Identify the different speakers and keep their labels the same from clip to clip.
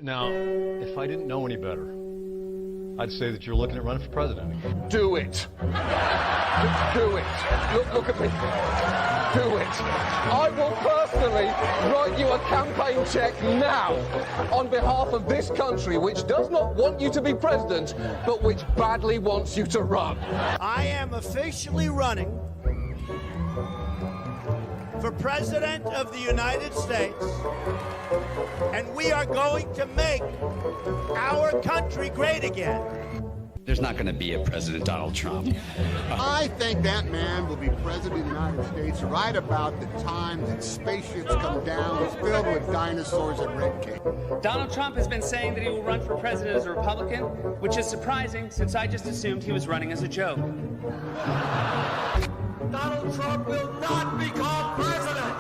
Speaker 1: Now, if I didn't know any better, I'd say that you're looking at running for president.
Speaker 2: Do it. Do it. Look at me. Do it. I will personally write you a campaign check now on behalf of this country, which does not want you to be president, but which badly wants you to run.
Speaker 3: I am officially running for President of the United States, and we are going to make our country great again.
Speaker 4: There's not going to be a President Donald Trump.
Speaker 5: I think that man will be president of the United States right about the time that spaceships come down filled with dinosaurs and red cake.
Speaker 6: Donald Trump has been saying that he will run for president as a Republican, which is surprising since I just assumed he was running as a joke.
Speaker 7: Donald Trump will not become president.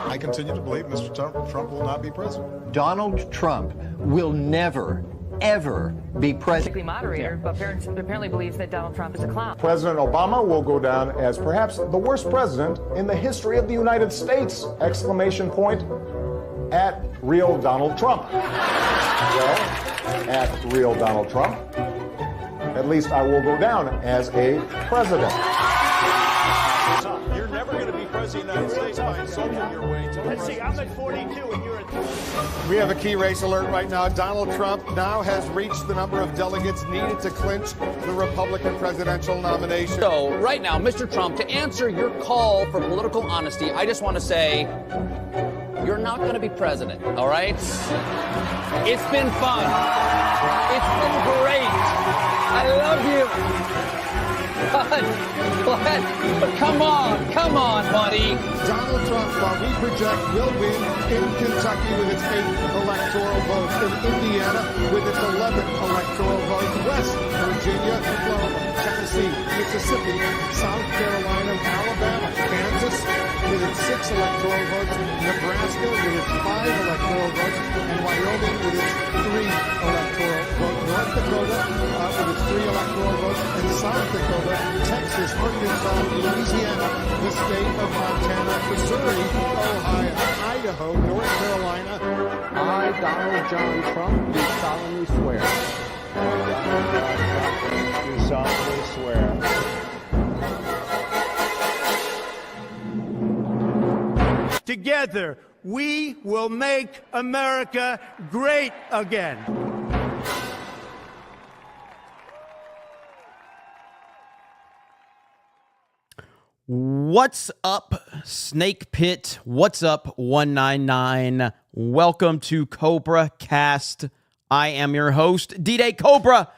Speaker 8: I continue to believe Mr. Trump will not be president.
Speaker 9: Donald Trump will never, ever be president.
Speaker 10: Moderator, but apparently believes that Donald Trump is a clown.
Speaker 8: President Obama will go down as perhaps the worst president in the history of the United States! Exclamation point at real Donald Trump. Well, at real Donald Trump, at least I will go down as a president.
Speaker 11: You're never going to be president of the United States by insulting your way to the
Speaker 3: Let's see, I'm at 42 and you're at 20.
Speaker 8: We have a key race alert right now. Donald Trump now has reached the number of delegates needed to clinch the Republican presidential nomination.
Speaker 12: So right now, Mr. Trump, to answer your call for political honesty, I just want to say you're not going to be president, all right? It's been fun. It's been great. I love you. But come on, buddy.
Speaker 8: Donald Trump, while we project, will win in Kentucky with its 8 electoral votes, in Indiana with its 11 electoral votes, West Virginia, Florida, Tennessee, Mississippi, South Carolina, Alabama, Kansas with its 6 electoral votes, Nebraska with its 5 electoral votes, and Wyoming with its 3 electoral votes, North Dakota with its 3 electoral votes, and South Dakota, Texas, Arkansas, Louisiana, the state of Montana, Missouri, Ohio, Idaho, North Carolina.
Speaker 5: I, Donald John Trump, do solemnly swear.
Speaker 11: Do solemnly swear.
Speaker 3: Together, we will make America great again.
Speaker 13: What's up, Snake Pit? What's up, 199? Welcome to CobraCast. I am your host, D-Day Cobra.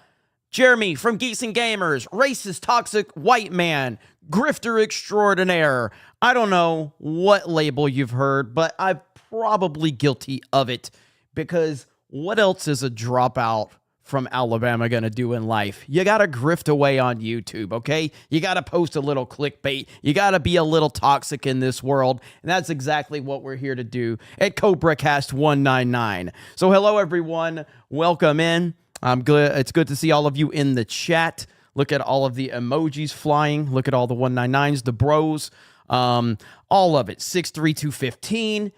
Speaker 13: Jeremy from Geeks and Gamers, racist, toxic, white man, grifter extraordinaire. I don't know what label you've heard, but I'm probably guilty of it, because what else is a dropout from Alabama gonna do in life? You gotta grift away on YouTube, okay? You gotta post a little clickbait. You gotta be a little toxic in this world, and that's exactly what we're here to do at CobraCast 199. So hello, everyone. Welcome in. I'm good. It's good to see all of you in the chat. Look at all of the emojis flying. Look at all the 199s, the bros, all of it. 63215.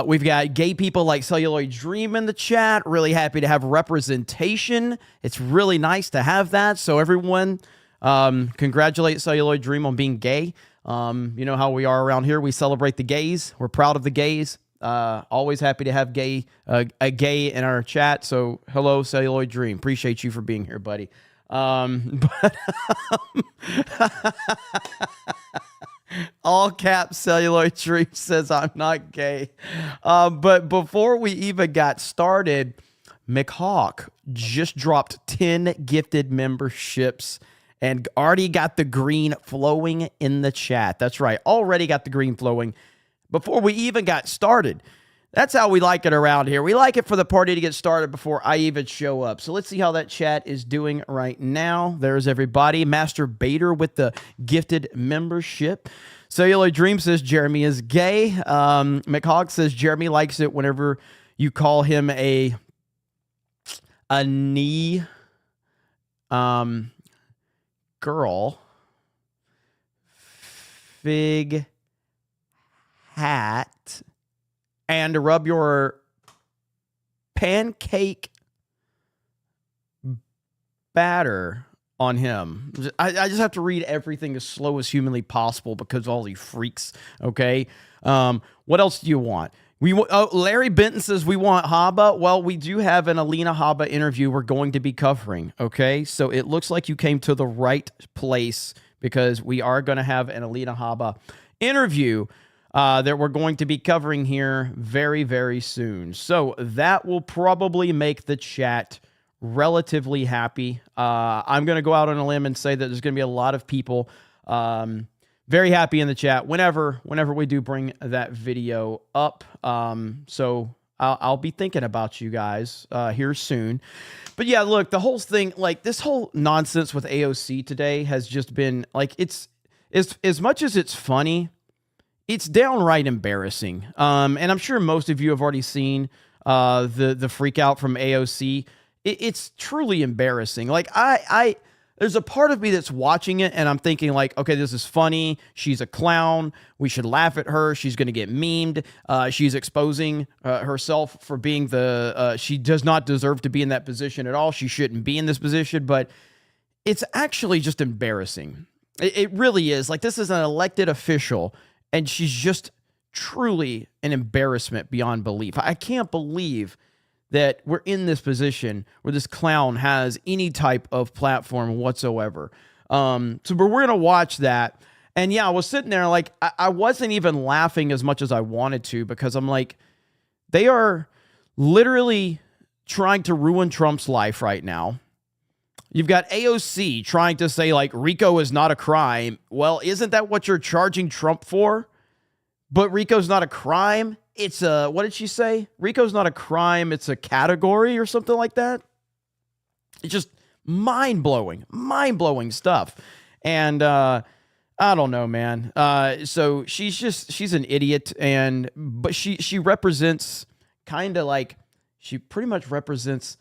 Speaker 13: We've got gay people like Celluloid Dream in the chat. Really happy to have representation. It's really nice to have that. So everyone, congratulate Celluloid Dream on being gay. You know how we are around here. We celebrate the gays. We're proud of the gays. Always happy to have a gay in our chat. So hello, Celluloid Dream. Appreciate you for being here, buddy. All caps Celluloid Dream says I'm not gay. But before we even got started, McHawk just dropped 10 gifted memberships and already got the green flowing in the chat. That's right. Already got the green flowing before we even got started. That's how we like it around here. We like it for the party to get started before I even show up. So let's see how that chat is doing right now. There's everybody. Master Bader with the gifted membership. Celluloid Dream says Jeremy is gay. McHawk says Jeremy likes it whenever you call him a knee girl. Fig hat. and rub your pancake batter on him. I just have to read everything as slow as humanly possible because of all these freaks. Okay. What else do you want? Larry Benton says we want Haba. Well, we do have an Alina Haba interview we're going to be covering. Okay. So it looks like you came to the right place because we are going to have an Alina Haba interview that we're going to be covering here very, very soon. So that will probably make the chat relatively happy. I'm going to go out on a limb and say that there's going to be a lot of people very happy in the chat whenever we do bring that video up. So I'll be thinking about you guys here soon. But yeah, look, the whole thing, like this whole nonsense with AOC today has just been like, it's as much as it's funny, it's downright embarrassing. And I'm sure most of you have already seen the freak out from AOC. It's truly embarrassing. Like there's a part of me that's watching it and I'm thinking like, okay, this is funny. She's a clown. We should laugh at her. She's going to get memed. She's exposing herself for being she does not deserve to be in that position at all. She shouldn't be in this position, but it's actually just embarrassing. It really is. Like this is an elected official and she's just truly an embarrassment beyond belief. I can't believe that we're in this position where this clown has any type of platform whatsoever. So we're going to watch that. And yeah, I was sitting there like, I wasn't even laughing as much as I wanted to because I'm like, they are literally trying to ruin Trump's life right now. You've got AOC trying to say like RICO is not a crime. Well, isn't that what you're charging Trump for? But RICO's not a crime. It's what did she say? RICO's not a crime. It's a category or something like that. It's just mind-blowing stuff. And I don't know, man. So she's an idiot. But she represents kind of like, she pretty much represents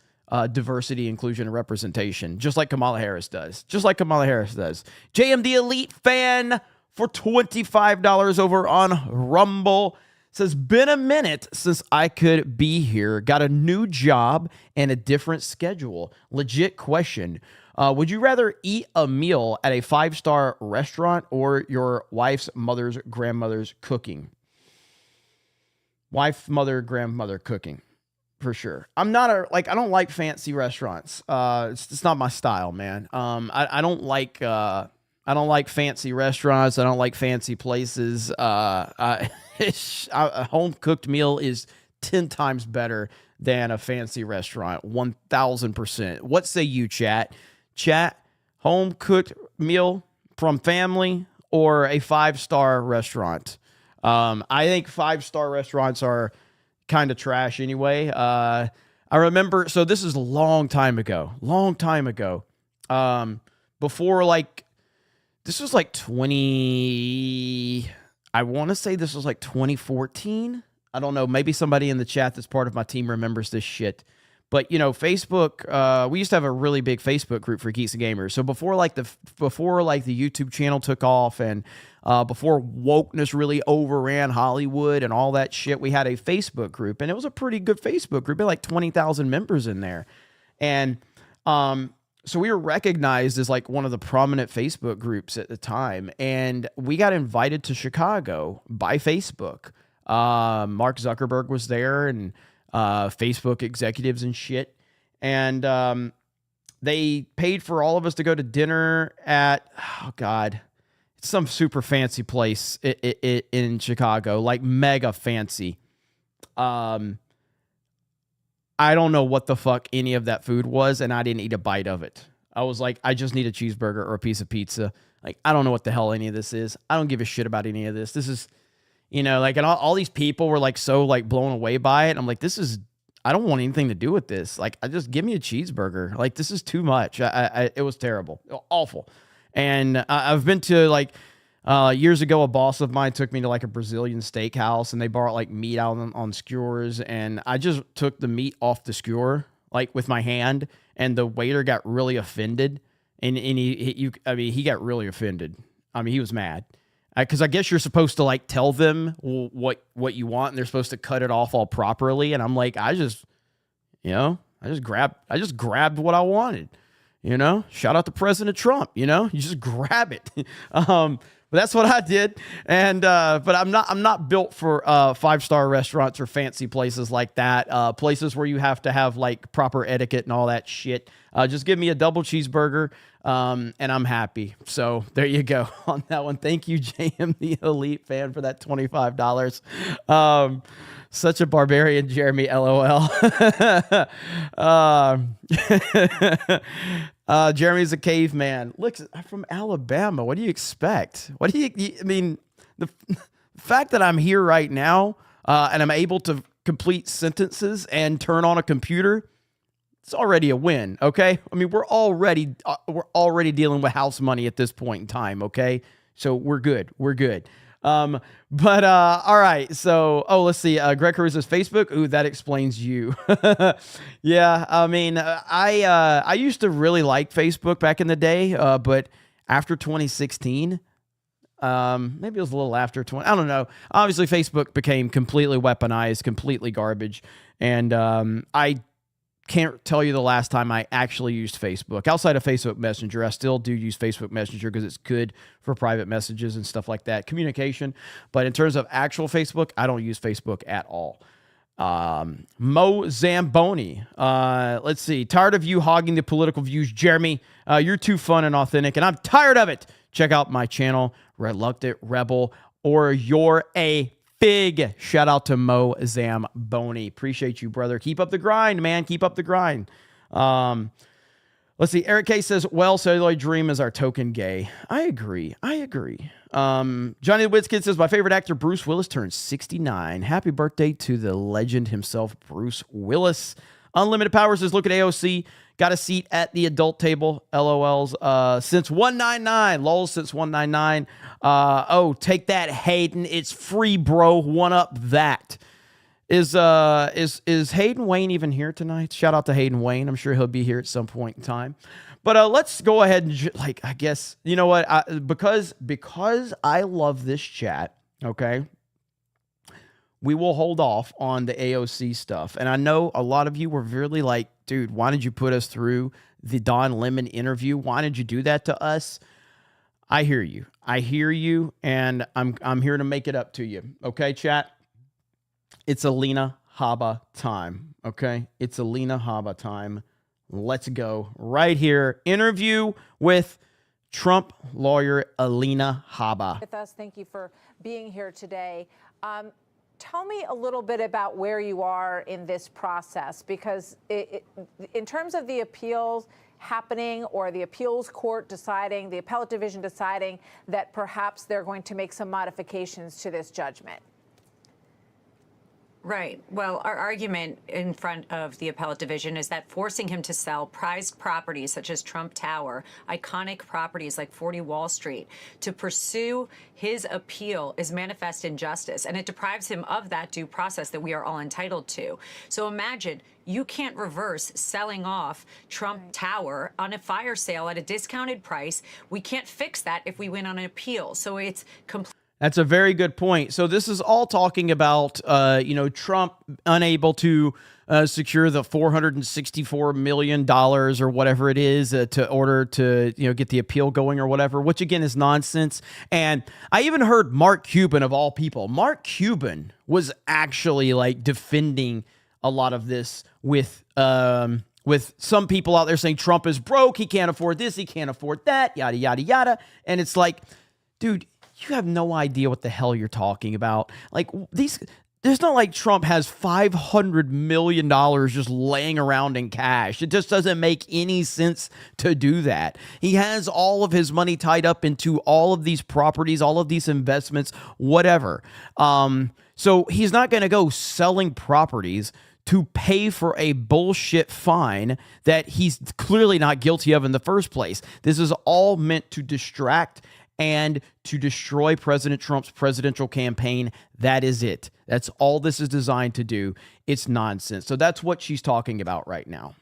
Speaker 13: diversity, inclusion, and representation, just like Kamala Harris does. JM the Elite Fan for $25 over on Rumble. Says, been a minute since I could be here. Got a new job and a different schedule. Legit question. Would you rather eat a meal at a 5-star restaurant or your wife's mother's grandmother's cooking? Wife, mother, grandmother cooking. For sure. I don't like fancy restaurants. It's not my style, man. I don't like fancy restaurants. I don't like fancy places. A home-cooked meal is 10 times better than a fancy restaurant, 1,000%. What say you, chat? Chat, home-cooked meal from family or a 5-star restaurant? I think 5-star restaurants are kind of trash anyway. I remember, so this is a long time ago. Before like, this was like I want to say this was like 2014. I don't know. Maybe somebody in the chat that's part of my team remembers this shit. But, you know, Facebook, we used to have a really big Facebook group for Geeks and Gamers. So before the YouTube channel took off and before wokeness really overran Hollywood and all that shit, we had a Facebook group. And it was a pretty good Facebook group. It had like 20,000 members in there. And so we were recognized as like one of the prominent Facebook groups at the time. And we got invited to Chicago by Facebook. Mark Zuckerberg was there and Facebook executives and shit. And they paid for all of us to go to dinner at, it's some super fancy place in Chicago, like mega fancy. I don't know what the fuck any of that food was, and I didn't eat a bite of it. I was like, I just need a cheeseburger or a piece of pizza. Like, I don't know what the hell any of this is. I don't give a shit about any of this. This is, you know, like, and all these people were like so like blown away by it. I'm like, I don't want anything to do with this. Like, I just give me a cheeseburger. Like, this is too much. It was terrible, awful. And I've been to like, years ago, a boss of mine took me to like a Brazilian steakhouse and they brought like meat out on skewers. And I just took the meat off the skewer, like with my hand, and the waiter got really offended. And he got really offended. I mean, he was mad. because I guess you're supposed to like tell them what you want, and they're supposed to cut it off all properly. And I'm like, I just grabbed what I wanted. Shout out to President Trump. You just grab it. But that's what I did. And but I'm not built for 5-star restaurants or fancy places like that. Places where you have to have like proper etiquette and all that shit. Just give me a double cheeseburger, and I'm happy. So there you go on that one. Thank you, JM the Elite fan, for that $25. Such a barbarian, Jeremy. LOL. Jeremy's a caveman. Look, I'm from Alabama. What do you expect? I mean, the fact that I'm here right now and I'm able to complete sentences and turn on a computer, it's already a win. Okay. I mean, we're already dealing with house money at this point in time. Okay. So we're good. But all right. So, let's see. Greg Caruso's Facebook. Ooh, that explains you. Yeah. I mean, I used to really like Facebook back in the day, but after 2016, maybe it was a little after 20. I don't know. Obviously, Facebook became completely weaponized, completely garbage, and I can't tell you the last time I actually used Facebook. Outside of Facebook Messenger, I still do use Facebook Messenger because it's good for private messages and stuff like that, communication. But in terms of actual Facebook, I don't use Facebook at all. Mo Zamboni. Let's see. Tired of you hogging the political views, Jeremy. You're too fun and authentic, and I'm tired of it. Check out my channel, Reluctant Rebel, or you're a big shout out to Mo Zamboni. Appreciate you, brother. Keep up the grind, man. Keep up the grind. Let's see. Eric K says, well, Celluloid Dream is our token gay. I agree. Johnny the Witskid says, my favorite actor, Bruce Willis, turns 69. Happy birthday to the legend himself, Bruce Willis. Unlimited Power says, look at AOC. Got a seat at the adult table. LOLs. Since 199. LOLs since 199. Take that, Hayden. It's free, bro. One up that. Is Hayden Wayne even here tonight? Shout out to Hayden Wayne. I'm sure he'll be here at some point in time. But let's go ahead and I guess, you know what? Because I love this chat, okay? We will hold off on the AOC stuff. And I know a lot of you were really like, dude, why did you put us through the Don Lemon interview? Why did you do that to us? I hear you, and I'm here to make it up to you. Okay, chat? It's Alina Habba time. Okay? It's Alina Habba time. Let's go. Right here. Interview with Trump lawyer Alina Habba.
Speaker 14: With us. Thank you for being here today. Tell me a little bit about where you are in this process, because in terms of the appeals happening or the appeals court deciding, the appellate division deciding that perhaps they're going to make some modifications to this judgment.
Speaker 15: Right. Well, our argument in front of the appellate division is that forcing him to sell prized properties such as Trump Tower, iconic properties like 40 Wall Street, to pursue his appeal is manifest injustice, and it deprives him of that due process that we are all entitled to. So imagine you can't reverse selling off Trump Tower on a fire sale at a discounted price. We can't fix that if we win on an appeal. So it's completely.
Speaker 13: That's a very good point. So this is all talking about, Trump unable to secure the $464 million or whatever it is to order to, get the appeal going or whatever, which again is nonsense. And I even heard Mark Cuban, of all people, Mark Cuban was actually like defending a lot of this with some people out there saying Trump is broke. He can't afford this. He can't afford that, yada, yada, yada. And it's like, dude, you have no idea what the hell you're talking about. Like there's not like Trump has $500 million just laying around in cash. It just doesn't make any sense to do that. He has all of his money tied up into all of these properties, all of these investments, whatever. So he's not going to go selling properties to pay for a bullshit fine that he's clearly not guilty of in the first place. This is all meant to distract and to destroy President Trump's presidential campaign. That is it. That's all this is designed to do. It's nonsense. So that's what she's talking about right now.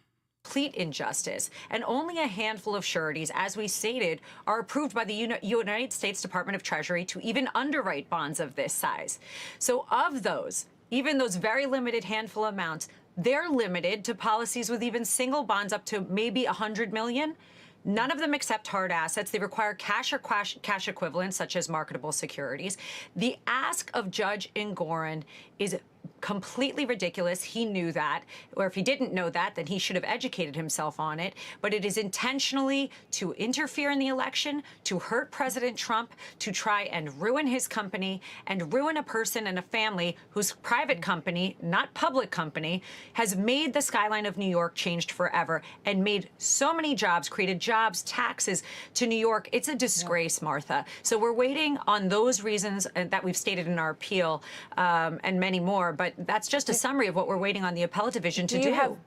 Speaker 15: complete injustice, and only a handful of sureties, as we stated, are approved by the United States Department of Treasury to even underwrite bonds of this size. So of those, even those very limited handful amounts, they're limited to policies with even single bonds up to maybe 100 million. None of them accept hard assets. They require cash or cash equivalents, such as marketable securities. The ask of Judge Engoron is completely ridiculous. He knew that, or if he didn't know that, then he should have educated himself on it. But it is intentionally to interfere in the election, to hurt President Trump, to try and ruin his company and ruin a person and a family whose private company, not public company, has made the skyline of New York changed forever and made so many jobs, created jobs, taxes to New York. It's a disgrace, Martha. So we're waiting on those reasons that we've stated in our appeal and many more. But that's just a summary of what we're waiting on the appellate division to do.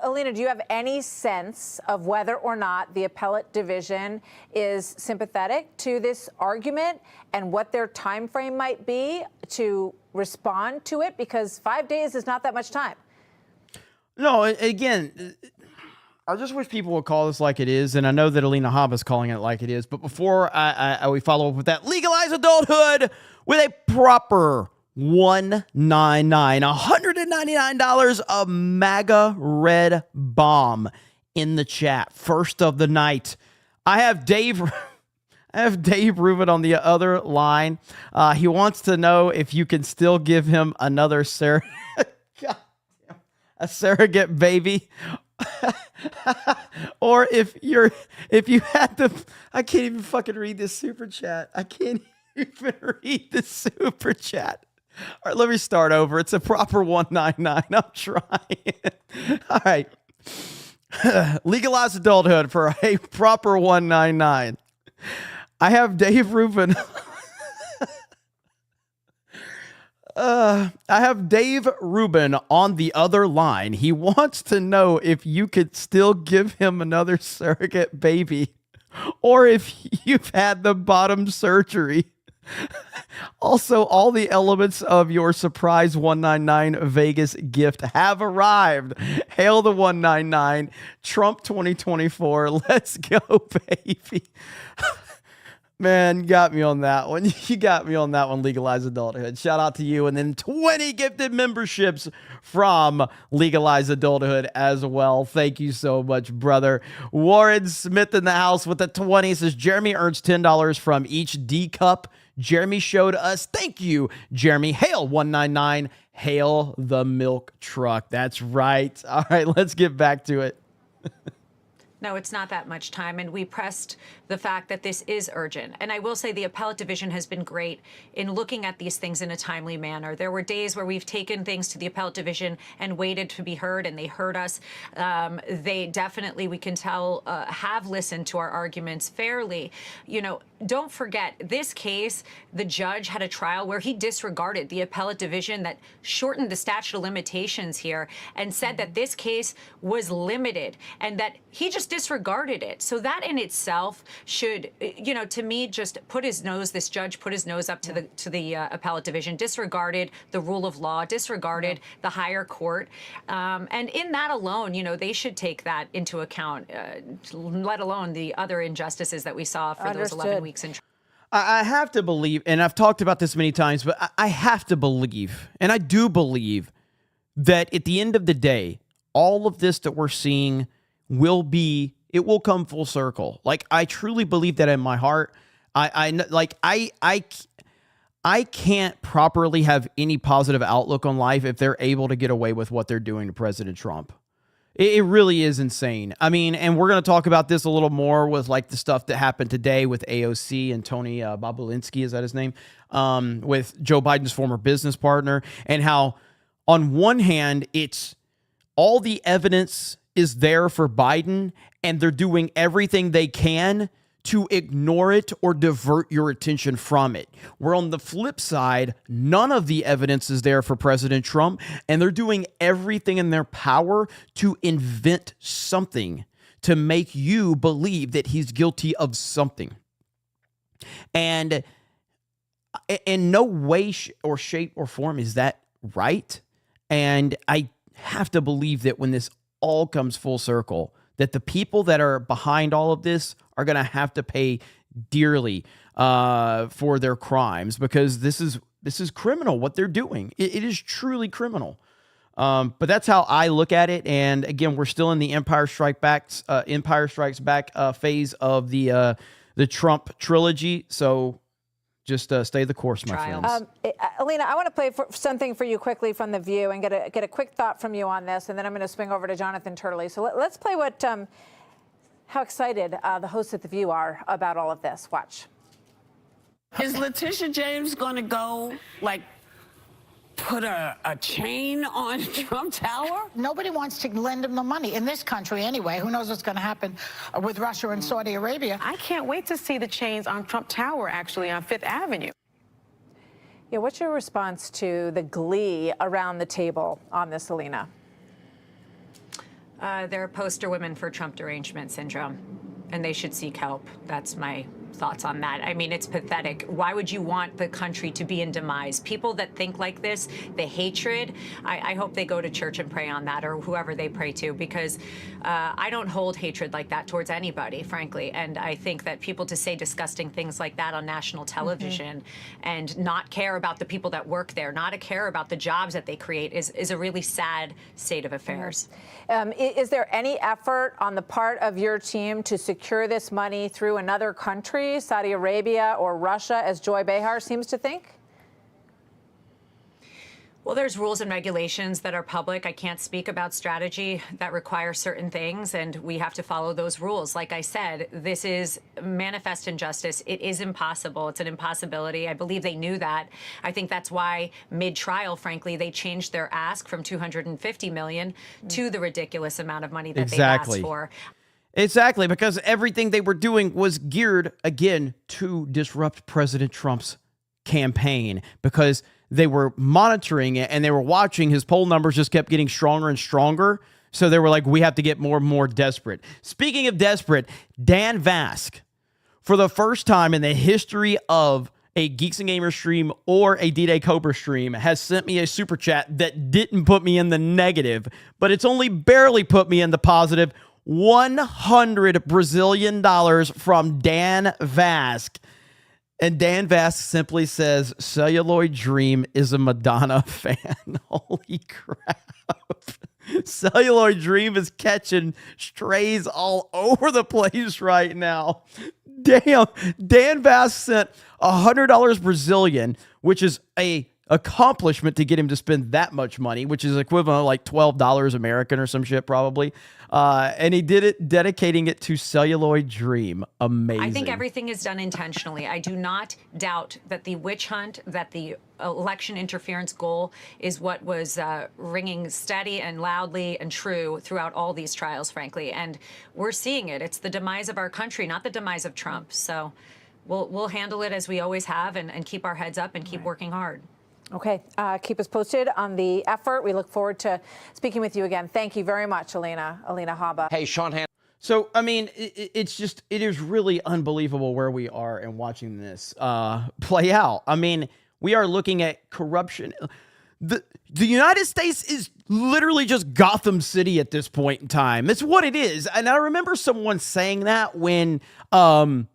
Speaker 14: Alina, do you have any sense of whether or not the appellate division is sympathetic to this argument and what their time frame might be to respond to it? Because 5 days is not that much time.
Speaker 13: No, again, I just wish people would call this like it is, and I know that Alina Hobb is calling it like it is, but before we follow up with that, legalize adulthood with a proper $199, a MAGA red bomb in the chat. First of the night, I have Dave Rubin on the other line. He wants to know if you can still give him another surrogate baby. Or if you had the, I can't even fucking read this super chat. I can't even read the super chat. All right, let me start over. It's a proper 199. I'm trying. All right. Legalize adulthood for a proper 199. I have Dave Rubin. I have Dave Rubin on the other line. He wants to know if you could still give him another surrogate baby or if you've had the bottom surgery. Also, all the elements of your surprise 199 Vegas gift have arrived. Hail the 199. Trump 2024. Let's go, baby. Man, you got me on that one. You got me on that one, Legalize Adulthood. Shout out to you. And then 20 gifted memberships from Legalize Adulthood as well. Thank you so much, brother. Warren Smith in the house with the 20 says, Jeremy earns $10 from each D cup Jeremy showed us. Thank you, Jeremy. Hail 199. Hail the milk truck. That's right. All right, let's get back to it.
Speaker 15: No, it's not that much time, and we pressed the fact that this is urgent. And I will say the appellate division has been great in looking at these things in a timely manner. There were days where we've taken things to the appellate division and waited to be heard, and they heard us. They definitely, we can tell, have listened to our arguments fairly. You know, don't forget, this case, the judge had a trial where he disregarded the appellate division that shortened the statute of limitations here and said that this case was limited and that he just disregarded it. So that in itself should, you know, to me, just put his nose, this judge put his nose up to the appellate division, disregarded the rule of law, disregarded the higher court. And in that alone, you know, they should take that into account, let alone the other injustices that we saw for those 11 weeks in trial.
Speaker 13: I have to believe, and I've talked about this many times, but I have to believe, and I do believe that at the end of the day, all of this that we're seeing it will come full circle. Like, I truly believe that in my heart. I can't properly have any positive outlook on life if they're able to get away with what they're doing to President Trump. It really is insane. I mean, and we're going to talk about this a little more with like the stuff that happened today with AOC and Tony Bobulinski, is that his name? With Joe Biden's former business partner, and how on one hand, it's all the evidence is there for Biden and they're doing everything they can to ignore it or divert your attention from it. Where on the flip side, none of the evidence is there for President Trump, and they're doing everything in their power to invent something to make you believe that he's guilty of something. And in no way or shape or form is that right. And I have to believe that when this all comes full circle, that the people that are behind all of this are going to have to pay dearly for their crimes, because this is criminal what they're doing. It is truly criminal. But that's how I look at it. And again, we're still in the Empire Strikes Back phase of the Trump trilogy. So just stay the course, my friends.
Speaker 14: Alina, I want to play something for you quickly from The View and get a quick thought from you on this, and then I'm going to swing over to Jonathan Turley. So let's play how excited the hosts at The View are about all of this. Watch.
Speaker 16: Is Letitia James going to go, like, put a chain on Trump Tower?
Speaker 17: Nobody wants to lend him the money in this country anyway. Who knows what's going to happen with Russia and Saudi Arabia?
Speaker 10: I can't wait to see the chains on Trump Tower, actually, on Fifth Avenue.
Speaker 14: Yeah, what's your response to the glee around the table on this, Alina?
Speaker 15: They're poster women for Trump derangement syndrome, and they should seek help. That's my thoughts on that. I mean, it's pathetic. Why would you want the country to be in demise? People that think like this, the hatred, I hope they go to church and pray on that, or whoever they pray to, because I don't hold hatred like that towards anybody, frankly. And I think that people to say disgusting things like that on national television and not care about the people that work there, not care about the jobs that they create is a really sad state of affairs.
Speaker 14: Is there any effort on the part of your team to secure this money through another country, Saudi Arabia or Russia, as Joy Behar seems to think?
Speaker 15: Well, there's rules and regulations that are public. I can't speak about strategy that require certain things, and we have to follow those rules. Like I said, this is manifest injustice. It is impossible. It's an impossibility. I believe they knew that. I think that's why mid-trial, frankly, they changed their ask from $250 million to the ridiculous amount of money that they asked for.
Speaker 13: Exactly, because everything they were doing was geared, again, to disrupt President Trump's campaign, because they were monitoring it and they were watching his poll numbers just kept getting stronger and stronger. So they were like, we have to get more and more desperate. Speaking of desperate, Dan Vask, for the first time in the history of a Geeks and Gamers stream or a D-Day Cobra stream, has sent me a super chat that didn't put me in the negative, but it's only barely put me in the positive. 100 Brazilian dollars from Dan Vask. And Dan Vask simply says, Celluloid Dream is a Madonna fan. Holy crap. Celluloid Dream is catching strays all over the place right now. Damn. Dan Vask sent $100 Brazilian, which is a accomplishment to get him to spend that much money, which is equivalent to like $12 American or some shit probably. And he did it dedicating it to Celluloid Dream. Amazing.
Speaker 15: I think everything is done intentionally. I do not doubt that the witch hunt, that the election interference goal is what was ringing steady and loudly and true throughout all these trials, frankly. And we're seeing it. It's the demise of our country, not the demise of Trump. So we'll handle it as we always have and keep our heads up and keep working hard.
Speaker 14: Okay, keep us posted on the effort. We look forward to speaking with you again. Thank you very much, Alina Habba.
Speaker 12: Hey, Sean Han.
Speaker 13: So, I mean, it is really unbelievable where we are and watching this play out. I mean, we are looking at corruption. The United States is literally just Gotham City at this point in time. It's what it is. And I remember someone saying that when Alina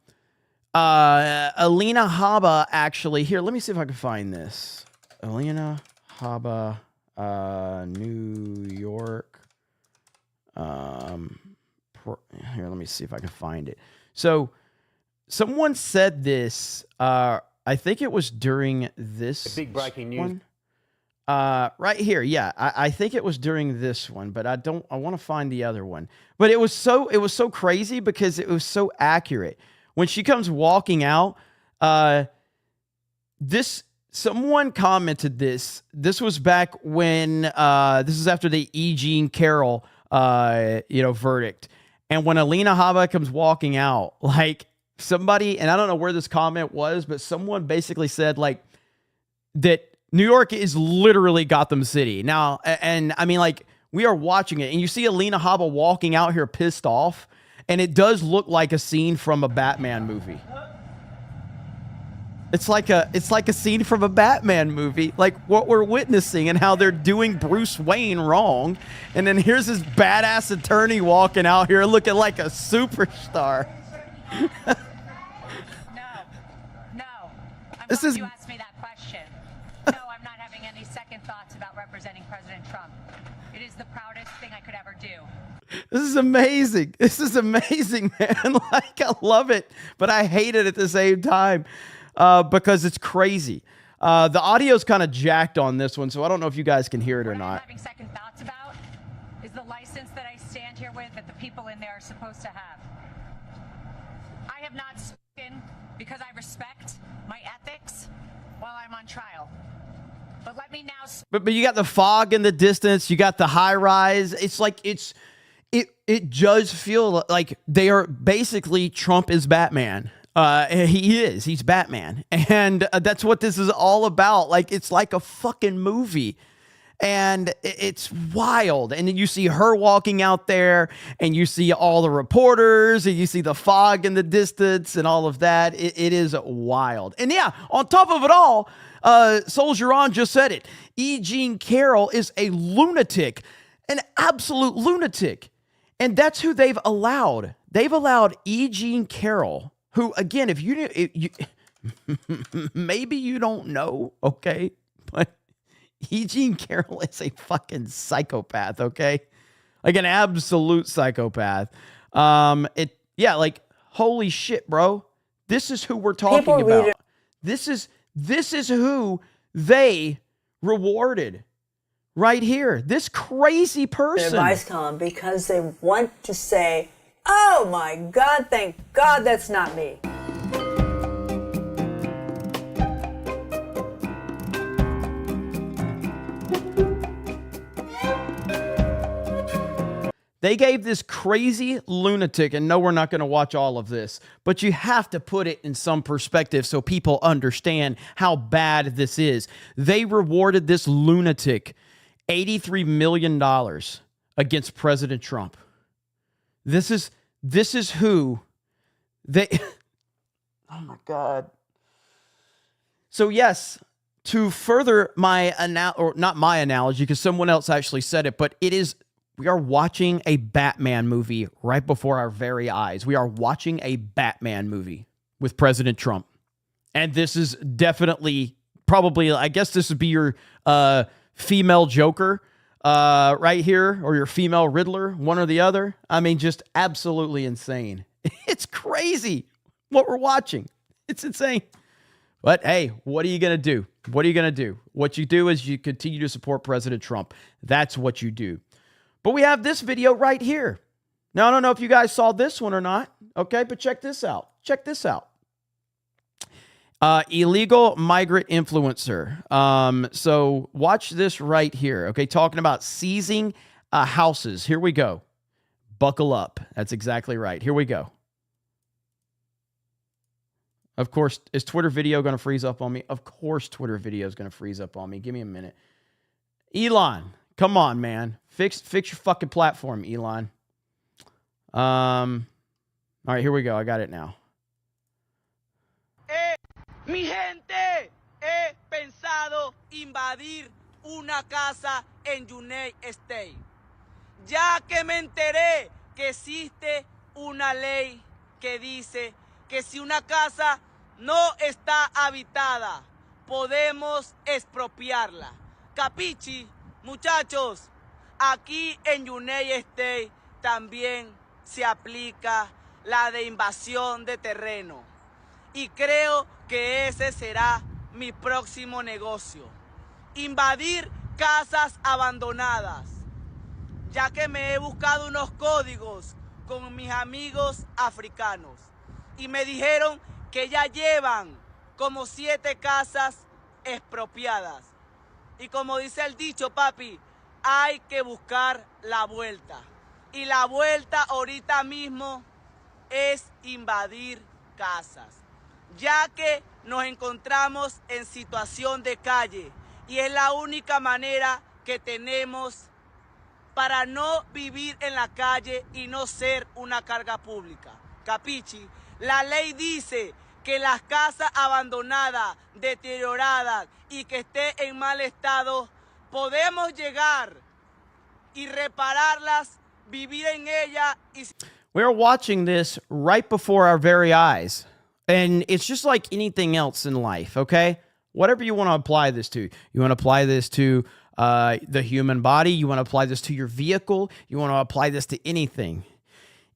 Speaker 13: Habba actually, here, let me see if I can find this. Alina Habba, New York. Here, let me see if I can find it. So, someone said this. I think it was during this
Speaker 18: big breaking news
Speaker 13: one. Right here, yeah. I think it was during this one, but I want to find the other one. But it was so crazy because it was so accurate. When she comes walking out, someone commented this. This was back when this is after the E. Jean Carroll verdict. And when Alina Habba comes walking out, like somebody, and I don't know where this comment was, but someone basically said like that New York is literally Gotham City. Now, and I mean, like, we are watching it and you see Alina Habba walking out here pissed off, and it does look like a scene from a Batman movie. It's like a scene from a Batman movie, like what we're witnessing and how they're doing Bruce Wayne wrong. And then here's this badass attorney walking out here looking like a superstar.
Speaker 15: I'm glad you asked me that question. No, I'm not having any second thoughts about representing President Trump. It is the proudest thing I could ever do.
Speaker 13: This is amazing. This is amazing, man. Like, I love it, but I hate it at the same time because it's crazy. The audio's kind of jacked on this one, so I don't know if you guys can hear it or
Speaker 15: What I'm
Speaker 13: not.
Speaker 15: having second thoughts about is the license that I stand here with that the people in there are supposed to have. I have not spoken because I respect my ethics while I'm on trial. But let me now...
Speaker 13: But you got the fog in the distance. You got the high rise. It's like it does feel like they are basically Trump is Batman. He is. He's Batman. And that's what this is all about. Like, it's like a fucking movie. And it's wild. And then you see her walking out there and you see all the reporters and you see the fog in the distance and all of that. It is wild. And yeah, on top of it all, Soldier On just said it. E. Jean Carroll is a lunatic, an absolute lunatic. And that's who they've allowed. They've allowed E. Jean Carroll, who, again, if you maybe you don't know, okay, but E. Jean Carroll is a fucking psychopath, okay? Like an absolute psychopath. Like, holy shit, bro. This is who we're talking about. This is who they rewarded right here. This crazy person.
Speaker 18: Advice column because they want to say, oh my God, thank God that's not me.
Speaker 13: They gave this crazy lunatic, and no, we're not going to watch all of this, but you have to put it in some perspective so people understand how bad this is. They rewarded this lunatic $83 million against President Trump. This is who they... Oh, my God. So, yes, to further my... or not my analogy, because someone else actually said it, but it is... We are watching a Batman movie right before our very eyes. We are watching a Batman movie with President Trump. And this is definitely, probably, I guess this would be your female Joker right here, or your female Riddler, one or the other. I mean, just absolutely insane. It's crazy what we're watching. It's insane. But hey, what are you going to do? What are you going to do? What you do is you continue to support President Trump. That's what you do. But we have this video right here. Now, I don't know if you guys saw this one or not, okay? But check this out. Check this out. Illegal migrant influencer. So watch this right here, okay? Talking about seizing houses. Here we go. Buckle up. That's exactly right. Here we go. Of course, is Twitter video going to freeze up on me? Of course Twitter video is going to freeze up on me. Give me a minute. Elon, come on, man. Fix your fucking platform, Elon. All right, here we go. I got it now.
Speaker 7: Mi gente, he pensado invadir una casa en United States, ya que me enteré que existe una ley que dice que si una casa no está habitada, podemos expropiarla. Capichi, muchachos. Aquí en United States también se aplica la de invasión de terreno. Y creo que ese será mi próximo negocio. Invadir casas abandonadas. Ya que me he buscado unos códigos con mis amigos africanos. Y me dijeron que ya llevan como 7 casas expropiadas. Y como dice el dicho, papi, hay que buscar la vuelta. Y la vuelta ahorita mismo es invadir casas. Ya que nos encontramos en situación de calle. Y es la única manera que tenemos para no vivir en la calle y no ser una carga pública. Capichi, la ley dice que las casas abandonadas, deterioradas y que esté en mal estado, podemos llegar y repararlas, vivir en ellas y...
Speaker 13: We're watching this right before our very eyes. And it's just like anything else in life, okay? Whatever you want to apply this to. You want to apply this to the human body. You want to apply this to your vehicle. You want to apply this to anything.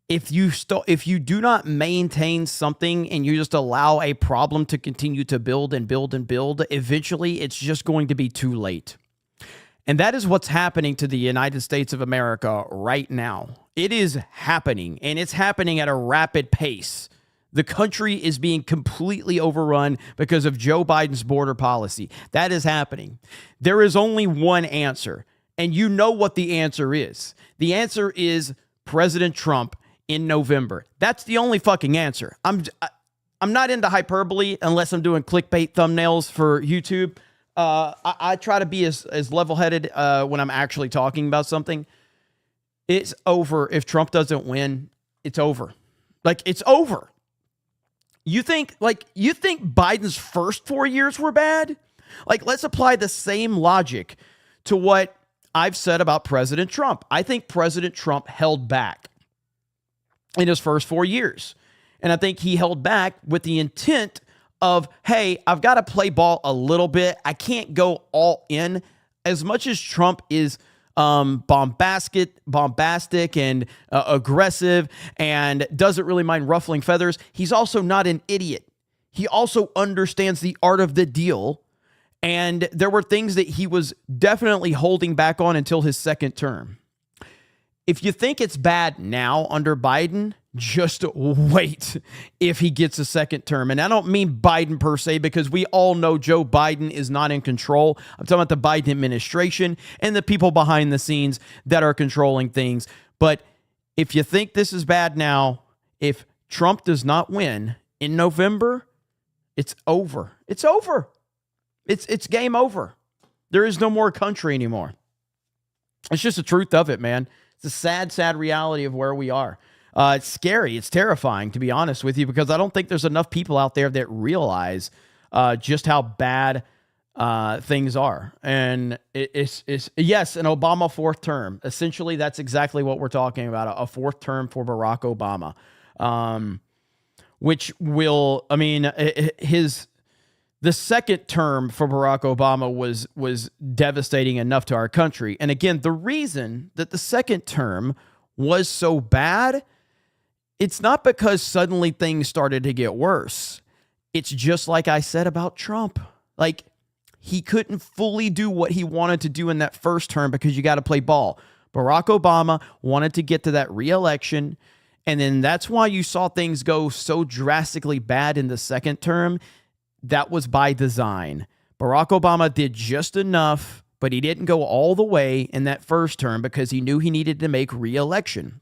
Speaker 13: If you do not maintain something and you just allow a problem to continue to build and build and build, eventually it's just going to be too late. And that is what's happening to the United States of America right now. It is happening, and it's happening at a rapid pace. The country is being completely overrun because of Joe Biden's border policy. That is happening. There is only one answer, and you know what the answer is. The answer is President Trump in November. That's the only fucking answer. I'm not into hyperbole unless I'm doing clickbait thumbnails for YouTube. I try to be as level-headed when I'm actually talking about something. It's over. If Trump doesn't win, it's over. Like, it's over. You think Biden's first 4 years were bad? Like, let's apply the same logic to what I've said about President Trump. I think President Trump held back in his first 4 years. And I think he held back with the intent of, hey, I've got to play ball a little bit. I can't go all in. As much as Trump is bombastic and aggressive and doesn't really mind ruffling feathers, he's also not an idiot. He also understands the art of the deal. And there were things that he was definitely holding back on until his second term. If you think it's bad now under Biden, just wait if he gets a second term. And I don't mean Biden per se, because we all know Joe Biden is not in control. I'm talking about the Biden administration and the people behind the scenes that are controlling things. But if you think this is bad now, if Trump does not win in November, it's over. It's over. It's game over. There is no more country anymore. It's just the truth of it, man. It's a sad, sad reality of where we are. It's scary. It's terrifying, to be honest with you, because I don't think there's enough people out there that realize just how bad things are. And it's yes, an Obama fourth term. Essentially, that's exactly what we're talking about, a fourth term for Barack Obama, which will, I mean, the second term for Barack Obama was devastating enough to our country. And again, the reason that the second term was so bad, it's not because suddenly things started to get worse. It's just like I said about Trump. Like, he couldn't fully do what he wanted to do in that first term because you got to play ball. Barack Obama wanted to get to that re-election, and then that's why you saw things go so drastically bad in the second term. That was by design. Barack Obama did just enough, but he didn't go all the way in that first term because he knew he needed to make re-election.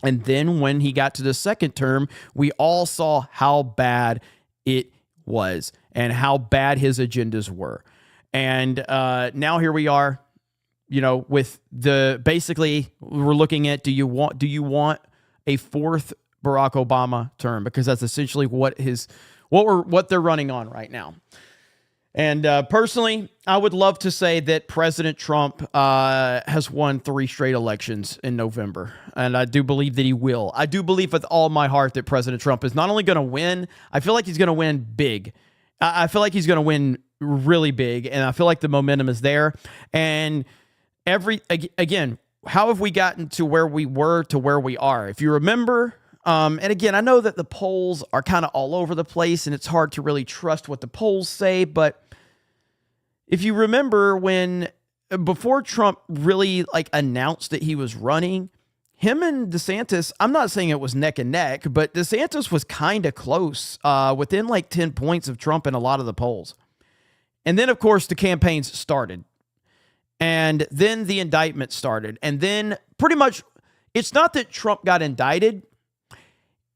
Speaker 13: And then when he got to the second term, we all saw how bad it was and how bad his agendas were. And now here we are, you know, with basically we're looking at, do you want a fourth Barack Obama term? Because that's essentially what they're running on right now. And personally, I would love to say that President Trump has won 3 straight elections in November. And I do believe that he will. I do believe with all my heart that President Trump is not only going to win, I feel like he's going to win big. I feel like he's going to win really big. And I feel like the momentum is there. And again, how have we gotten to where we were to where we are? If you remember, and again, I know that the polls are kind of all over the place and it's hard to really trust what the polls say. But if you remember before Trump really announced that he was running, him and DeSantis, I'm not saying it was neck and neck, but DeSantis was kind of close, within 10 points of Trump in a lot of the polls. And then, of course, the campaigns started. And then the indictment started. And then pretty much, it's not that Trump got indicted.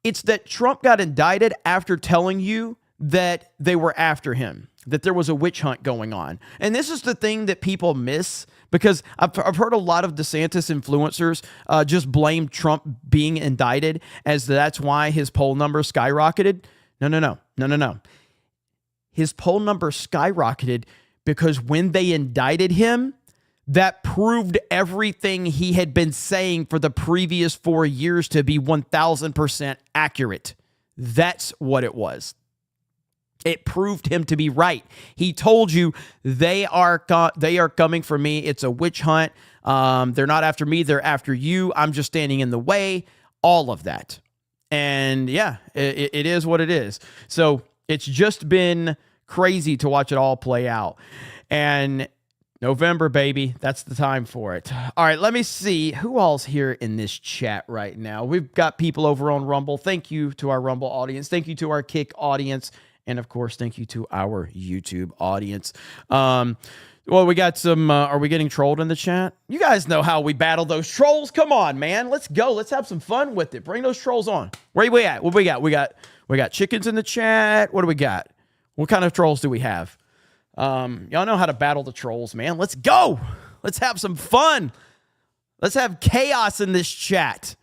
Speaker 13: It's that Trump got indicted after telling you that they were after him, that there was a witch hunt going on. And this is the thing that people miss, because I've heard a lot of DeSantis influencers just blame Trump being indicted as that's why his poll numbers skyrocketed. No. His poll number skyrocketed because when they indicted him, that proved everything he had been saying for the previous 4 years to be 1,000% accurate. That's what it was. It proved him to be right. He told you they are coming for me. It's a witch hunt. They're not after me. They're after you. I'm just standing in the way. All of that. And yeah, it is what it is. So it's just been crazy to watch it all play out. And November, baby, that's the time for it. All right, let me see who all's here in this chat right now. We've got people over on Rumble. Thank you to our Rumble audience. Thank you to our Kick audience. And of course, thank you to our YouTube audience. Well, we got some, are we getting trolled in the chat? You guys know how we battle those trolls. Come on, man. Let's go. Let's have some fun with it. Bring those trolls on. Where are we at? What we got? We got chickens in the chat. What do we got? What kind of trolls do we have? Y'all know how to battle the trolls, man. Let's go. Let's have some fun. Let's have chaos in this chat.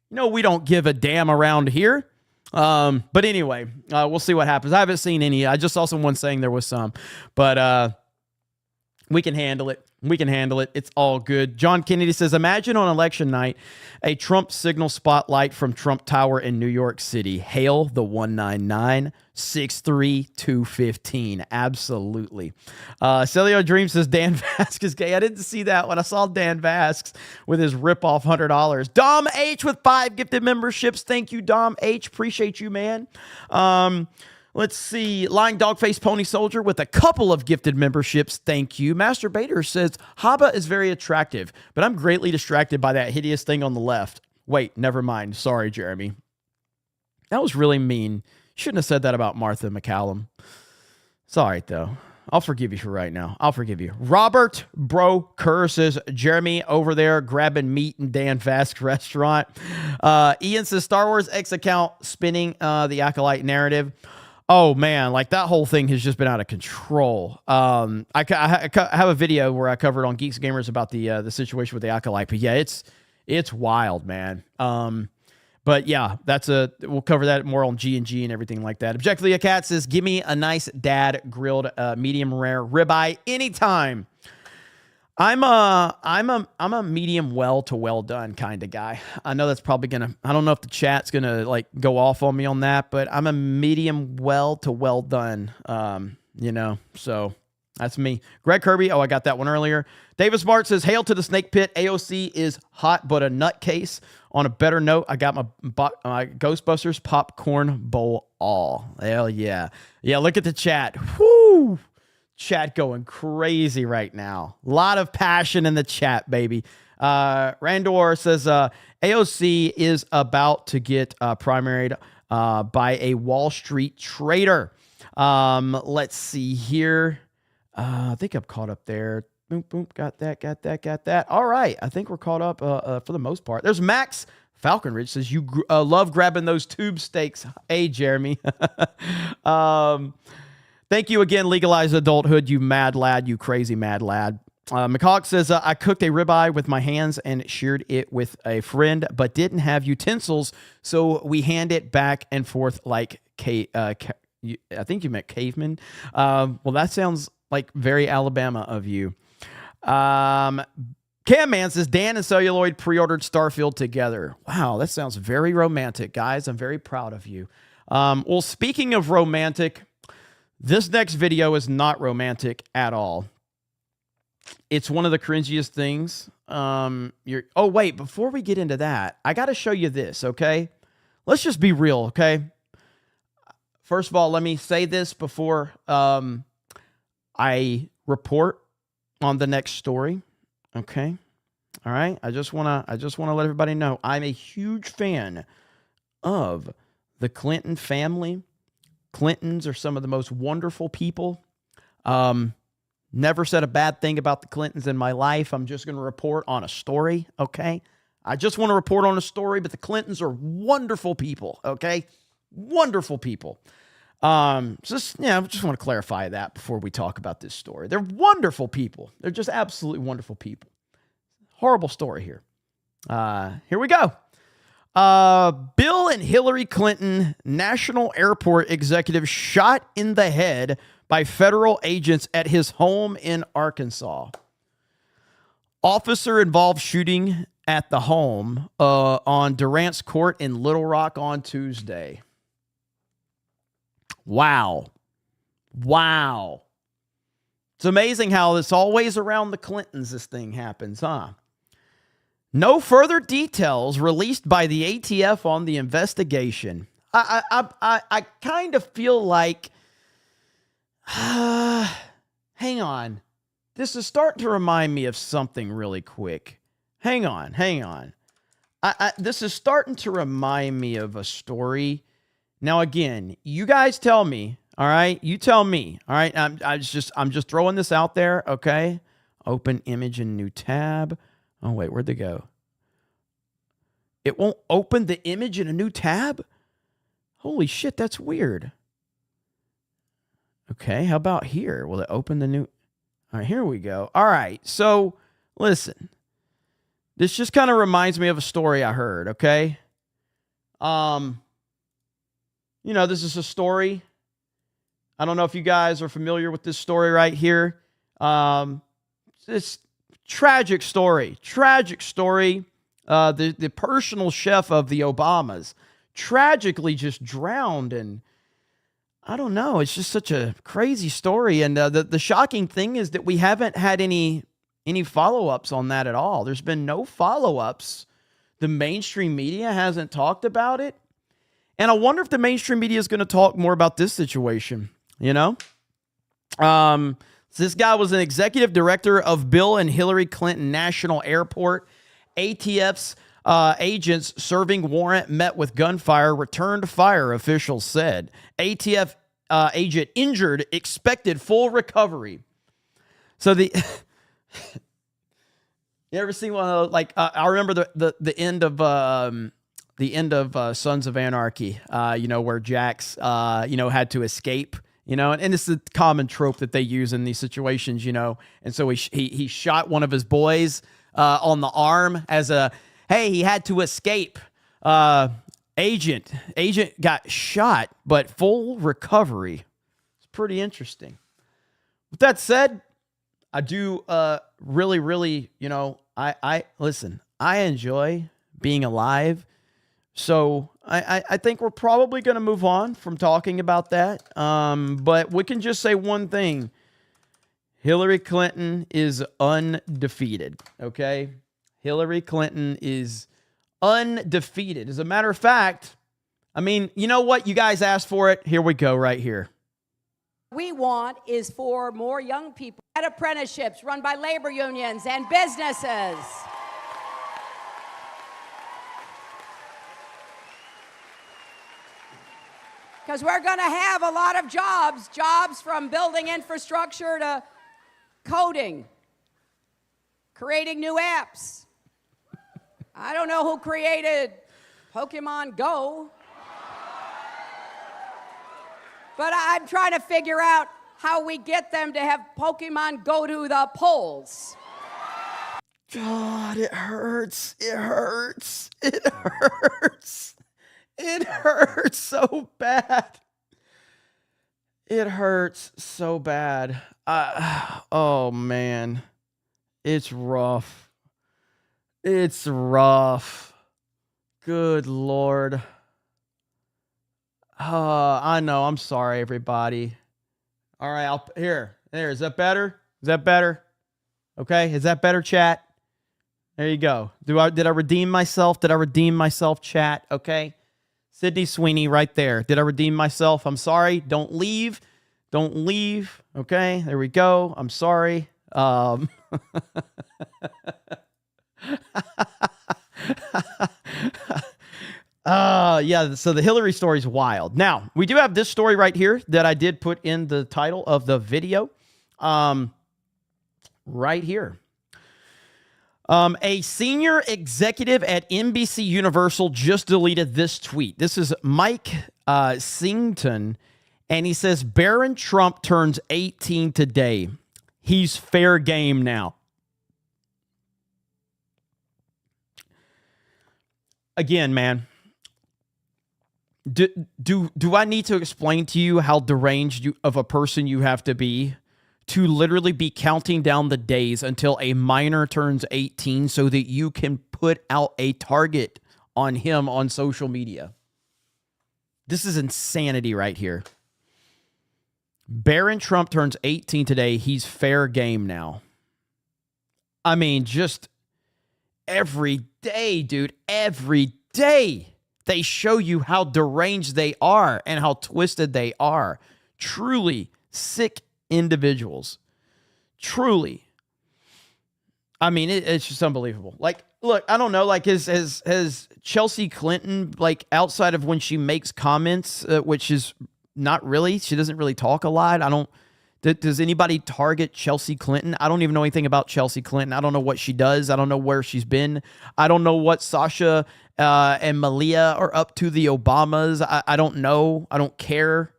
Speaker 13: You know, we don't give a damn around here. But anyway, we'll see what happens. I haven't seen any. I just saw someone saying there was some, but, we can handle it. We can handle it. It's all good. John Kennedy says, imagine on election night, a Trump signal spotlight from Trump Tower in New York City. Hail the 199-63215. Absolutely. Celio Dream says, Dan Vasquez is gay. I didn't see that when I saw Dan Vasquez with his rip-off $100. Dom H with 5 gifted memberships. Thank you, Dom H. Appreciate you, man. Let's see. Lying Dogface Pony Soldier with a couple of gifted memberships. Thank you. Masturbator says, Haba is very attractive, but I'm greatly distracted by that hideous thing on the left. Wait, never mind. Sorry, Jeremy. That was really mean. Shouldn't have said that about Martha McCallum. Sorry, though. I'll forgive you for right now. I'll forgive you. Robert Bro Kerr says, Jeremy over there grabbing meat in Dan Vasquez restaurant. Ian says, Star Wars X account spinning the Acolyte narrative. Oh, man, like that whole thing has just been out of control. I have a video where I covered on Geeks Gamers about the situation with the Acolyte. But yeah, it's wild, man. But yeah, we'll cover that more on G&G and everything like that. Objectively, a cat says, give me a nice dad grilled medium rare ribeye anytime. I'm a medium well to well done kind of guy. I know that's probably I don't know if the chat's gonna like go off on me on that, but I'm a medium well to well done. So that's me. Greg Kirby. Oh, I got that one earlier. Davis Mart says, hail to the snake pit. AOC is hot, but a nutcase. On a better note, I got my Ghostbusters popcorn bowl all. Hell yeah. Yeah. Look at the chat. Whoo. Chat going crazy right now. A lot of passion in the chat, baby. Randor says AOC is about to get primaried by a Wall Street trader. Let's see here. I think I'm caught up there. Boom, boom. Got that. All right. I think we're caught up for the most part. There's Max Falconridge says, you love grabbing those tube steaks. Hey, Jeremy. Thank you again, Legalize Adulthood, you mad lad, you crazy mad lad. McCawk says, I cooked a ribeye with my hands and sheared it with a friend, but didn't have utensils, so we hand it back and forth like, I think you meant caveman. Well, that sounds like very Alabama of you. Cam Man says, Dan and Celluloid pre-ordered Starfield together. Wow, that sounds very romantic, guys. I'm very proud of you. Well, speaking of romantic, this next video is not romantic at all. It's one of the cringiest things. Oh, wait, before we get into that, I got to show you this, okay? Let's just be real, okay? First of all, let me say this before I report on the next story, okay? All right? I just want to let everybody know I'm a huge fan of the Clinton family. Clintons are some of the most wonderful people. Never said a bad thing about the Clintons in my life. I'm just going to report on a story, okay? I just want to report on a story, but the Clintons are wonderful people, okay? Wonderful people. I just want to clarify that before we talk about this story. They're wonderful people. They're just absolutely wonderful people. Horrible story here. Here we go. Bill and Hillary Clinton National Airport executive shot in the head by federal agents at his home in Arkansas. Officer involved shooting at the home on Durant's Court in Little Rock on Tuesday. Wow. It's amazing how it's always around the Clintons this thing happens, huh? No further details released by the ATF on the investigation. I kind of feel like, hang on. This is starting to remind me of something really quick. Hang on. This is starting to remind me of a story. Now, again, you guys tell me, all right? You tell me, all right? I'm just throwing this out there, okay? Open image in new tab. Oh, wait, where'd they go? It won't open the image in a new tab? Holy shit, that's weird. Okay, how about here? Will it open the new... All right, here we go. All right, so listen. This just kind of reminds me of a story I heard, okay? This is a story. I don't know if you guys are familiar with this story right here. It's tragic story. The personal chef of the Obamas tragically just drowned, and I don't know. It's just such a crazy story. And the shocking thing is that we haven't had any follow-ups on that at all. There's been no follow-ups. The mainstream media hasn't talked about it. And I wonder if the mainstream media is going to talk more about this situation, So this guy was an executive director of Bill and Hillary Clinton National Airport. ATF's agents serving warrant met with gunfire, returned fire, officials said. ATF agent injured, expected full recovery. So you ever seen one of those, I remember the end of Sons of Anarchy, where Jax, had to escape, and this is a common trope that they use in these situations, and so he shot one of his boys on the arm as he had to escape. Agent got shot, but full recovery. It's pretty interesting. With that said, I do really, I listen, I enjoy being alive. So I think we're probably going to move on from talking about that. But we can just say one thing. Hillary Clinton is undefeated, okay? Hillary Clinton is undefeated. As a matter of fact, you know what? You guys asked for it. Here we go right here.
Speaker 19: We want is for more young people at apprenticeships run by labor unions and businesses. Because we're going to have a lot of jobs from building infrastructure to coding, creating new apps. I don't know who created Pokemon Go, but I'm trying to figure out how we get them to have Pokemon go to the polls.
Speaker 13: God, it hurts. It hurts. It hurts. It hurts so bad. It hurts so bad. Oh, man. It's rough. It's rough. Good Lord. I know. I'm sorry, everybody. All right. There. Is that better? Is that better? Okay. Is that better, chat? There you go. Did I redeem myself? Did I redeem myself, chat? Okay. Sydney Sweeney right there. Did I redeem myself? I'm sorry. Don't leave. Don't leave. Okay. There we go. I'm sorry. Yeah, so the Hillary story is wild. Now, we do have this story right here that I did put in the title of the video. Right here. A senior executive at NBC Universal just deleted this tweet. This is Mike Singleton, and he says, Barron Trump turns 18 today. He's fair game now. again, man, do I need to explain to you how deranged of a person you have to be to literally be counting down the days until a minor turns 18 so that you can put out a target on him on social media? This is insanity right here. Barron Trump turns 18 today. He's fair game now. I mean, just every day, dude, every day they show you how deranged they are and how twisted they are. Truly sick individuals. Truly. I mean, it's just unbelievable. Like, look, I don't know, like, has Chelsea Clinton, like, outside of when she makes comments, which is not really, she doesn't really talk a lot. Does anybody target Chelsea Clinton? I don't even know anything about Chelsea Clinton. I don't know what she does. I don't know where she's been. I don't know what Sasha and Malia are up to, the Obamas. I don't know. I don't care.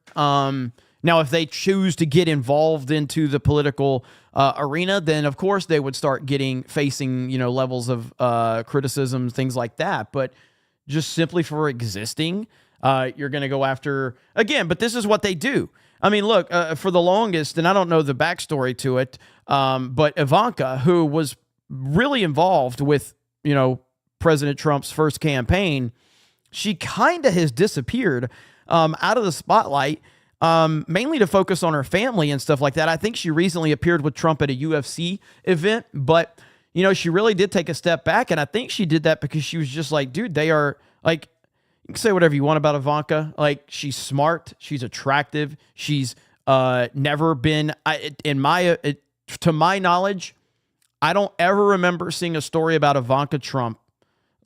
Speaker 13: Now, if they choose to get involved into the political arena, then of course they would start facing, levels of criticism, things like that. But just simply for existing, you're going to go after again. But this is what they do. I mean, look, for the longest, and I don't know the backstory to it, but Ivanka, who was really involved with, President Trump's first campaign, she kind of has disappeared out of the spotlight. Mainly to focus on her family and stuff like that. I think she recently appeared with Trump at a UFC event, but, she really did take a step back. And I think she did that because she was just like, dude, they are like, you can say whatever you want about Ivanka. Like, she's smart. She's attractive. She's never been, to my knowledge, I don't ever remember seeing a story about Ivanka Trump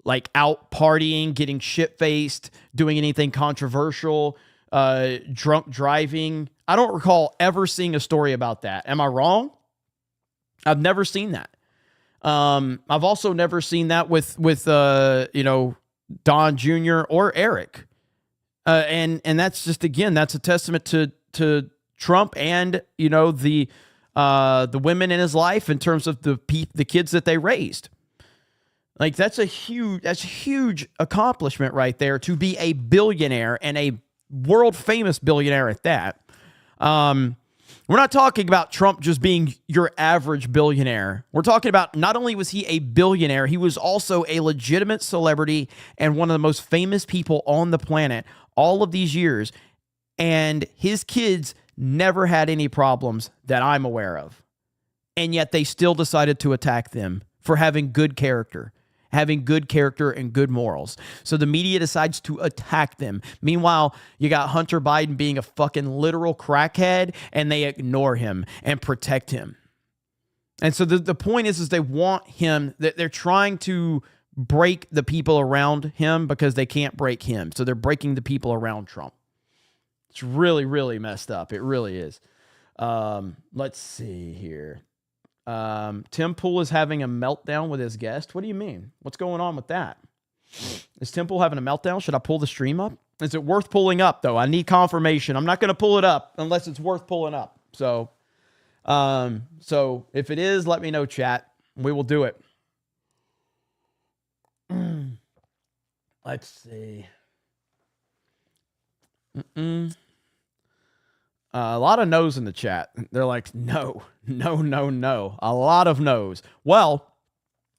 Speaker 13: like out partying, getting shit-faced, doing anything controversial, drunk driving. I don't recall ever seeing a story about that. Am I wrong? I've never seen that. I've also never seen that with Don Jr. or Eric. And that's just, again, that's a testament to Trump and, the women in his life in terms of the kids that they raised. Like, that's a huge accomplishment right there, to be a billionaire, and a world famous billionaire at that. We're not talking about Trump just being your average billionaire. We're talking about, not only was he a billionaire, he was also a legitimate celebrity and one of the most famous people on the planet all of these years. And his kids never had any problems that I'm aware of. And yet they still decided to attack them for having good character and good morals. So the media decides to attack them. Meanwhile, you got Hunter Biden being a fucking literal crackhead, and they ignore him and protect him. And so the point is they want him, that they're trying to break the people around him because they can't break him. So they're breaking the people around Trump. It's really, really messed up. It really is. Let's see here. Tim Pool is having a meltdown with his guest. What do you mean? What's going on with that? Is Tim Pool having a meltdown? Should I pull the stream up? Is it worth pulling up, though? I need confirmation. I'm not going to pull it up unless it's worth pulling up. So if it is, let me know, chat. We will do it. Let's see. A lot of no's in the chat. They're like, no. A lot of no's. Well,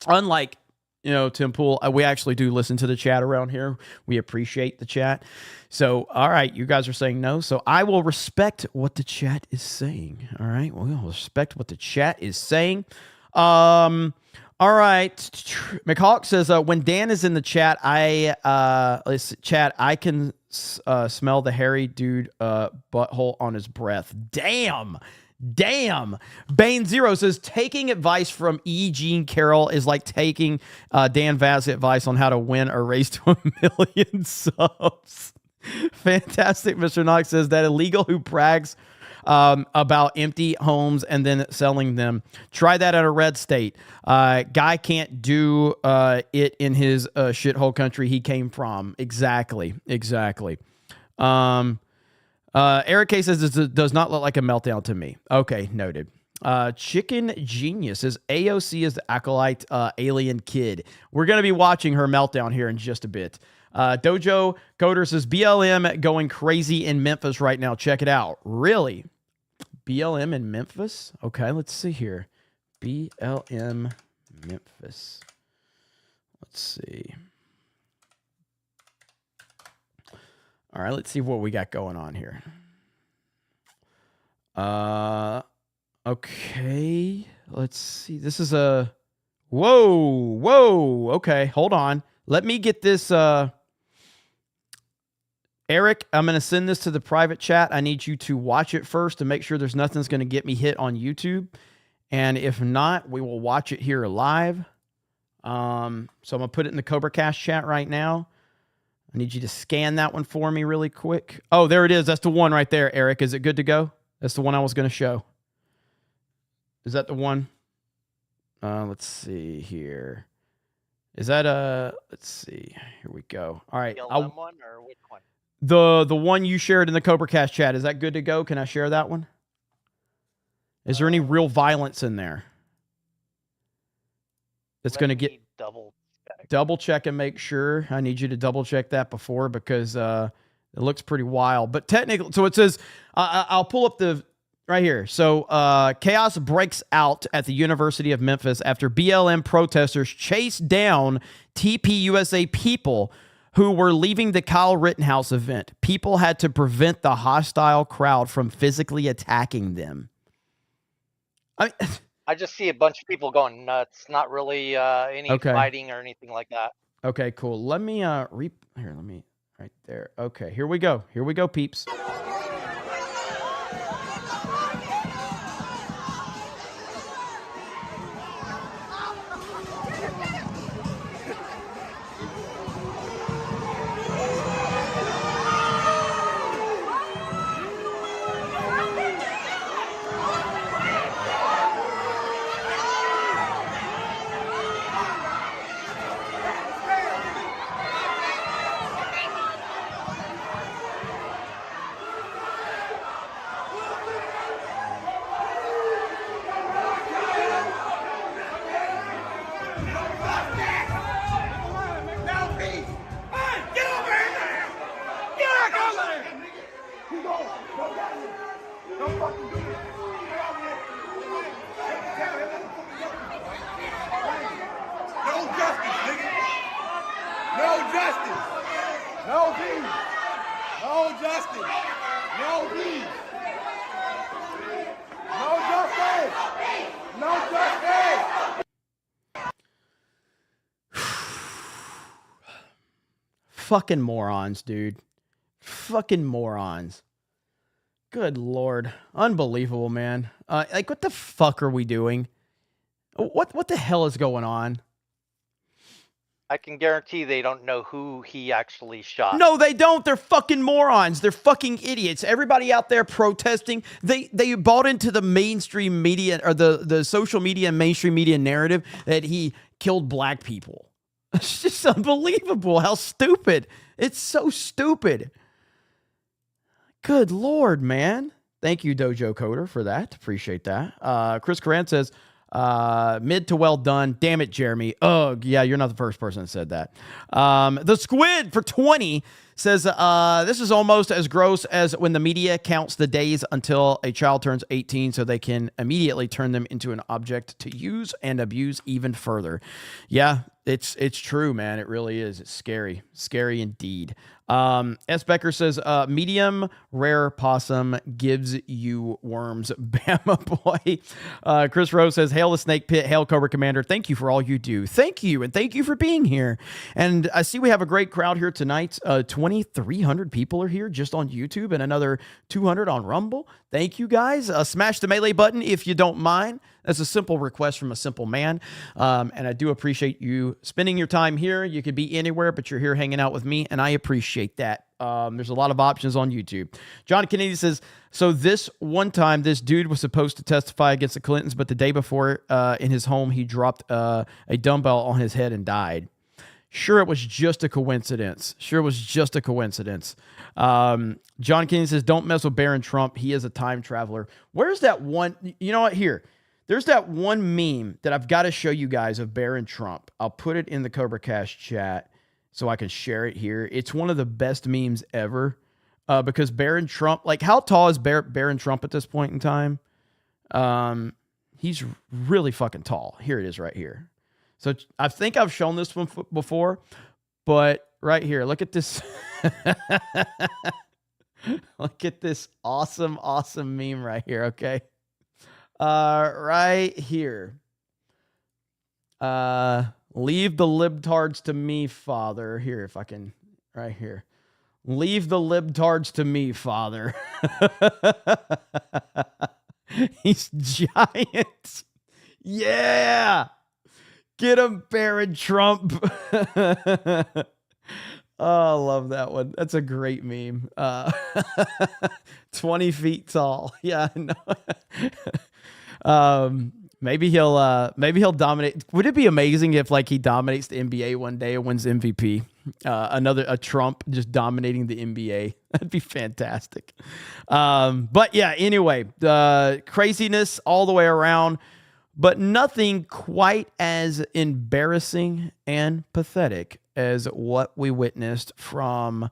Speaker 13: unlike, Tim Pool, we actually do listen to the chat around here. We appreciate the chat. So, all right, you guys are saying no. So I will respect what the chat is saying. All right, we'll respect what the chat is saying. All right. McHawk says, when Dan is in the chat, I can smell the hairy dude butthole on his breath. Damn. Bane Zero says, taking advice from E. Jean Carroll is like taking Dan Vaz advice on how to win a race to 1 million subs. Fantastic. Mr. Knox says, that illegal who brags about empty homes and then selling them. Try that at a red state. Guy can't do it in his shithole country he came from. Exactly. Eric K says, this does not look like a meltdown to me. Okay, noted. Chicken Genius says AOC is the acolyte alien kid. We're going to be watching her meltdown here in just a bit. Dojo Coder says BLM going crazy in Memphis right now. Check it out. Really? BLM in Memphis? Okay, let's see here. BLM Memphis. Let's see. All right, let's see what we got going on here. Okay, let's see. This is a... Whoa. Okay, hold on. Let me get this... Eric, I'm going to send this to the private chat. I need you to watch it first to make sure there's nothing that's going to get me hit on YouTube. And if not, we will watch it here live. So I'm going to put it in the CobraCast chat right now. I need you to scan that one for me really quick. Oh, there it is. That's the one right there, Eric. Is it good to go? That's the one I was going to show. Is that the one? Let's see here. Is that let's see. Here we go. All right.
Speaker 20: BLM one or which one?
Speaker 13: The one you shared in the CobraCast chat. Is that good to go? Can I share that one? Is there any real violence in there? It's going to get double check and make sure. I need you to double check that before because it looks pretty wild. But technically, so it says, I'll pull up the right here. So chaos breaks out at the University of Memphis after BLM protesters chased down TPUSA people who were leaving the Kyle Rittenhouse event. People had to prevent the hostile crowd from physically attacking them.
Speaker 20: I just see a bunch of people going nuts. Not really any fighting or anything like that.
Speaker 13: Okay, cool. Let me right there. Okay, here we go. Here we go, peeps. Fucking morons, dude. Fucking morons. Good Lord. Unbelievable, man. Like, what the fuck are we doing? What the hell is going on?
Speaker 20: I can guarantee they don't know who he actually shot.
Speaker 13: No, they don't. They're fucking morons. They're fucking idiots. Everybody out there protesting, they bought into the mainstream media or the social media and mainstream media narrative that he killed black people. It's just unbelievable how stupid. It's so stupid. Good Lord, man. Thank you, Dojo Coder, for that. Appreciate that. Chris Coran says, mid to well done. Damn it, Jeremy. Ugh. Yeah, you're not the first person that said that. The Squid for 20 says, this is almost as gross as when the media counts the days until a child turns 18 so they can immediately turn them into an object to use and abuse even further. Yeah, it's true, man. It really is. It's scary. Scary indeed. S. Becker says, medium rare possum gives you worms. Bama boy. Chris Rose says, hail the snake pit. Hail Cobra Commander. Thank you for all you do. Thank you. And thank you for being here. And I see we have a great crowd here tonight. 2,300 people are here just on YouTube and another 200 on Rumble. Thank you guys. Smash the melee button if you don't mind. That's a simple request from a simple man. And I do appreciate you spending your time here. You could be anywhere, but you're here hanging out with me, and I appreciate that. There's a lot of options on YouTube. John Kennedy says, so this one time, this dude was supposed to testify against the Clintons, but the day before in his home, he dropped a dumbbell on his head and died. Sure, it was just a coincidence. John Kennedy says, don't mess with Barron Trump. He is a time traveler. Where's that one? You know what? Here. There's that one meme that I've got to show you guys of Barron Trump. I'll put it in the CobraCast chat so I can share it here. It's one of the best memes ever because Barron Trump, like how tall is Barron Trump at this point in time? He's really fucking tall. Here it is right here. So I think I've shown this one before, but right here, look at this. Look at this awesome, awesome meme right here, okay? Right here. Leave the libtards to me, Father. Here, if I can, right here. Leave the libtards to me, Father. He's giant. Yeah. Get him, Barron Trump. Oh, I love that one. That's a great meme. 20 feet tall. Yeah, no. Maybe he'll dominate. Would it be amazing if like he dominates the NBA one day and wins MVP? A Trump just dominating the NBA. That'd be fantastic. But yeah, anyway, craziness all the way around, but nothing quite as embarrassing and pathetic as what we witnessed from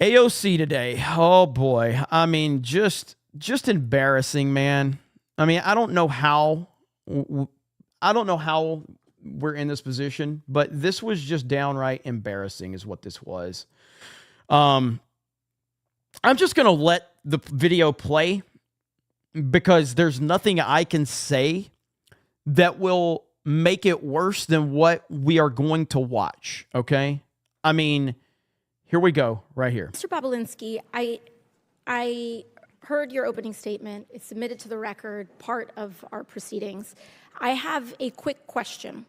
Speaker 13: AOC today. Oh boy. I mean, just embarrassing, man. I mean, I don't know how we're in this position, but this was just downright embarrassing is what this was. I'm just going to let the video play because there's nothing I can say that will make it worse than what we are going to watch, okay? I mean, here we go, right here.
Speaker 21: Mr. Bobulinski, I heard your opening statement. It's submitted to the record, part of our proceedings. I have a quick question.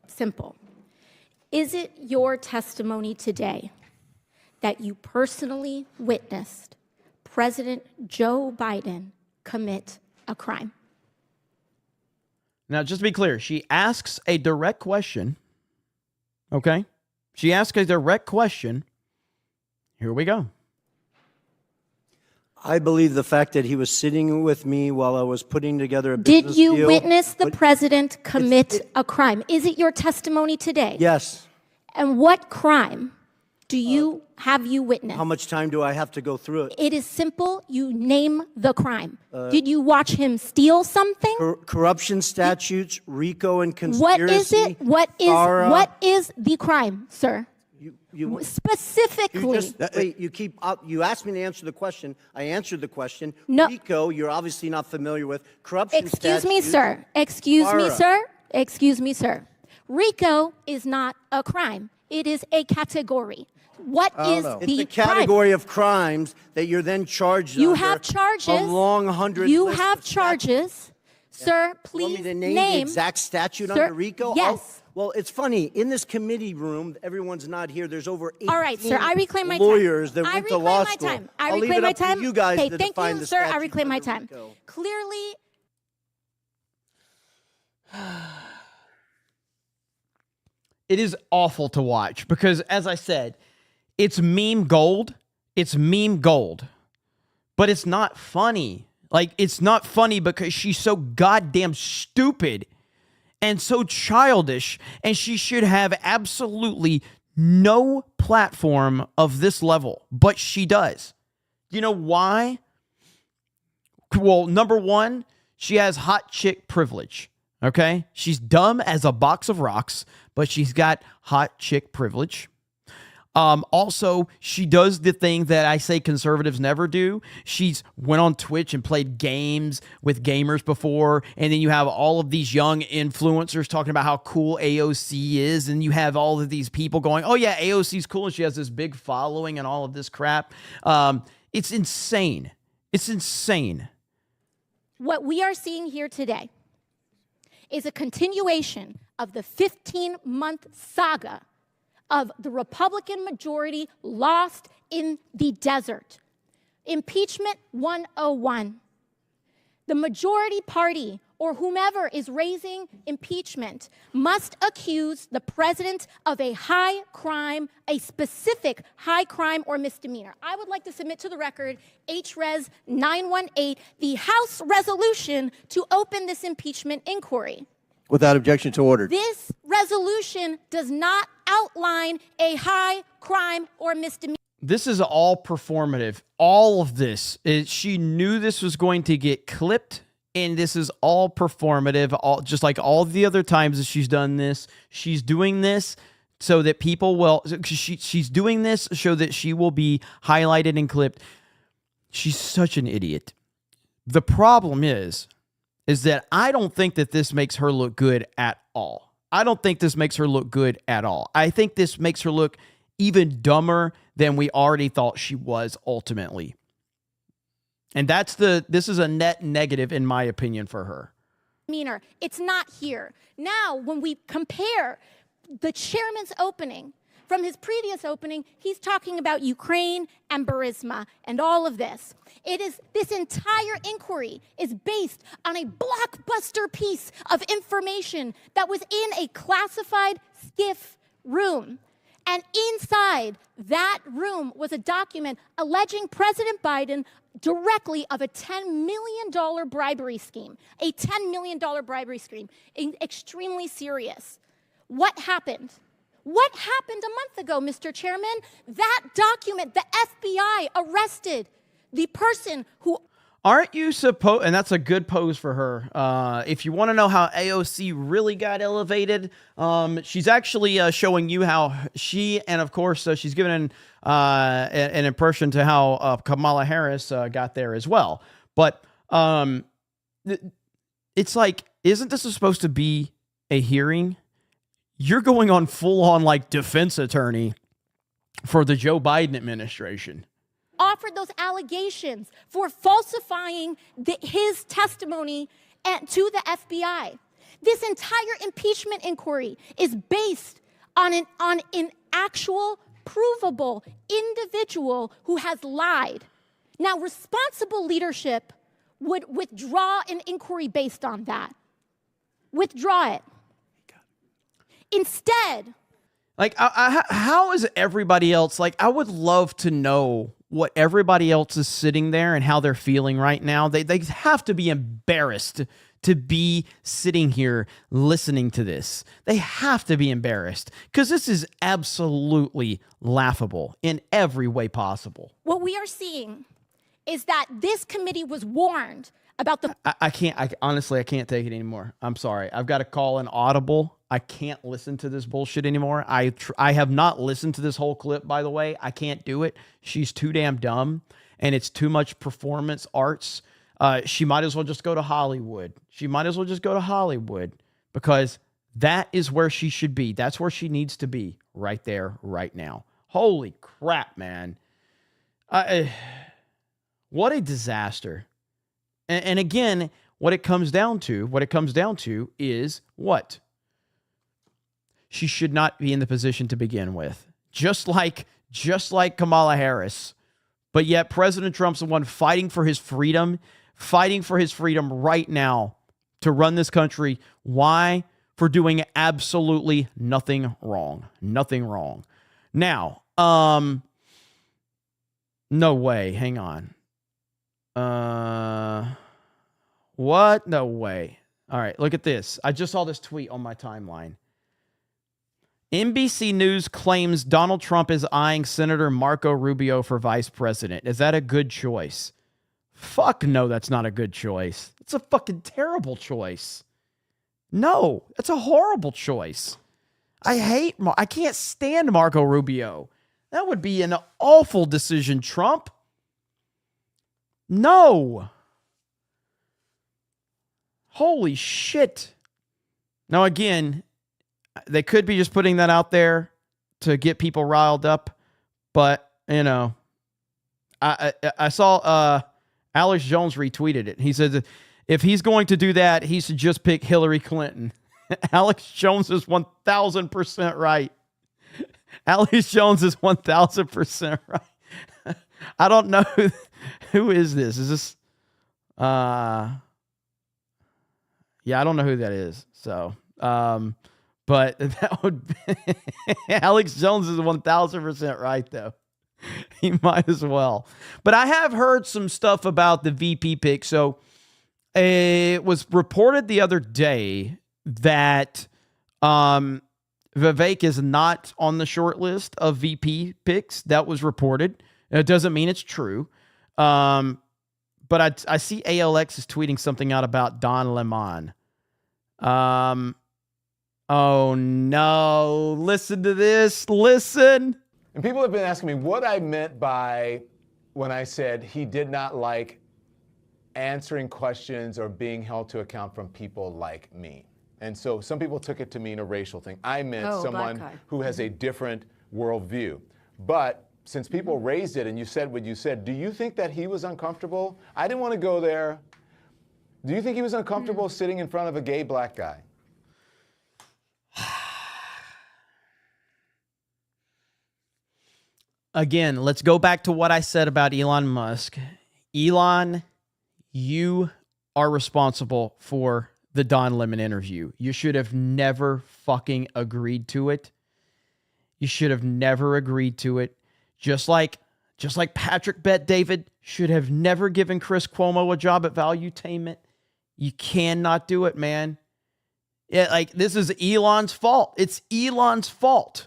Speaker 21: Simple. Is it your testimony today that you personally witnessed President Joe Biden commit a crime?
Speaker 13: Now, just to be clear, she asks a direct question, okay? She asks a direct question. Here we go.
Speaker 22: I believe the fact that he was sitting with me while I was putting together a business
Speaker 21: deal. Did you
Speaker 22: deal,
Speaker 21: witness the president commit a crime? Is it your testimony today?
Speaker 22: Yes.
Speaker 21: And what crime have you witnessed?
Speaker 22: How much time do I have to go through it?
Speaker 21: It is simple. You name the crime. Did you watch him steal something?
Speaker 22: Corruption statutes, RICO and conspiracy.
Speaker 21: What is it? What is the crime, sir? Specifically.
Speaker 22: You asked me to answer the question. I answered the question.
Speaker 21: No.
Speaker 22: RICO, you're obviously not familiar with. Corruption
Speaker 21: Excuse me, sir. Excuse me, sir. Excuse me, sir. RICO is not a crime. It is a category. What is the
Speaker 22: It's a category of crimes that you're then charged
Speaker 21: You
Speaker 22: under
Speaker 21: have charges.
Speaker 22: A long 100
Speaker 21: You
Speaker 22: list
Speaker 21: have
Speaker 22: of
Speaker 21: charges. Sir, please
Speaker 22: want me to name the exact statute under RICO?
Speaker 21: Yes.
Speaker 22: Well, it's funny. In this committee room, everyone's not here. There's over 18
Speaker 21: All right, sir. I reclaim my
Speaker 22: lawyers
Speaker 21: time.
Speaker 22: that went to law school.
Speaker 21: I
Speaker 22: I'll leave
Speaker 21: reclaim
Speaker 22: it
Speaker 21: my
Speaker 22: up
Speaker 21: time.
Speaker 22: to you guys
Speaker 21: Okay,
Speaker 22: to
Speaker 21: thank
Speaker 22: define
Speaker 21: you,
Speaker 22: the
Speaker 21: sir. I
Speaker 22: statute
Speaker 21: reclaim my
Speaker 22: under
Speaker 21: time.
Speaker 22: RICO.
Speaker 21: Clearly.
Speaker 13: It is awful to watch because, as I said, it's meme gold. It's meme gold. But it's not funny. Like, it's not funny because she's so goddamn stupid and so childish, and she should have absolutely no platform of this level, but she does. You know why? Well, number one, she has hot chick privilege, okay? She's dumb as a box of rocks, but she's got hot chick privilege. Also, she does the thing that I say conservatives never do. She's went on Twitch and played games with gamers before, and then you have all of these young influencers talking about how cool AOC is, and you have all of these people going, oh yeah, AOC's cool, and she has this big following and all of this crap. It's insane. It's insane.
Speaker 21: What we are seeing here today is a continuation of the 15-month saga of the Republican majority lost in the desert. Impeachment 101. The majority party or whomever is raising impeachment must accuse the president of a high crime, a specific high crime or misdemeanor. I would like to submit to the record HRes 918, the House resolution to open this impeachment inquiry.
Speaker 22: Without objection to order.
Speaker 21: This resolution does not outline a high crime or misdemeanor.
Speaker 13: This is all performative. All of this is, she knew this was going to get clipped, and this is all performative. All just like all the other times that she's done this, she's doing this so that people will. She's doing this so that she will be highlighted and clipped. She's such an idiot. The problem is that I don't think that this makes her look good at all. I don't think this makes her look good at all. I think this makes her look even dumber than we already thought she was ultimately. And this is a net negative in my opinion for her.
Speaker 21: It's not here. Now, when we compare the chairman's opening from his previous opening, he's talking about Ukraine and Burisma and all of this. This entire inquiry is based on a blockbuster piece of information that was in a classified SCIF room. And inside that room was a document alleging President Biden directly of a $10 million bribery scheme, a $10 million bribery scheme, extremely serious. What happened? What happened a month ago, Mr. Chairman? That document, the FBI arrested the person who...
Speaker 13: Aren't you supposed, and that's a good pose for her. If you want to know how AOC really got elevated, she's actually showing you how she, and of course, she's given an impression to how Kamala Harris got there as well. But it's like, isn't this supposed to be a hearing? You're going on full on like defense attorney for the Joe Biden administration.
Speaker 21: Offered those allegations for falsifying his testimony to the FBI. This entire impeachment inquiry is based on an actual, provable individual who has lied. Now, responsible leadership would withdraw an inquiry based on that. Withdraw it. Instead...
Speaker 13: Like, how is everybody else... Like, I would love to know what everybody else is sitting there and how they're feeling right now. They have to be embarrassed to be sitting here listening to this. They have to be embarrassed because this is absolutely laughable in every way possible.
Speaker 21: What we are seeing is that this committee was warned about the...
Speaker 13: Honestly, I can't take it anymore. I'm sorry. I've got to call an audible. I can't listen to this bullshit anymore. I have not listened to this whole clip, by the way. I can't do it. She's too damn dumb, and it's too much performance arts. She might as well just go to Hollywood. She might as well just go to Hollywood because that is where she should be. That's where she needs to be right there, right now. Holy crap, man. What a disaster. And again, what it comes down to is what? She should not be in the position to begin with. Just like Kamala Harris. But yet President Trump's the one fighting for his freedom right now to run this country. Why? For doing absolutely nothing wrong. Nothing wrong. Now, no way. Hang on. What? No way. All right, look at this. I just saw this tweet on my timeline. NBC News claims Donald Trump is eyeing Senator Marco Rubio for vice president. Is that a good choice? Fuck no, that's not a good choice. It's a fucking terrible choice. No, that's a horrible choice. I can't stand Marco Rubio. That would be an awful decision, Trump. No. Holy shit. Now, again, they could be just putting that out there to get people riled up. But, you know, I saw Alex Jones retweeted it. He said, if he's going to do that, he should just pick Hillary Clinton. Alex Jones is 1,000% right. Alex Jones is 1,000% right. I don't know who is this. Is this Yeah, I don't know who that is. So, but that would be Alex Jones is 1,000% right, though. He might as well. But I have heard some stuff about the VP pick. So it was reported the other day that Vivek is not on the short list of VP picks. That was reported. It doesn't mean it's true. But I see ALX is tweeting something out about Don Lemon. Oh no, listen to this, listen.
Speaker 11: And people have been asking me what I meant by when I said he did not like answering questions or being held to account from people like me. And so some people took it to mean a racial thing. I meant someone who has a different worldview. But since people raised it and you said what you said, do you think that he was uncomfortable? I didn't want to go there. Do you think he was uncomfortable sitting in front of a gay black guy?
Speaker 13: Again, let's go back to what I said about Elon Musk. Elon, you are responsible for the Don Lemon interview. You should have never fucking agreed to it. You should have never agreed to it. Just like Patrick Bet-David should have never given Chris Cuomo a job at Valuetainment. You cannot do it, man. This is Elon's fault. It's Elon's fault.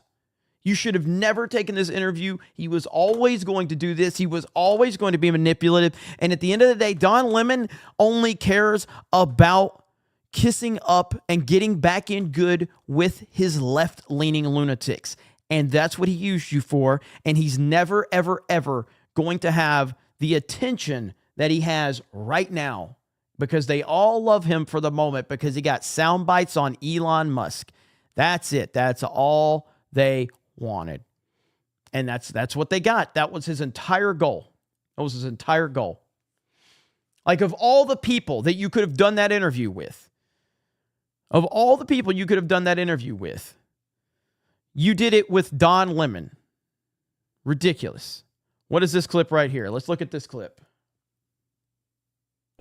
Speaker 13: You should have never taken this interview. He was always going to do this. He was always going to be manipulative. And at the end of the day, Don Lemon only cares about kissing up and getting back in good with his left-leaning lunatics. And that's what he used you for. And he's never, ever, ever going to have the attention that he has right now because they all love him for the moment because he got sound bites on Elon Musk. That's it. That's all they wanted. And that's what they got. That was his entire goal. That was his entire goal. Like, of all the people that you could have done that interview with, you did it with Don Lemon. Ridiculous. What is this clip right here? Let's look at this clip.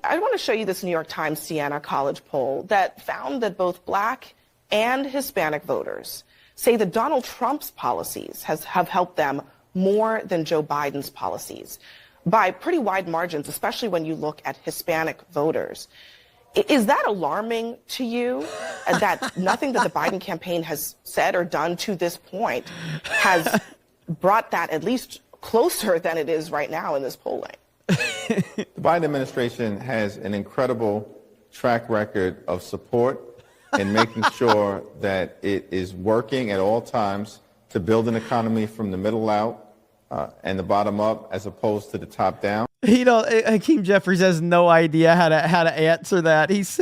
Speaker 1: I want to show you this New York Times Siena College poll that found that both Black and Hispanic voters say that Donald Trump's policies have helped them more than Joe Biden's policies by pretty wide margins, especially when you look at Hispanic voters. Is that alarming to you that nothing that the Biden campaign has said or done to this point has brought that at least closer than it is right now in this polling?
Speaker 2: The Biden administration has an incredible track record of support and making sure that it is working at all times to build an economy from the middle out and the bottom up as opposed to the top down.
Speaker 13: Hakeem Jeffries has no idea how to answer that. He's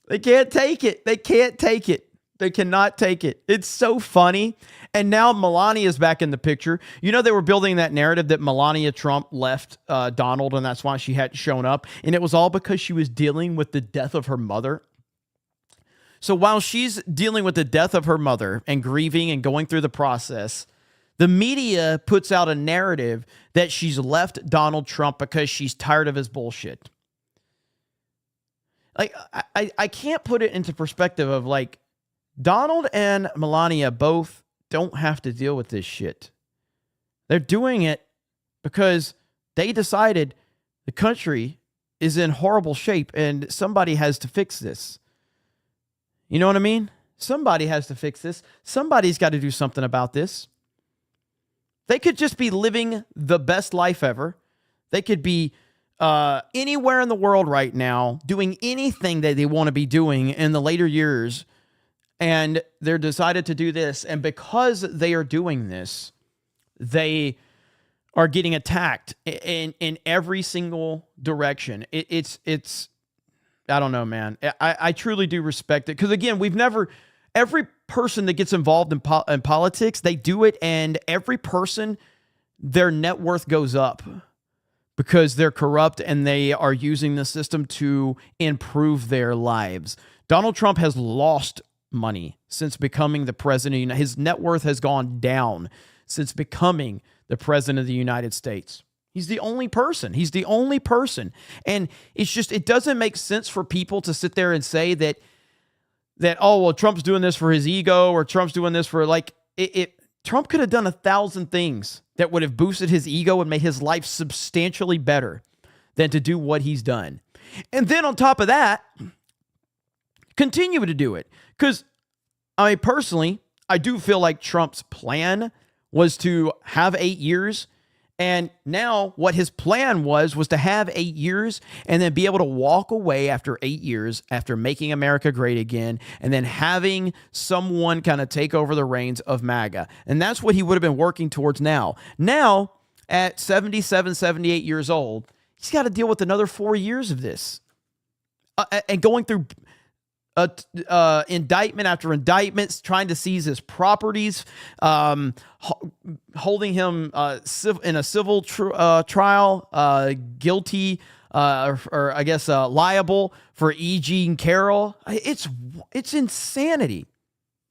Speaker 13: they can't take it. They can't take it. They cannot take it. It's so funny. And now Melania is back in the picture. You know, they were building that narrative that Melania Trump left Donald, and that's why she hadn't shown up. And it was all because she was dealing with the death of her mother. So while she's dealing with the death of her mother and grieving and going through the process, the media puts out a narrative that she's left Donald Trump because she's tired of his bullshit. Like, I can't put it into perspective of, like, Donald and Melania both don't have to deal with this shit. They're doing it because they decided the country is in horrible shape and somebody has to fix this. You know what I mean? Somebody has to fix this. Somebody's got to do something about this. They could just be living the best life ever. They could be anywhere in the world right now doing anything that they want to be doing in the later years. And they're decided to do this. And because they are doing this, they are getting attacked in every single direction. It's I don't know, man. I truly do respect it. Because again, every person that gets involved in politics, they do it. And every person, their net worth goes up because they're corrupt and they are using the system to improve their lives. Donald Trump has lost money since becoming the president. His net worth has gone down since becoming the president of the United States. He's the only person. He's the only person. And it's just, it doesn't make sense for people to sit there and say that, oh, well, Trump's doing this for his ego, or Trump's doing this for Trump could have done 1,000 things that would have boosted his ego and made his life substantially better than to do what he's done. And then on top of that, continue to do it. Because I personally, I do feel like Trump's plan was to have 8 years. And now what his plan was to have 8 years and then be able to walk away after 8 years after making America great again, and then having someone kind of take over the reins of MAGA. And that's what he would have been working towards now. Now, at 77, 78 years old, he's got to deal with another 4 years of this. And going through indictment after indictments, trying to seize his properties, holding him in a civil trial, guilty, or I guess liable for E. Jean Carroll. It's insanity.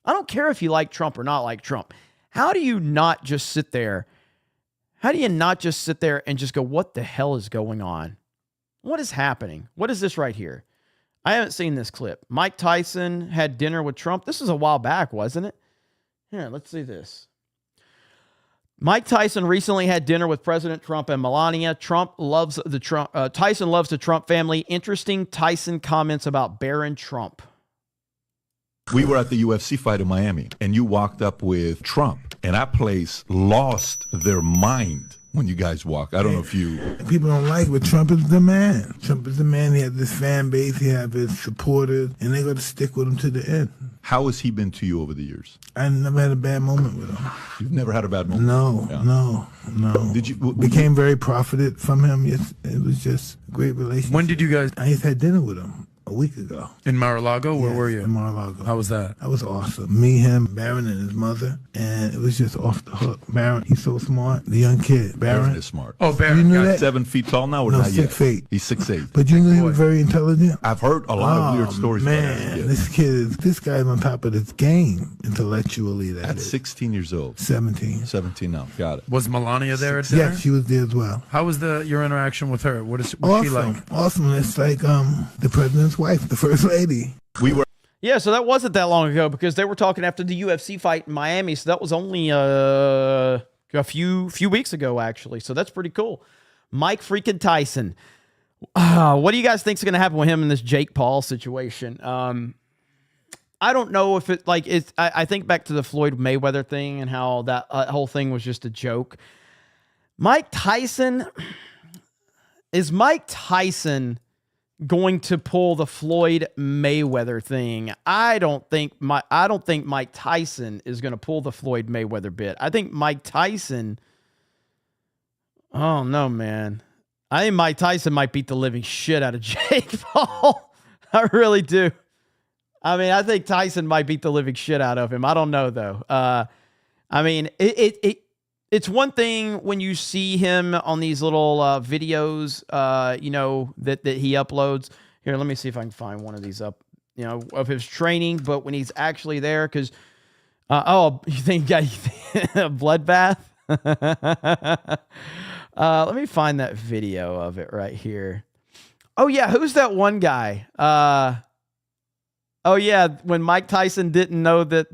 Speaker 13: I don't care if you like Trump or not like Trump. How do you not just sit there? How do you not just sit there and just go, what the hell is going on? What is happening? What is this right here? I haven't seen this clip. Mike Tyson had dinner with Trump. This was a while back, wasn't it? Here, let's see this. Mike Tyson recently had dinner with President Trump and Melania. Tyson loves the Trump family. Interesting Tyson comments about Barron Trump.
Speaker 4: We were at the UFC fight in Miami, and you walked up with Trump, and that place lost their mind when you guys walk. I don't know if you...
Speaker 6: People don't like it, but Trump is the man. Trump is the man. He has this fan base. He has his supporters, and they're going to stick with him to the end.
Speaker 4: How has he been to you over the years?
Speaker 6: I never had a bad moment with him.
Speaker 4: You've never had a bad moment?
Speaker 6: No. Did you... Became very profited from him. Yes, it was just a great relationship.
Speaker 23: When did you guys...
Speaker 6: I just had dinner with him a week ago.
Speaker 23: In Mar-a-Lago? Where were you?
Speaker 6: In Mar-a-Lago.
Speaker 23: How was that?
Speaker 6: That was awesome. Me, him, Barron, and his mother. And it was just off the hook. Barron, he's so smart. The young kid.
Speaker 4: Barron is smart.
Speaker 23: Oh, Barron.
Speaker 6: You knew that?
Speaker 4: 7 feet tall now or
Speaker 6: No,
Speaker 4: not yet?
Speaker 6: 6'8".
Speaker 4: He's 6'8".
Speaker 6: But you knew he was very intelligent?
Speaker 4: I've heard a lot of weird stories about
Speaker 6: man,
Speaker 4: him.
Speaker 6: this guy's on top of this game, intellectually.
Speaker 4: At 16 years old.
Speaker 6: 17.
Speaker 4: 17 now. Got it.
Speaker 23: Was Melania there at dinner?
Speaker 6: Yes, she was there as well.
Speaker 23: How was your interaction with her? What's
Speaker 6: Awesome.
Speaker 23: she like?
Speaker 6: Awesome. It's like the president's wife, the first lady.
Speaker 4: We were.
Speaker 13: Yeah, so that wasn't that long ago because they were talking after the UFC fight in Miami. So that was only a few weeks ago, actually. So that's pretty cool. Mike freaking Tyson. What do you guys think is going to happen with him in this Jake Paul situation? I don't know if it I think back to the Floyd Mayweather thing and how that whole thing was just a joke. Mike Tyson, is Mike Tyson going to pull the Floyd Mayweather thing? I don't think Mike Tyson is going to pull the Floyd Mayweather bit. I think Mike Tyson, oh no, man. I think Mike Tyson might beat the living shit out of Jake Paul. I really do. I mean, I think Tyson might beat the living shit out of him. I don't know though. I mean, it's one thing when you see him on these little videos, that he uploads. Here, let me see if I can find one of these up, of his training. But when he's actually there, because, you think he got a bloodbath? Let me find that video of it right here. Oh, yeah. Who's that one guy? Oh yeah, when Mike Tyson didn't know that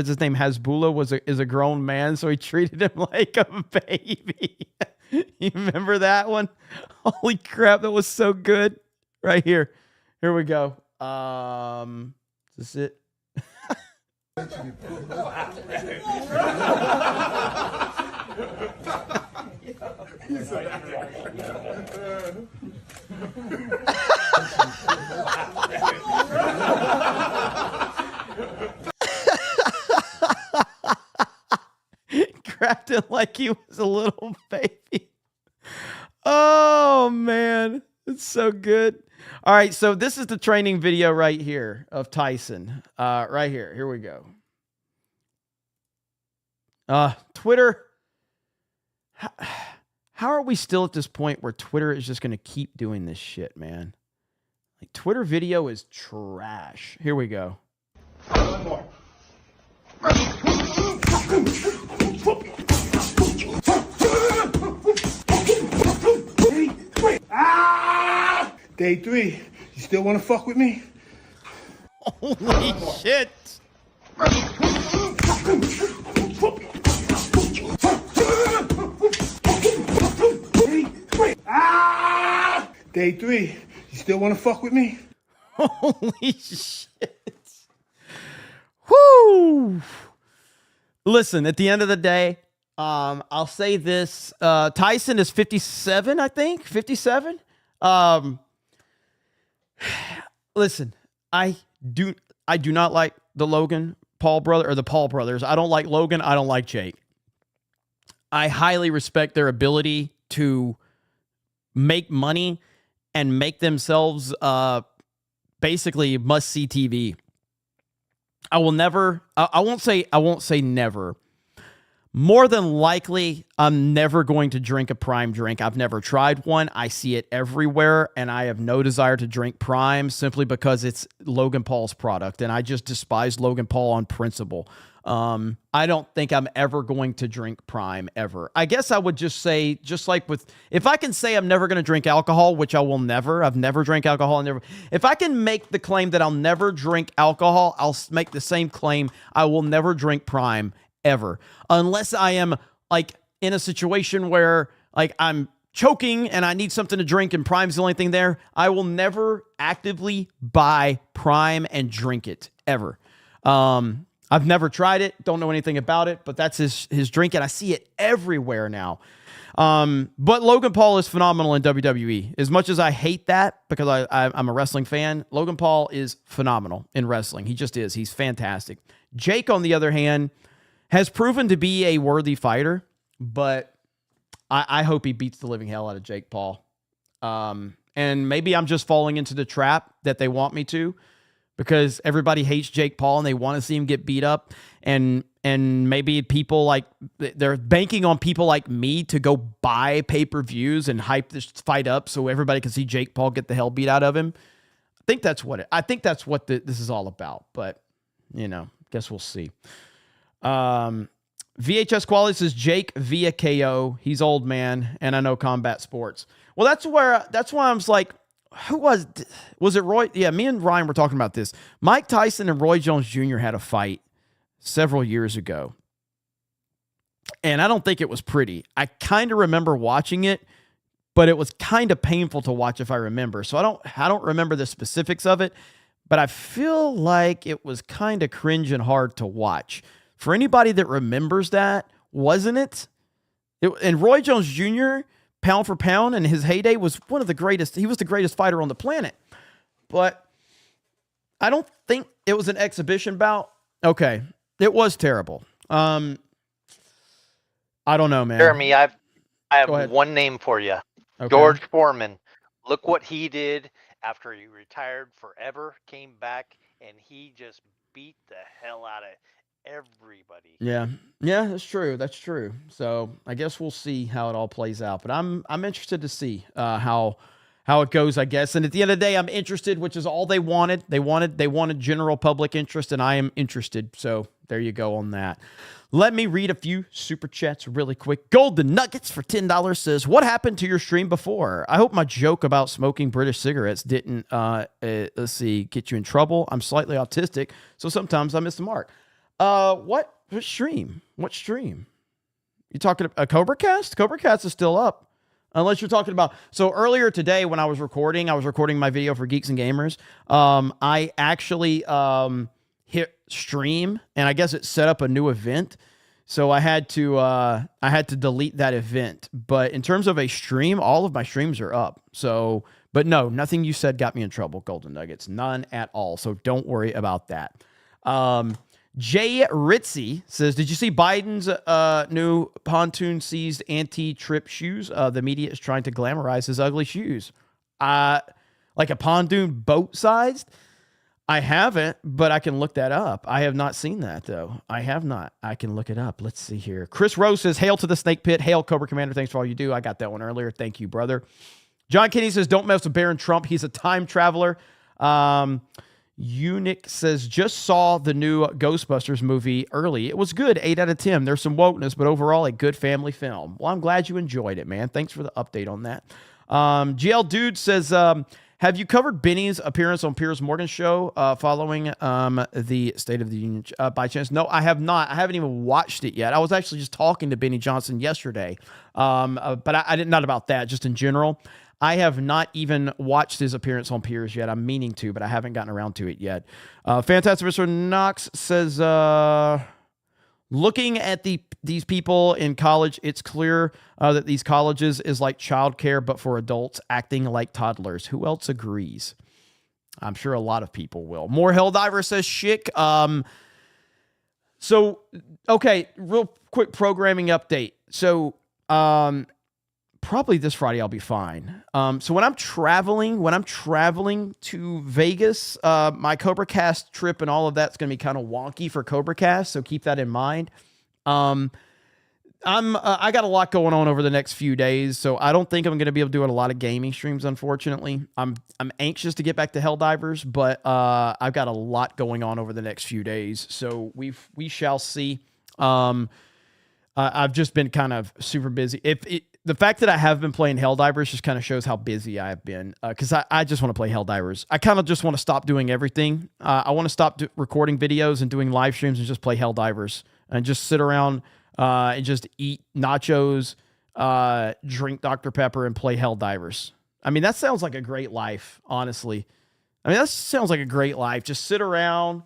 Speaker 13: his name Hasbulla is a grown man, so he treated him like a baby. You remember that one? Holy crap, that was so good. Right here. Here we go. Is this it? Grabbed him like he was a little baby. Oh man, it's so good. All right, so this is the training video right here of Tyson. Right here. Here we go. Twitter. How are we still at this point where Twitter is just going to keep doing this shit, man? Like, Twitter video is trash. Here we go.
Speaker 6: Day 3, you still want to fuck with me?
Speaker 13: Holy shit.
Speaker 6: Day 3, you still want to fuck with me?
Speaker 13: Holy shit. Whoo. Listen, at the end of the day, I'll say this. Tyson is 57, I think. 57. Listen, I do not like the Logan Paul brother or the Paul brothers. I don't like Logan. I don't like Jake. I highly respect their ability to make money and make themselves basically must-see TV. I won't say never. More than likely, I'm never going to drink a Prime drink. I've never tried one. I see it everywhere, and I have no desire to drink Prime simply because it's Logan Paul's product, and I just despise Logan Paul on principle. I don't think I'm ever going to drink Prime, ever. I guess I would just say, just like with, if I can say I'm never going to drink alcohol, which I will never, I've never drank alcohol, if I can make the claim that I'll never drink alcohol, I'll make the same claim, I will never drink Prime, ever. Unless I am like in a situation where like I'm choking and I need something to drink and Prime's the only thing there, I will never actively buy Prime and drink it, ever. I've never tried it, don't know anything about it, but that's his drink, and I see it everywhere now. But Logan Paul is phenomenal in WWE. As much as I hate that, because I'm a wrestling fan, Logan Paul is phenomenal in wrestling. He just is. He's fantastic. Jake, on the other hand, has proven to be a worthy fighter, but I hope he beats the living hell out of Jake Paul. And maybe I'm just falling into the trap that they want me to, because everybody hates Jake Paul and they want to see him get beat up. And maybe people like, they're banking on people like me to go buy pay-per-views and hype this fight up so everybody can see Jake Paul get the hell beat out of him. I think that's what this is all about, but guess we'll see. VHS Quality says Jake via KO. He's old, man, and I know combat sports. Well, that's why I was like, who was it Roy? Yeah, me and Ryan were talking about this. Mike Tyson and Roy Jones Jr. had a fight several years ago, and I don't think it was pretty. I kind of remember watching it, but it was kind of painful to watch if I remember. So I don't remember the specifics of it, but I feel like it was kind of cringe and hard to watch. For anybody that remembers that, wasn't it? And Roy Jones Jr., pound for pound, in his heyday, was one of the greatest. He was the greatest fighter on the planet. But I don't think it was an exhibition bout. Okay. It was terrible. I don't know, man.
Speaker 20: Jeremy, I have one name for you.
Speaker 13: Okay.
Speaker 20: George Foreman. Look what he did after he retired forever, came back, and he just beat the hell out of everybody.
Speaker 13: Yeah, that's true. That's true. So I guess we'll see how it all plays out. But I'm interested to see how it goes, I guess. And at the end of the day, I'm interested, which is all they wanted. They wanted general public interest, and I am interested. So there you go on that. Let me read a few super chats really quick. Golden Nuggets for $10 says, "What happened to your stream before? I hope my joke about smoking British cigarettes didn't get you in trouble. I'm slightly autistic, so sometimes I miss the mark." What stream? What stream? You talking a CobraCast? CobraCast is still up. Unless you're talking about, so earlier today when I was recording my video for Geeks and Gamers. I actually hit stream, and I guess it set up a new event. So I had to delete that event. But in terms of a stream, all of my streams are up. So, but no, nothing you said got me in trouble, Golden Nuggets. None at all. So don't worry about that. Jay Ritzy says, "Did you see Biden's new pontoon-seized anti-trip shoes? The media is trying to glamorize his ugly shoes. Like a pontoon boat-sized? I haven't, but I can look that up. I have not seen that, though. I have not. I can look it up. Let's see here. Chris Rose says, "Hail to the Snake Pit. Hail, Cobra Commander. Thanks for all you do." I got that one earlier. Thank you, brother. John Kinney says, "Don't mess with Barron Trump. He's a time traveler." Unique says, "Just saw the new Ghostbusters movie early. It was good. 8 out of 10. There's some wokeness, but overall a good family film." Well, I'm glad you enjoyed it, man. Thanks for the update on that. GL Dude says, Have you covered Benny's appearance on Piers Morgan's show following the State of the Union by chance? No, I have not. I haven't even watched it yet. I was actually just talking to Benny Johnson yesterday, but I didn't, not about that, just in general. I have not even watched his appearance on Piers yet. I'm meaning to, but I haven't gotten around to it yet. Fantastic Mr. Knox says, looking at these people in college, it's clear that these colleges is like childcare, but for adults acting like toddlers. Who else agrees? I'm sure a lot of people will. More Helldiver says Schick. So, okay, real quick programming update. So, probably this Friday I'll be fine. So when I'm traveling to Vegas, my CobraCast trip and all of that's going to be kind of wonky for CobraCast, so keep that in mind. I got a lot going on over the next few days, so I don't think I'm going to be able to do a lot of gaming streams, unfortunately. I'm anxious to get back to Helldivers, but I've got a lot going on over the next few days, so we shall see. I've just been kind of super busy. The fact that I have been playing Helldivers just kind of shows how busy I have been, because I just want to play Helldivers. I kind of just want to stop doing everything. I want to stop recording videos and doing live streams and just play Helldivers and just sit around and just eat nachos, drink Dr. Pepper, and play Helldivers. I mean, that sounds like a great life, honestly. I mean, that sounds like a great life. Just sit around,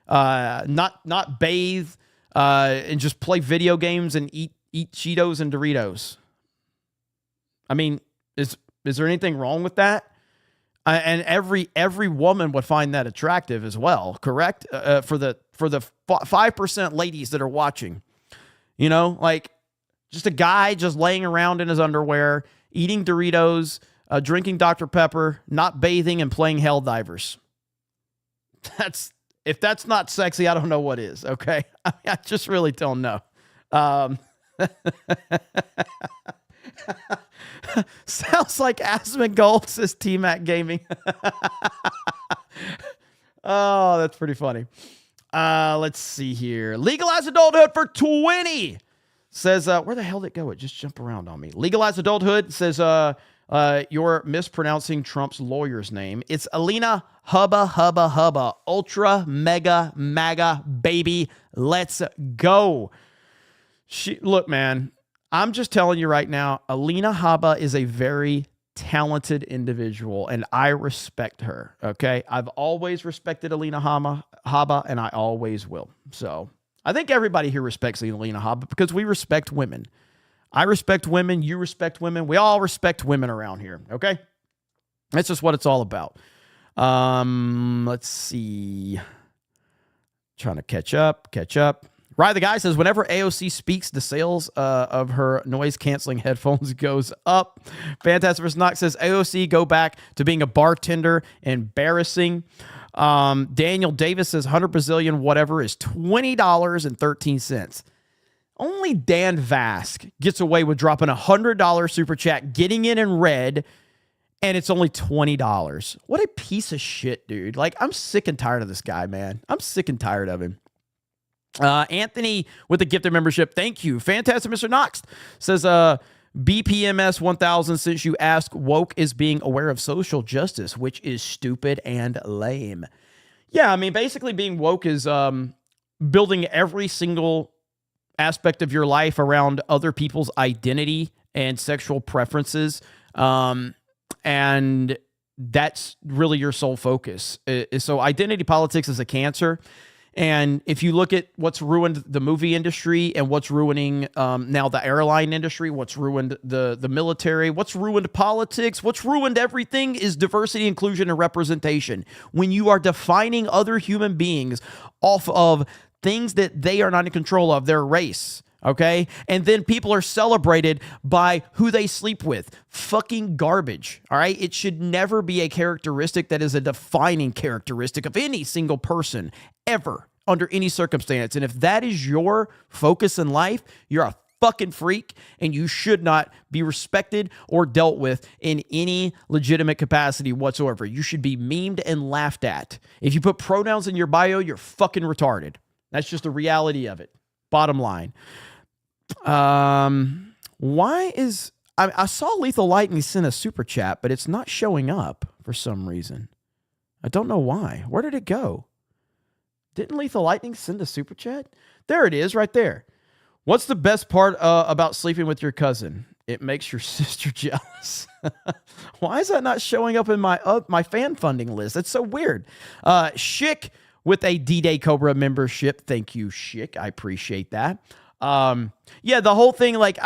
Speaker 13: not bathe, and just play video games and eat Cheetos and Doritos. I mean, is there anything wrong with that? And every woman would find that attractive as well, correct? For the 5% ladies that are watching, you know, like just a guy just laying around in his underwear, eating Doritos, drinking Dr. Pepper, not bathing, and playing Helldivers. If that's not sexy, I don't know what is. Okay, I just really don't know. Sounds like Asmongold, says T-Mac Gaming. Oh, that's pretty funny. Let's see here. Legalize adulthood for 20 says, where the hell did it go? It just jumped around on me. Legalize adulthood says, you're mispronouncing Trump's lawyer's name. It's Alina Hubba, ultra mega maga baby. Let's go. Look, man, I'm just telling you right now, Alina Haba is a very talented individual, and I respect her, okay? I've always respected Alina Haba, and I always will. So I think everybody here respects Alina Haba because we respect women. I respect women. You respect women. We all respect women around here, okay? That's just what it's all about. Let's see. Trying to catch up. Right, the guy says, whenever AOC speaks, the sales of her noise-canceling headphones goes up. Fantastic vs. Knox says, AOC, go back to being a bartender. Embarrassing. Daniel Davis says, 100 Brazilian whatever is $20.13. Only Dan Vask gets away with dropping a $100 super chat, getting it in red, and it's only $20. What a piece of shit, dude. Like, I'm sick and tired of this guy, man. I'm sick and tired of him. Anthony with the gifted membership. Thank you. Fantastic Mr. Knox says, BPMS 1000, since you asked, woke is being aware of social justice, which is stupid and lame. Yeah, I mean, basically being woke is building every single aspect of your life around other people's identity and sexual preferences. And that's really your sole focus. So identity politics is a cancer. And if you look at what's ruined the movie industry and what's ruining now the airline industry, what's ruined the military, what's ruined politics, what's ruined everything is diversity, inclusion, and representation. When you are defining other human beings off of things that they are not in control of, their race, okay? And then people are celebrated by who they sleep with. Fucking garbage, all right? It should never be a characteristic that is a defining characteristic of any single person ever under any circumstance. And if that is your focus in life, you're a fucking freak and you should not be respected or dealt with in any legitimate capacity whatsoever. You should be memed and laughed at. If you put pronouns in your bio, you're fucking retarded. That's just the reality of it. Bottom line. Why is... I saw Lethal Lightning send a super chat, but it's not showing up for some reason. I don't know why. Where did it go? Didn't Lethal Lightning send a super chat? There it is right there. What's the best part about sleeping with your cousin? It makes your sister jealous. Why is that not showing up in my fan funding list? That's so weird. Schick with a D-Day Cobra membership. Thank you, Schick. I appreciate that. Yeah, the whole thing, like,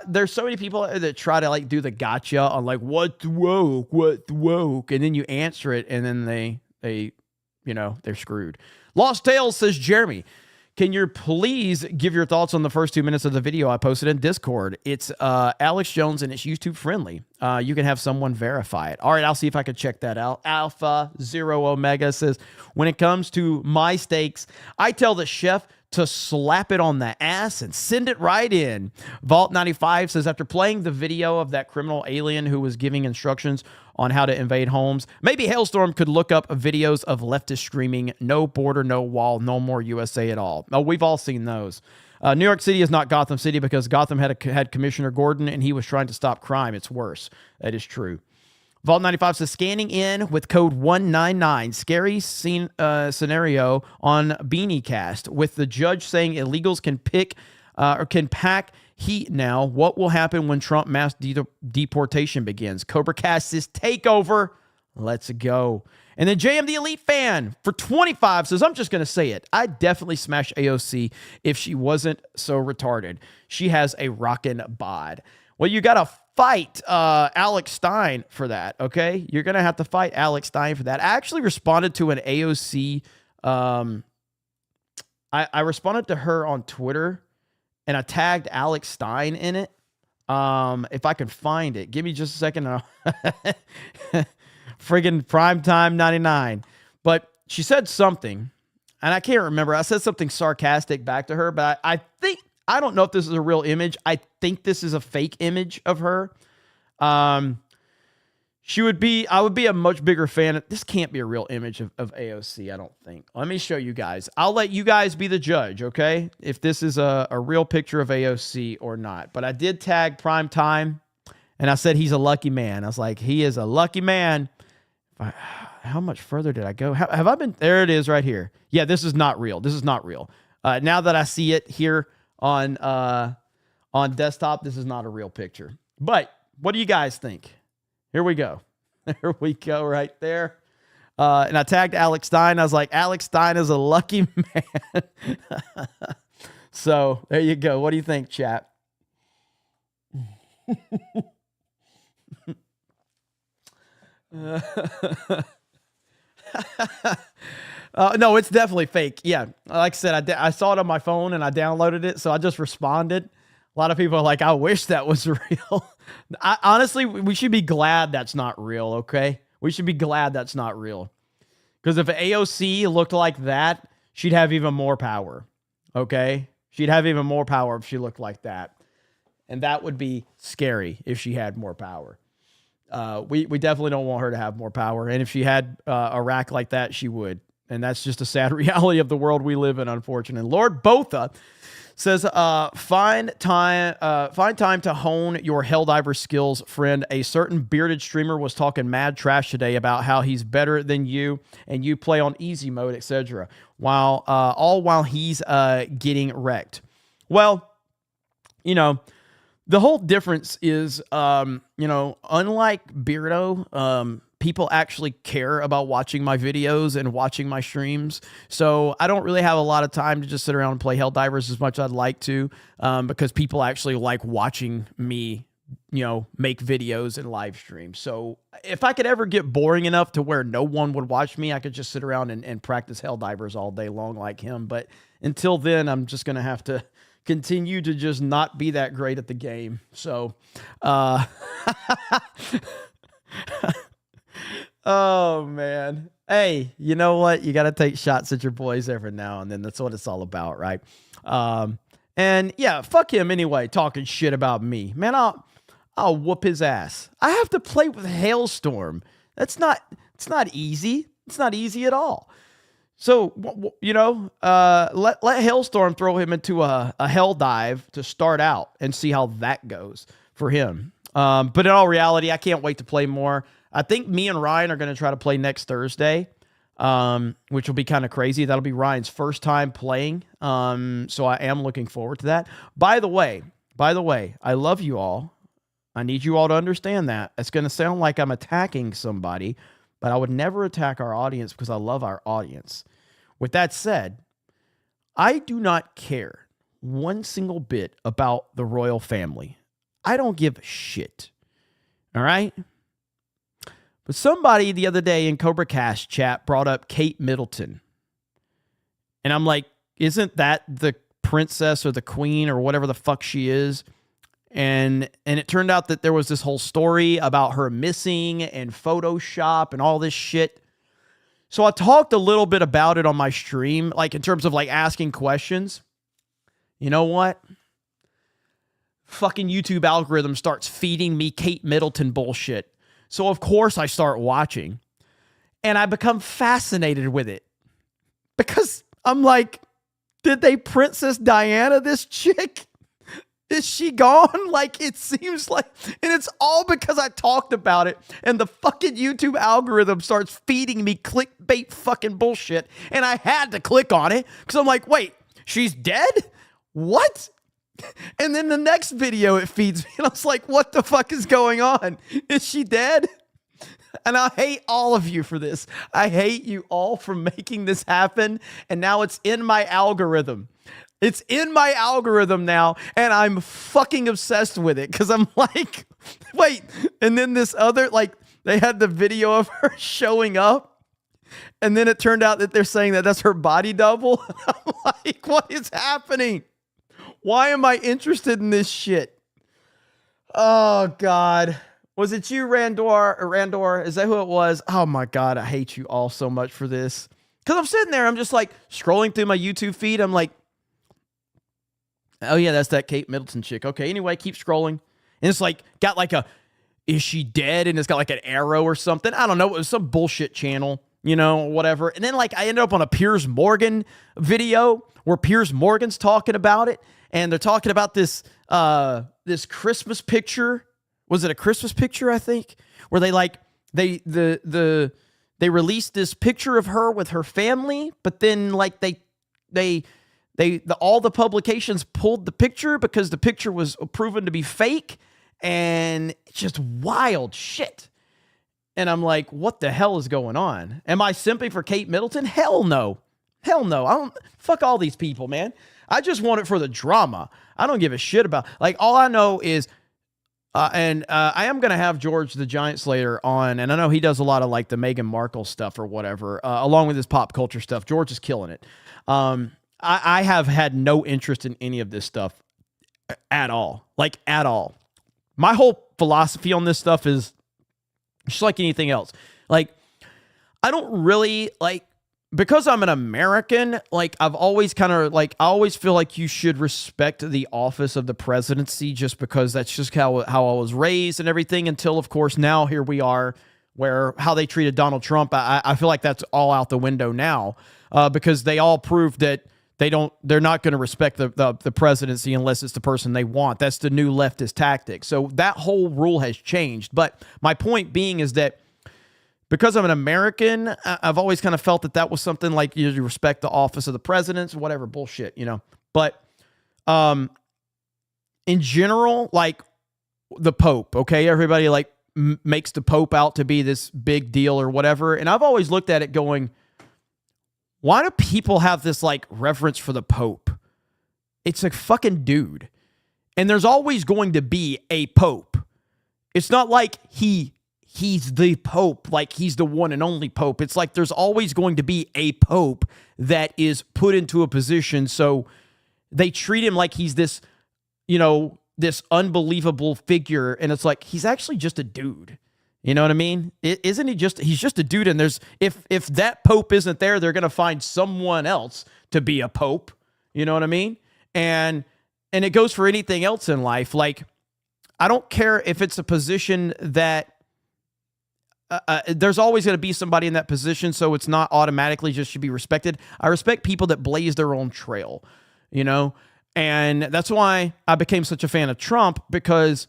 Speaker 13: there's so many people that try to, like, do the gotcha on, like, what's woke, and then you answer it, and then they you know, they're screwed. Lost Tales says, Jeremy, can you please give your thoughts on the first 2 minutes of the video I posted in Discord? It's Alex Jones, and it's YouTube friendly. You can have someone verify it. All right, I'll see if I can check that out. Alpha Zero Omega says, when it comes to my steaks, I tell the chef to slap it on the ass and send it right in. Vault 95 says, after playing the video of that criminal alien who was giving instructions on how to invade homes, maybe Hailstorm could look up videos of leftists screaming, no border, no wall, no more USA at all. Oh, we've all seen those. New York City is not Gotham City because Gotham had Commissioner Gordon and he was trying to stop crime. It's worse. That is true. Vault 95 says, scanning in with code 199. Scary scene, scenario on BeanieCast with the judge saying illegals can can pack heat now. What will happen when Trump mass deportation begins? CobraCast is takeover. Let's go. And then JM the Elite Fan for 25 says, I'm just going to say it. I'd definitely smash AOC if she wasn't so retarded. She has a rockin' bod. Well, you got to fight Alex Stein for that, okay? You're going to have to fight Alex Stein for that. I actually responded to an AOC. I responded to her on Twitter, and I tagged Alex Stein in it. If I can find it. Give me just a second. Friggin' Primetime 99. But she said something, and I can't remember. I said something sarcastic back to her, but I think, I don't know if this is a real image. I think this is a fake image of her. I would be a much bigger fan. This can't be a real image of AOC, I don't think. Let me show you guys. I'll let you guys be the judge, okay? If this is a real picture of AOC or not. But I did tag Primetime, and I said he's a lucky man. I was like, he is a lucky man. How much further did I go? Have I been? There it is right here. Yeah, this is not real. This is not real. Now that I see it here on desktop, this is not a real picture. But what do you guys think? Here we go. There we go right there. And I tagged Alex Stein. I was like, Alex Stein is a lucky man. So there you go. What do you think, chat? No, it's definitely fake. Yeah, like I said, I saw it on my phone and I downloaded it, so I just responded. A lot of people are like, I wish that was real. Honestly, we should be glad that's not real, okay? We should be glad that's not real. Because if AOC looked like that, she'd have even more power, okay? She'd have even more power if she looked like that. And that would be scary if she had more power. We definitely don't want her to have more power. And if she had a rack like that, she would. And that's just a sad reality of the world we live in, unfortunately. Lord Botha says, find time to hone your Helldiver skills, friend. A certain bearded streamer was talking mad trash today about how he's better than you and you play on easy mode, etc. While he's getting wrecked. Well, you know, the whole difference is, unlike Beardo, people actually care about watching my videos and watching my streams. So I don't really have a lot of time to just sit around and play Helldivers as much as I'd like to, because people actually like watching me, make videos and live stream. So if I could ever get boring enough to where no one would watch me, I could just sit around and practice Helldivers all day long like him. But until then, I'm just going to have to continue to just not be that great at the game. So, oh man. Hey, you know what? You got to take shots at your boys every now and then. That's what it's all about, right? And yeah, fuck him anyway, talking shit about me. Man, I'll whoop his ass. I have to play with Hailstorm. It's not easy. It's not easy at all. So, let Hailstorm throw him into a hell dive to start out and see how that goes for him. But in all reality, I can't wait to play more. I think me and Ryan are going to try to play next Thursday, which will be kind of crazy. That'll be Ryan's first time playing. So I am looking forward to that. By the way, I love you all. I need you all to understand that. It's going to sound like I'm attacking somebody, but I would never attack our audience because I love our audience. With that said, I do not care one single bit about the royal family. I don't give a shit. All right? But somebody the other day in CobraCast chat brought up Kate Middleton. And I'm like, isn't that the princess or the queen or whatever the fuck she is? And it turned out that there was this whole story about her missing and Photoshop and all this shit. So I talked a little bit about it on my stream, like in terms of like asking questions. You know what? Fucking YouTube algorithm starts feeding me Kate Middleton bullshit. So of course I start watching. And I become fascinated with it. Because I'm like, did they Princess Diana this chick? Is she gone? Like, it seems like, and it's all because I talked about it, and the fucking YouTube algorithm starts feeding me clickbait fucking bullshit, and I had to click on it, because I'm like, wait, she's dead? What? And then the next video it feeds me, and I was like, what the fuck is going on? Is she dead? And I hate all of you for this. I hate you all for making this happen, and now it's in my algorithm. It's in my algorithm now, and I'm fucking obsessed with it because I'm like, wait. And then this other, like, they had the video of her showing up, and then it turned out that they're saying that that's her body double. I'm like, what is happening? Why am I interested in this shit? Oh, God. Was it you, Randor? Is that who it was? Oh, my God. I hate you all so much for this. Because I'm sitting there, I'm just like scrolling through my YouTube feed. I'm like, oh, yeah, that's that Kate Middleton chick. Okay, anyway, keep scrolling. And it's like, got like a, is she dead? And it's got like an arrow or something. I don't know. It was some bullshit channel, you know, whatever. And then like I ended up on a Piers Morgan video where Piers Morgan's talking about it. And they're talking about this this Christmas picture. Was it a Christmas picture, I think? Where they like, they released this picture of her with her family, but then like all the publications pulled the picture because the picture was proven to be fake, and it's just wild shit. And I'm like, what the hell is going on? Am I simping for Kate Middleton? Hell no. Hell no. I don't, fuck all these people, man. I just want it for the drama. I don't give a shit about, like, all I know is, I am going to have George the Giant Slayer on, and I know he does a lot of like the Meghan Markle stuff or whatever, along with his pop culture stuff. George is killing it. I have had no interest in any of this stuff at all. Like, at all. My whole philosophy on this stuff is just like anything else. Like, I don't really, like, because I'm an American, like, I've always kind of, like, I always feel like you should respect the office of the presidency just because that's just how I was raised and everything, until, of course, now here we are where how they treated Donald Trump, I feel like that's all out the window now because they all proved that they're not going to respect the presidency unless it's the person they want. That's the new leftist tactic. So that whole rule has changed. But my point being is that because I'm an American, I've always kind of felt that was something like you respect the office of the president, whatever bullshit, you know. But in general, like the Pope, okay, everybody like makes the Pope out to be this big deal or whatever. And I've always looked at it going, why do people have this like reverence for the Pope? It's a fucking dude. And there's always going to be a Pope. It's not like he's the Pope, like he's the one and only Pope. It's like there's always going to be a Pope that is put into a position so they treat him like he's this, you know, this unbelievable figure. And it's like, he's actually just a dude. You know what I mean? Isn't he just, he's just a dude. And there's, if that Pope isn't there, they're going to find someone else to be a Pope. You know what I mean? And it goes for anything else in life. Like, I don't care if it's a position that there's always going to be somebody in that position. So it's not automatically just should be respected. I respect people that blaze their own trail, you know? And that's why I became such a fan of Trump, because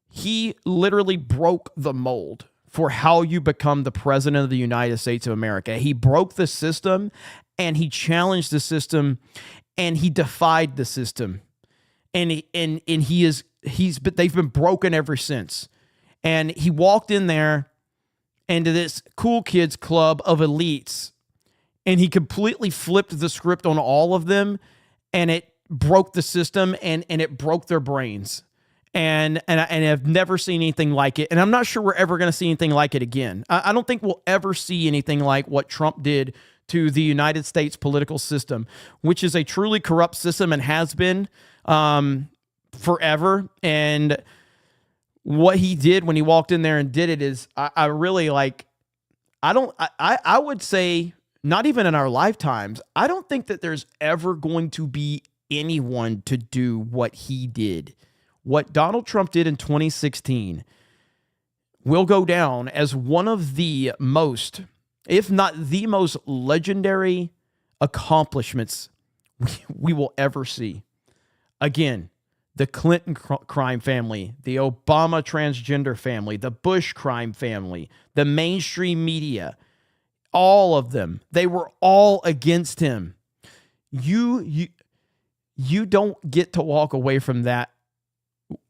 Speaker 13: he literally broke the mold. for how you become the president of the United States of America. He broke the system, and he challenged the system, and he defied the system. And they've been broken ever since. And he walked in there into this cool kids club of elites, and he completely flipped the script on all of them, and it broke the system, and it broke their brains. And I've never seen anything like it, and I'm not sure we're ever going to see anything like it again. I don't think we'll ever see anything like what Trump did to the United States political system, which is a truly corrupt system and has been forever. And what he did when he walked in there and did it is, I really like. I would say not even in our lifetimes. I don't think that there's ever going to be anyone to do what he did. What Donald Trump did in 2016 will go down as one of the most, if not the most legendary accomplishments we will ever see. Again, the Clinton crime family, the Obama transgender family, the Bush crime family, the mainstream media, all of them, they were all against him. You don't get to walk away from that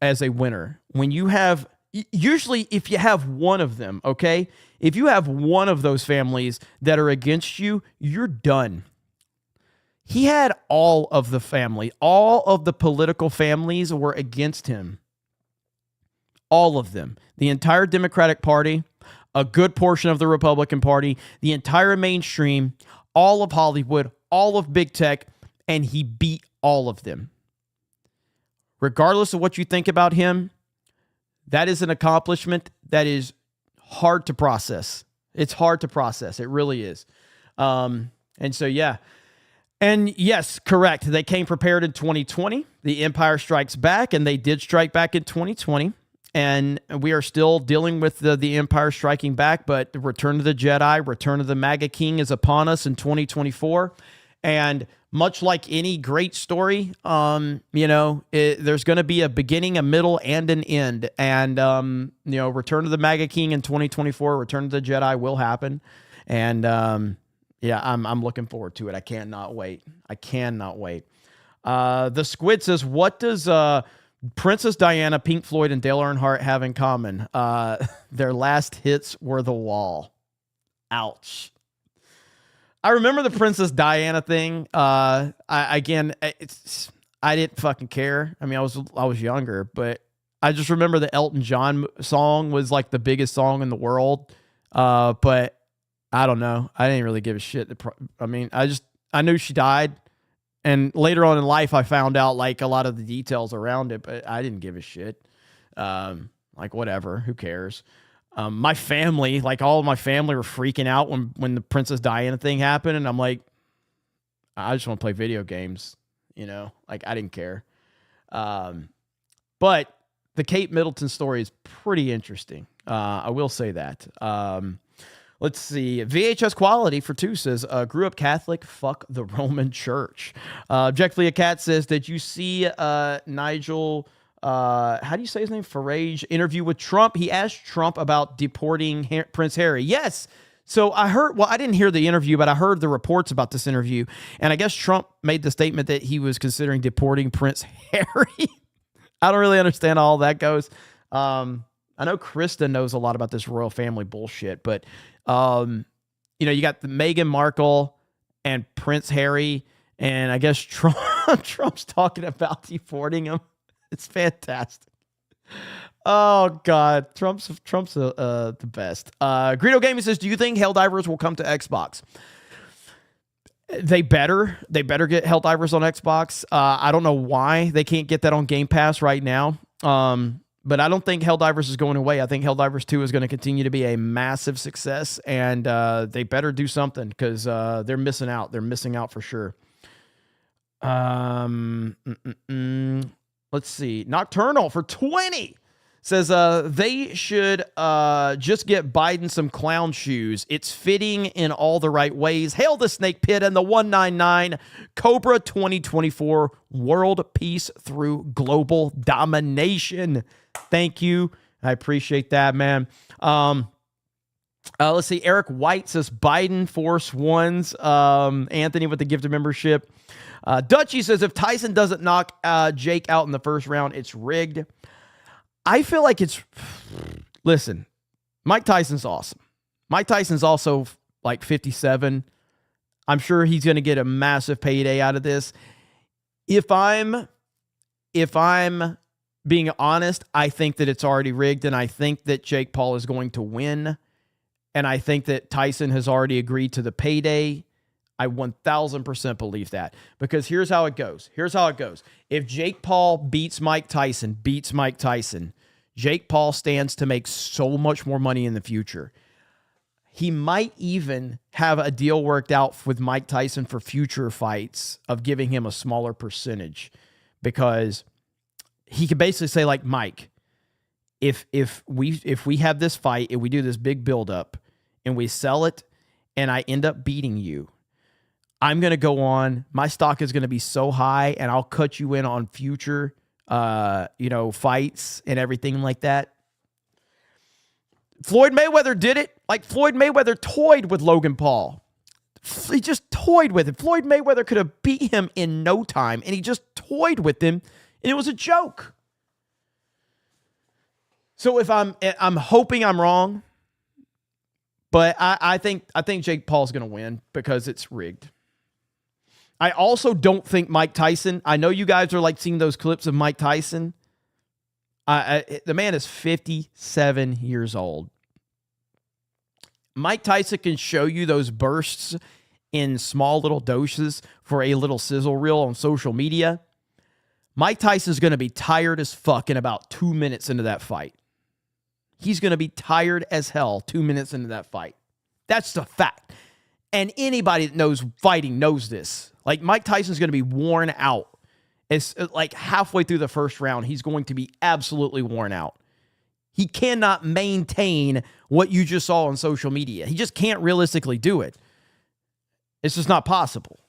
Speaker 13: as a winner. When you have, usually if you have one of them, okay? If you have one of those families that are against you, you're done. He had all of the family, all of the political families were against him. All of them. The entire Democratic Party, a good portion of the Republican Party, the entire mainstream, all of Hollywood, all of big tech, and he beat all of them. Regardless of what you think about him, that is an accomplishment that is hard to process. It's hard to process. It really is. And so, yeah. And yes, correct. They came prepared in 2020. The Empire Strikes Back, and they did strike back in 2020. And we are still dealing with the Empire striking back, but Return of the Jedi, Return of the MAGA King is upon us in 2024. And much like any great story, there's going to be a beginning, a middle, and an end. And, Return of the MAGA King in 2024, Return of the Jedi will happen. And, I'm looking forward to it. I cannot wait. The Squid says, what does Princess Diana, Pink Floyd, and Dale Earnhardt have in common? Their last hits were The Wall. Ouch. I remember the Princess Diana thing. I didn't fucking care. I mean, I was younger, but I just remember the Elton John song was like the biggest song in the world. But I don't know. I didn't really give a shit. I knew she died, and later on in life, I found out like a lot of the details around it, but I didn't give a shit. Whatever. Who cares? My family, like all of my family, were freaking out when the Princess Diana thing happened, and I'm like, I just want to play video games, I didn't care. But the Kate Middleton story is pretty interesting. I will say that. Let's see. VHS Quality for 2 says, grew up Catholic, fuck the Roman Church. Objectively a Cat says, did you see Nigel, how do you say his name? Farage interview with Trump? He asked Trump about deporting Prince Harry. Yes. So I didn't hear the interview, but I heard the reports about this interview. And I guess Trump made the statement that he was considering deporting Prince Harry. I don't really understand how all that goes. I know Krista knows a lot about this royal family bullshit, but you got the Meghan Markle and Prince Harry, and I guess Trump's talking about deporting him. It's fantastic. Oh God, Trump's the best. Greedo Gaming says, do you think Helldivers will come to Xbox? They better get Helldivers on Xbox. I don't know why they can't get that on Game Pass right now. But I don't think Helldivers is going away. I think Helldivers 2 is going to continue to be a massive success, and they better do something because they're missing out. They're missing out for sure. Let's see. Nocturnal for 20 says they should just get Biden some clown shoes. It's fitting in all the right ways. Hail the Snake Pit and the 199 Cobra 2024 World Peace Through Global Domination. Thank you. I appreciate that, man. Let's see. Eric White says Biden force ones. Anthony with the gift of membership. Dutchie says if Tyson doesn't knock Jake out in the first round, it's rigged. I feel like it's... Listen, Mike Tyson's awesome. Mike Tyson's also like 57. I'm sure he's going to get a massive payday out of this. If I'm being honest, I think that it's already rigged, and I think that Jake Paul is going to win. And I think that Tyson has already agreed to the payday. I 1,000% believe that. Because here's how it goes. If Jake Paul beats Mike Tyson, Jake Paul stands to make so much more money in the future. He might even have a deal worked out with Mike Tyson for future fights of giving him a smaller percentage. Because he could basically say, like, Mike, if we have this fight and we do this big buildup and we sell it and I end up beating you, I'm going to go on. My stock is going to be so high and I'll cut you in on future, fights and everything like that. Floyd Mayweather did it. Like, Floyd Mayweather toyed with Logan Paul. He just toyed with it. Floyd Mayweather could have beat him in no time, and he just toyed with him, and it was a joke. So if I'm hoping I'm wrong, but I think Jake Paul's going to win because it's rigged. I also don't think Mike Tyson, I know you guys are like seeing those clips of Mike Tyson. The man is 57 years old. Mike Tyson can show you those bursts in small little doses for a little sizzle reel on social media. Mike Tyson's going to be tired as fuck in about 2 minutes into that fight. He's going to be tired as hell 2 minutes into that fight. That's the fact. And anybody that knows fighting knows this. Like, Mike Tyson's going to be worn out. It's like halfway through the first round, he's going to be absolutely worn out. He cannot maintain what you just saw on social media. He just can't realistically do it. It's just not possible.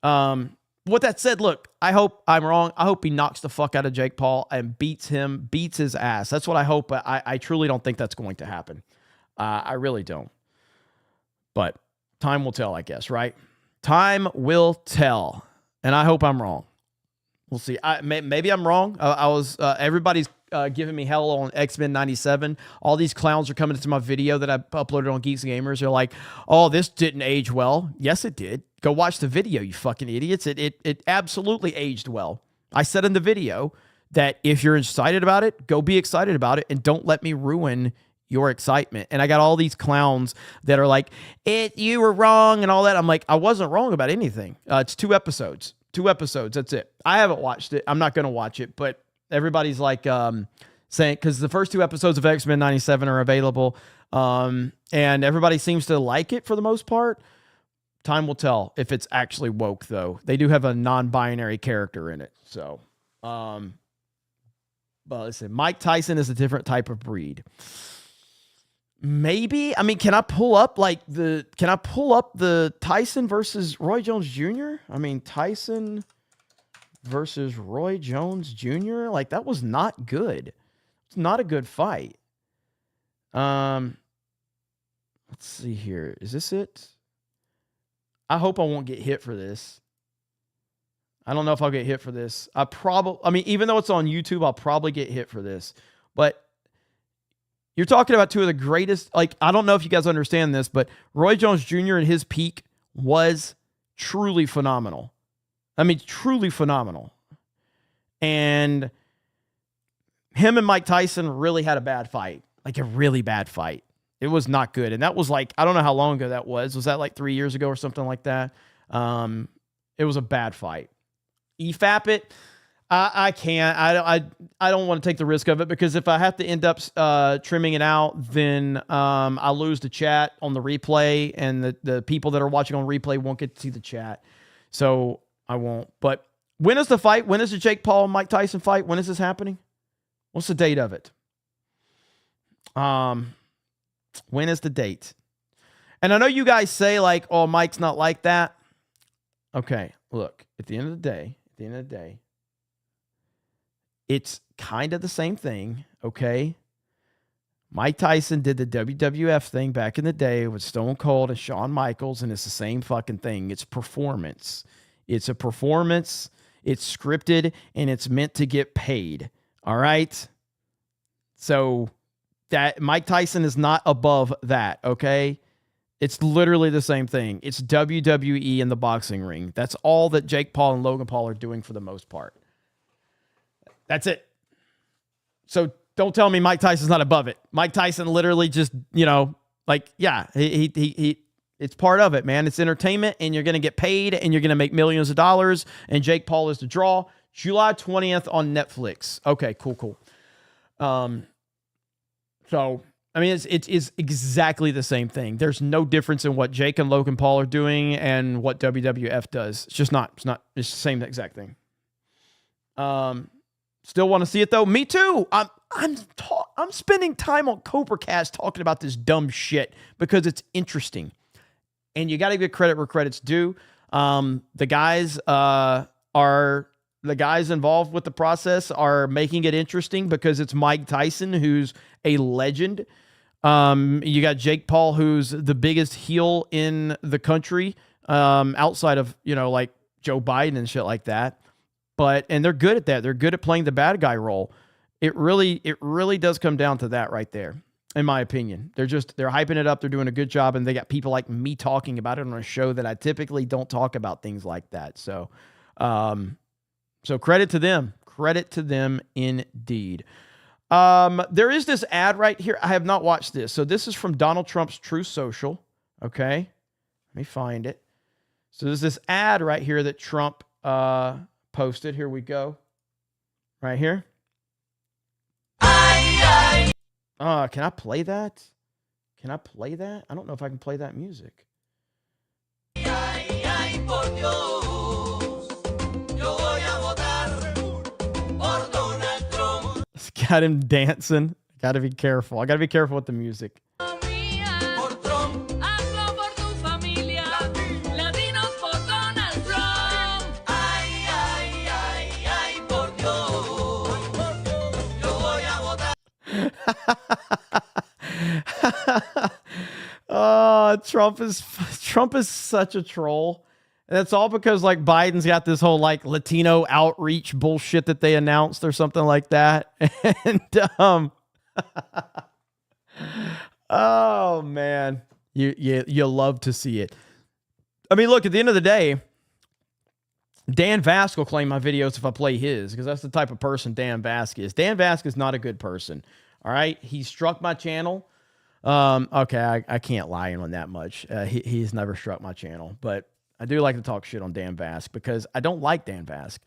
Speaker 13: With that said, look, I hope I'm wrong. I hope he knocks the fuck out of Jake Paul and beats his ass. That's what I hope, but I truly don't think that's going to happen. I really don't. But time will tell, I guess, right? Time will tell. And I hope I'm wrong. We'll see. Maybe I'm wrong. Everybody's giving me hell on X-Men 97. All these clowns are coming into my video that I uploaded on Geeks and Gamers. They're like, oh, this didn't age well. Yes, it did. Go watch the video, you fucking idiots. It absolutely aged well. I said in the video that if you're excited about it, go be excited about it and don't let me ruin your excitement. And I got all these clowns that are like, you were wrong and all that. I'm like, I wasn't wrong about anything. It's 2 episodes. 2 episodes. That's it. I haven't watched it. I'm not going to watch it, but everybody's like saying, because the first 2 episodes of X-Men 97 are available, and everybody seems to like it for the most part. Time will tell if it's actually woke, though. They do have a non-binary character in it. So, but listen, Mike Tyson is a different type of breed. Maybe, I mean, can I pull up the Tyson versus Roy Jones Jr.? I mean, Tyson versus Roy Jones Jr.? Like, that was not good. It's not a good fight. Let's see here. Is this it? I hope I won't get hit for this. I don't know if I'll get hit for this. Even though it's on YouTube, I'll probably get hit for this. But you're talking about 2 of the greatest, like, I don't know if you guys understand this, but Roy Jones Jr. at his peak was truly phenomenal. I mean, truly phenomenal. And him and Mike Tyson really had a bad fight, like a really bad fight. It was not good. And that was like, I don't know how long ago that was. Was that like 3 years ago or something like that? It was a bad fight. EFAP it. I can't. I don't want to take the risk of it, because if I have to end up trimming it out, then I lose the chat on the replay, and the people that are watching on replay won't get to see the chat. So I won't. But when is the fight? When is the Jake Paul and Mike Tyson fight? When is this happening? What's the date of it? When is the date? And I know you guys say like, oh, Mike's not like that. Okay, look, at the end of the day, it's kind of the same thing, okay? Mike Tyson did the WWF thing back in the day with Stone Cold and Shawn Michaels, and it's the same fucking thing. It's performance. It's a performance. It's scripted, and it's meant to get paid. All right? So that Mike Tyson is not above that, okay? It's literally the same thing. It's WWE in the boxing ring. That's all that Jake Paul and Logan Paul are doing for the most part. That's it. So don't tell me Mike Tyson's not above it. Mike Tyson literally just, it's part of it, man. It's entertainment, and you're going to get paid, and you're going to make millions of dollars, and Jake Paul is the draw. July 20th on Netflix. Okay, cool. So, I mean, it is exactly the same thing. There's no difference in what Jake and Logan Paul are doing and what WWF does. It's just not. It's the same exact thing. Still want to see it though. Me too. I'm spending time on CobraCast talking about this dumb shit because it's interesting, and you got to give credit where credit's due. The guys involved with the process are making it interesting because it's Mike Tyson, who's a legend. You got Jake Paul, who's the biggest heel in the country, outside of, like Joe Biden and shit like that. And they're good at that. They're good at playing the bad guy role. It really does come down to that right there, in my opinion. They're hyping it up. They're doing a good job. And they got people like me talking about it on a show that I typically don't talk about things like that. So credit to them. Credit to them indeed. There is this ad right here. I have not watched this. So this is from Donald Trump's Truth Social. Okay. Let me find it. So there's this ad right here that Trump posted. Here we go. Right here. Can I play that? I don't know if I can play that music. It's got him dancing. Gotta be careful. I gotta be careful with the music. Trump is such a troll. And that's all because Biden's got this whole Latino outreach bullshit that they announced or something like that. And oh man, you love to see it. I mean, look, at the end of the day, Dan Vask will claim my videos if I play his, because that's the type of person Dan Vask is. Dan Vask is not a good person. All right. He struck my channel. Okay. I can't lie on that much. He's never struck my channel, but I do like to talk shit on Dan Vask because I don't like Dan Vask.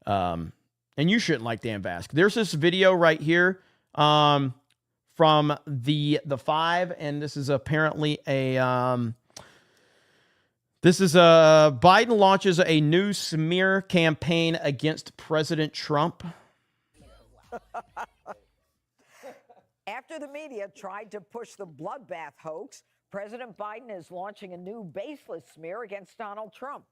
Speaker 13: And you shouldn't like Dan Vask. There's this video right here, from the Five. And this is apparently Biden launches a new smear campaign against President Trump.
Speaker 5: After the media tried to push the bloodbath hoax, President Biden is launching a new baseless smear against Donald Trump.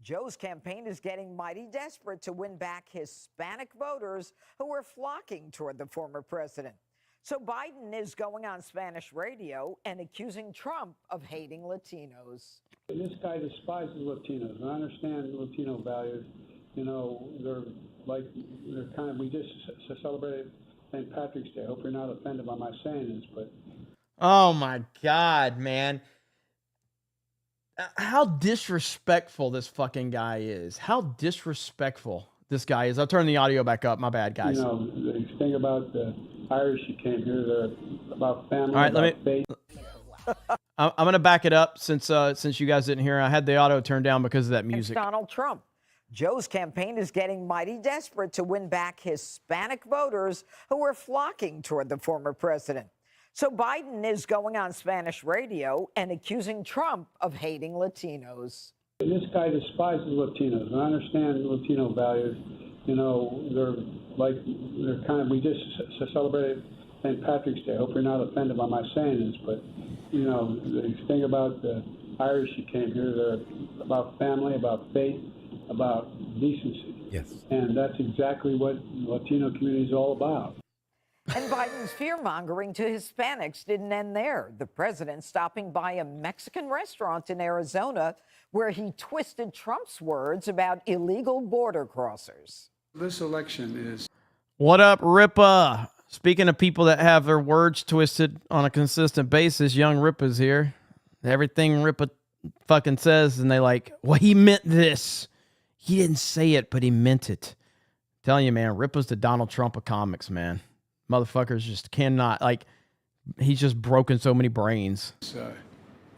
Speaker 5: Joe's campaign is getting mighty desperate to win back Hispanic voters who are flocking toward the former president. So Biden is going on Spanish radio and accusing Trump of hating Latinos.
Speaker 8: This guy despises Latinos. I understand Latino values. We just celebrated St. Patrick's Day. I hope you're not offended by my saying this, but...
Speaker 13: Oh, my God, man. How disrespectful this fucking guy is. How disrespectful this guy is. I'll turn the audio back up. My bad, guys.
Speaker 8: The thing about the Irish who came here, they're about family,
Speaker 13: all right,
Speaker 8: about faith.
Speaker 13: I'm going to back it up since you guys didn't hear. I had the auto turned down because of that music.
Speaker 5: Donald Trump. Joe's campaign is getting mighty desperate to win back Hispanic voters who are flocking toward the former president. So Biden is going on Spanish radio and accusing Trump of hating Latinos.
Speaker 8: This guy despises Latinos. I understand Latino values. We just celebrated St. Patrick's Day. I hope you're not offended by my saying this, but the thing about the Irish who came here, they're about family, about faith, about decency.
Speaker 9: Yes.
Speaker 8: And that's exactly what the Latino community is all about.
Speaker 5: And Biden's fear-mongering to Hispanics didn't end there. The president stopping by a Mexican restaurant in Arizona where he twisted Trump's words about illegal border crossers.
Speaker 8: This election is...
Speaker 13: What up, Ripa? Speaking of people that have their words twisted on a consistent basis, young Ripa's here. Everything Ripa fucking says, and they like, well, he meant this. He didn't say it, but he meant it. I'm telling you, man, Ripa's the Donald Trump of comics, man. Motherfuckers just cannot, like, he's just broken so many brains.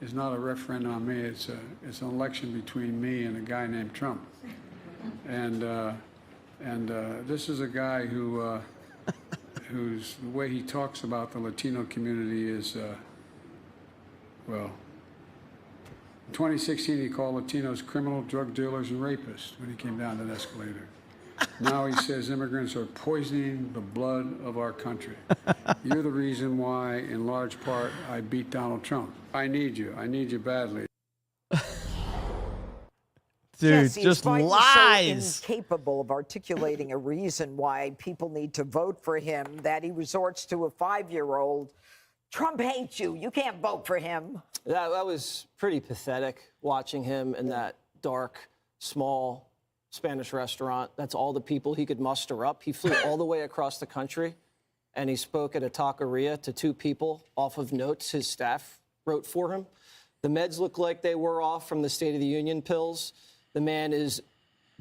Speaker 8: It's not a referendum on me. It's an election between me and a guy named Trump. And this is a guy who, whose the way he talks about the Latino community is, well, in 2016 he called Latinos criminal, drug dealers, and rapists when he came down that escalator. Now he says immigrants are poisoning the blood of our country. You're the reason why, in large part, I beat Donald Trump. I need you. I need you badly.
Speaker 13: Dude,
Speaker 5: Jesse,
Speaker 13: just
Speaker 5: Biden's
Speaker 13: lies.
Speaker 5: so incapable of articulating a reason why people need to vote for him that he resorts to a 5-year-old. Trump hates you. You can't vote for him.
Speaker 3: That was pretty pathetic, watching him in that dark, small Spanish restaurant. That's all the people he could muster up. He flew all the way across the country, and he spoke at a taqueria to 2 people off of notes his staff wrote for him. The meds look like they were off from the State of the Union pills. The man is